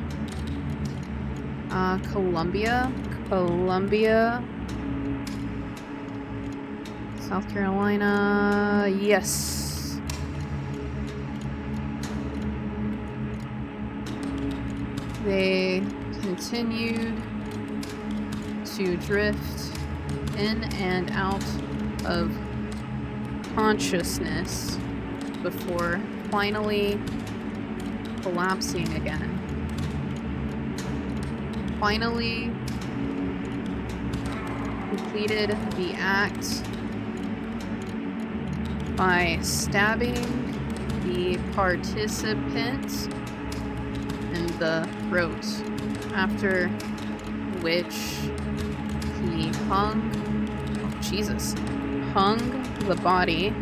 Columbia. South Carolina. Yes. They continued to drift in and out of consciousness before finally collapsing again. Finally completed the act by stabbing the participant in the throat, after which he hung the body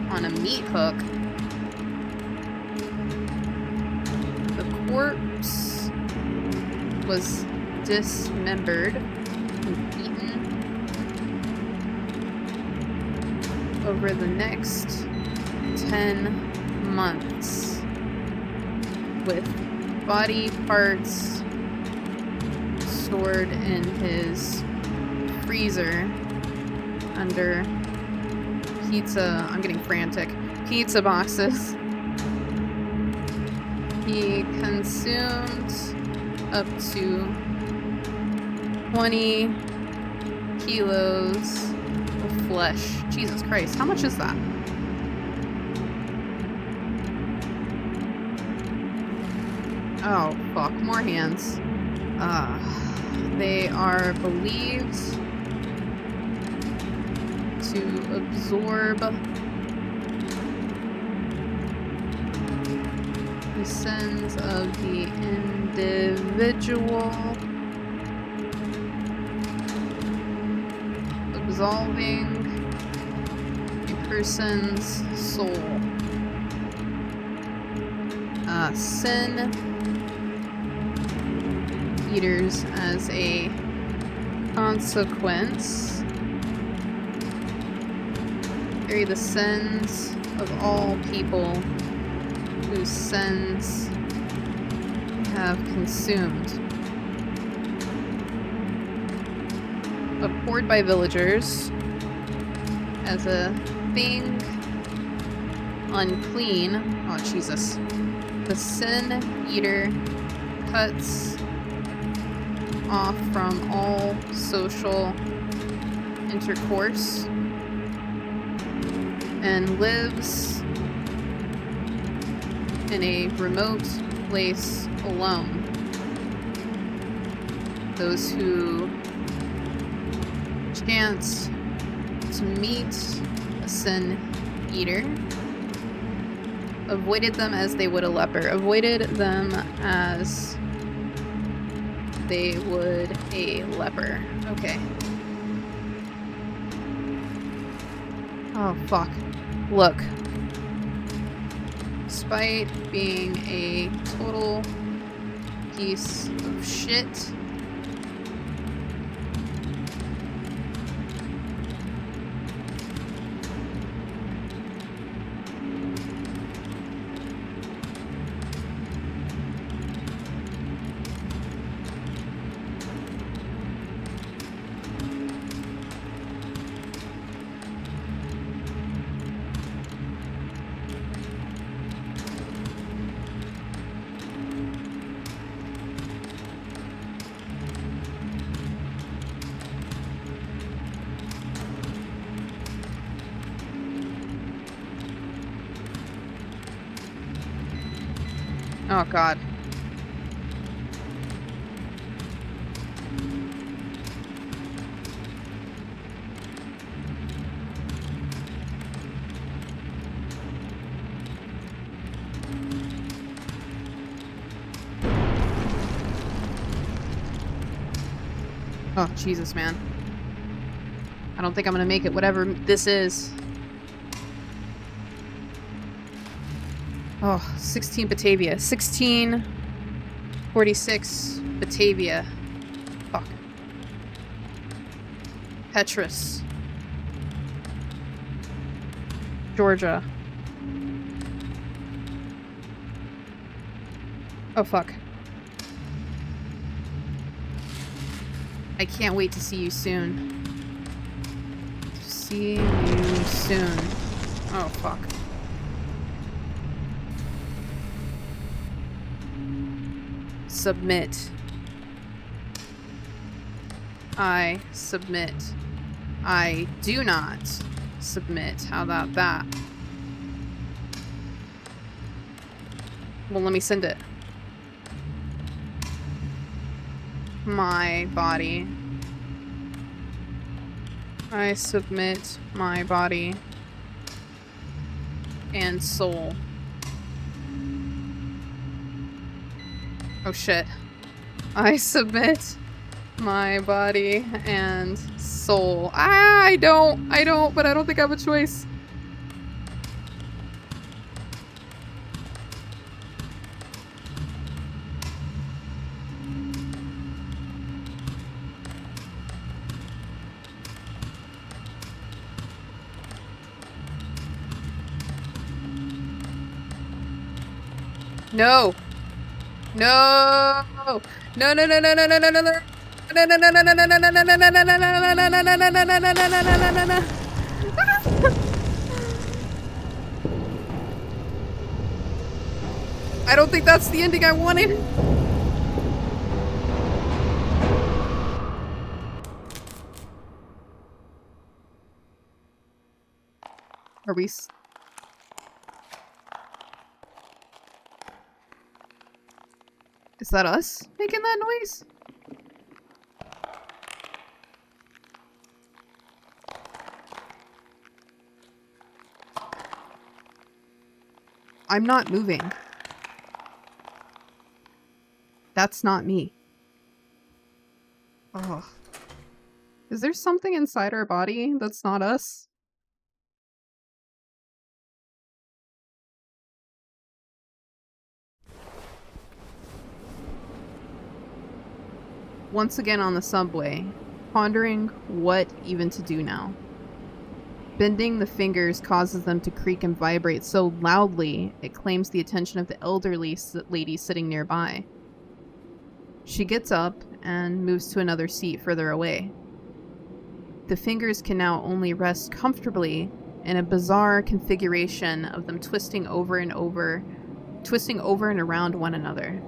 on a meat hook. The corpse was dismembered and eaten. Over the next 10 months, with body parts stored in his freezer under I'm getting frantic, pizza boxes. He consumed up to 20 kilos of flesh. Jesus Christ, how much is that? Oh, fuck, more hands. They are believed to absorb the sins of the individual, absolving a person's soul. Sin eaters, as a consequence, carry the sins of all people whose sins have consumed. Abhorred by villagers as a thing unclean. Oh, Jesus. The sin eater cuts off from all social intercourse and lives in a remote place alone. Those who chance to meet a sin eater avoided them as they would a leper. Avoided them as they would a leper. Okay. Oh, fuck. Look. Despite being a total piece of shit, oh god. Oh, Jesus, man. I don't think I'm gonna make it, whatever this is. Oh, 16 Batavia. 1646 Batavia. Fuck. Petrus. Georgia. Oh, fuck. I can't wait to see you soon. See you soon. Oh, fuck. Submit. I submit. I do not submit. How about that? Well, let me send it. My body. I submit my body and soul. Oh shit. I submit my body and soul. I don't, but I don't think I have a choice. No. No. No, no, no, no, no, no, no, no, no. No, no, no, no, no, no, no, no, no, no, no, no, no, no, no, no, no. I don't think that's the ending I wanted. Are we... Is that us making that noise? I'm not moving. That's not me. Oh. Is there something inside our body that's not us? Once again on the subway, pondering what even to do now. Bending the fingers causes them to creak and vibrate so loudly it claims the attention of the elderly lady sitting nearby. She gets up and moves to another seat further away. The fingers can now only rest comfortably in a bizarre configuration of them twisting over and around one another.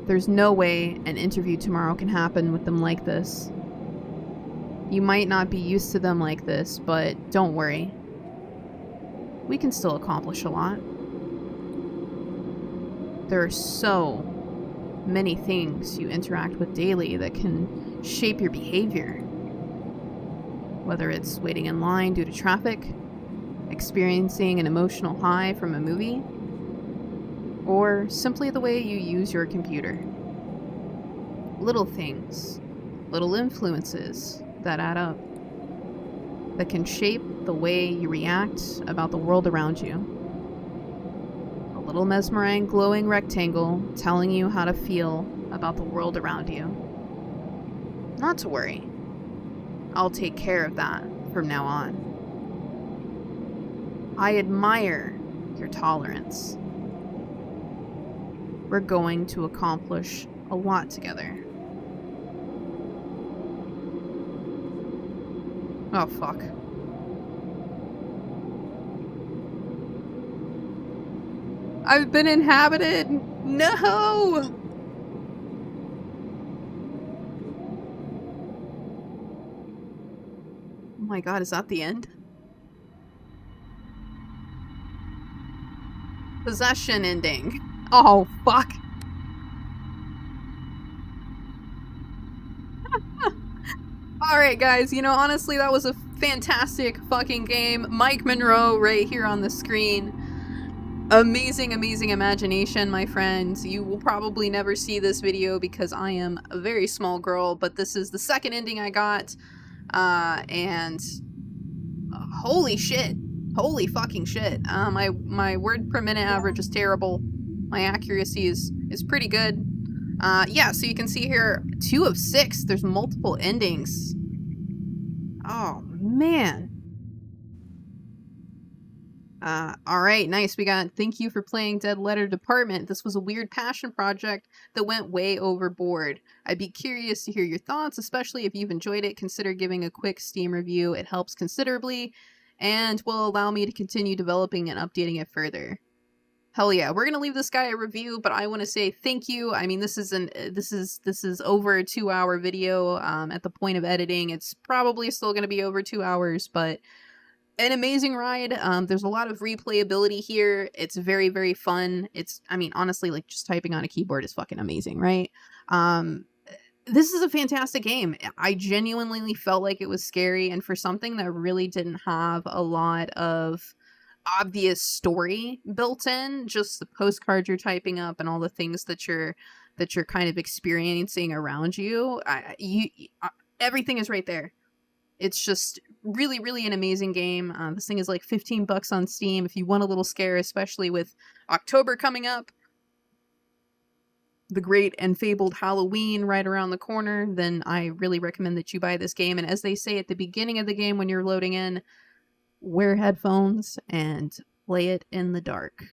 There's no way an interview tomorrow can happen with them like this. You might not be used to them like this, but don't worry. We can still accomplish a lot. There are so many things you interact with daily that can shape your behavior. Whether it's waiting in line due to traffic, experiencing an emotional high from a movie, or simply the way you use your computer. Little things, little influences that add up, that can shape the way you react about the world around you. A little mesmerizing glowing rectangle telling you how to feel about the world around you. Not to worry. I'll take care of that from now on. I admire your tolerance. We're going to accomplish a lot together. Oh, fuck. I've been inhabited! No! Oh my god, is that the end? Possession ending. Oh, fuck. Alright guys, you know, honestly that was a fantastic fucking game. Mike Monroe right here on the screen. Amazing, amazing imagination, my friends. You will probably never see this video because I am a very small girl, but this is the second ending I got. And holy shit. Holy fucking shit. My word per minute average is terrible. My accuracy is pretty good. Yeah, so you can see here 2 of 6. There's multiple endings. Oh, man. All right, nice. We got thank you for playing Dead Letter Department. This was a weird passion project that went way overboard. I'd be curious to hear your thoughts, especially if you've enjoyed it. Consider giving a quick Steam review. It helps considerably and will allow me to continue developing and updating it further. Hell yeah, we're gonna leave this guy a review, but I want to say thank you. I mean, this is over a 2-hour video. At the point of editing, it's probably still gonna be over 2 hours, but an amazing ride. There's a lot of replayability here. It's very, very fun. I mean, honestly, like just typing on a keyboard is fucking amazing, right? Um, this is a fantastic game. I genuinely felt like it was scary, and for something that really didn't have a lot of obvious story built in, just the postcards you're typing up and all the things that you're kind of experiencing around you. Everything is right there. It's just really, really an amazing game. This thing is like $15 on Steam. If you want a little scare, especially with October coming up, the great and fabled Halloween right around the corner, then I really recommend that you buy this game. And as they say at the beginning of the game when you're loading in, wear headphones and play it in the dark.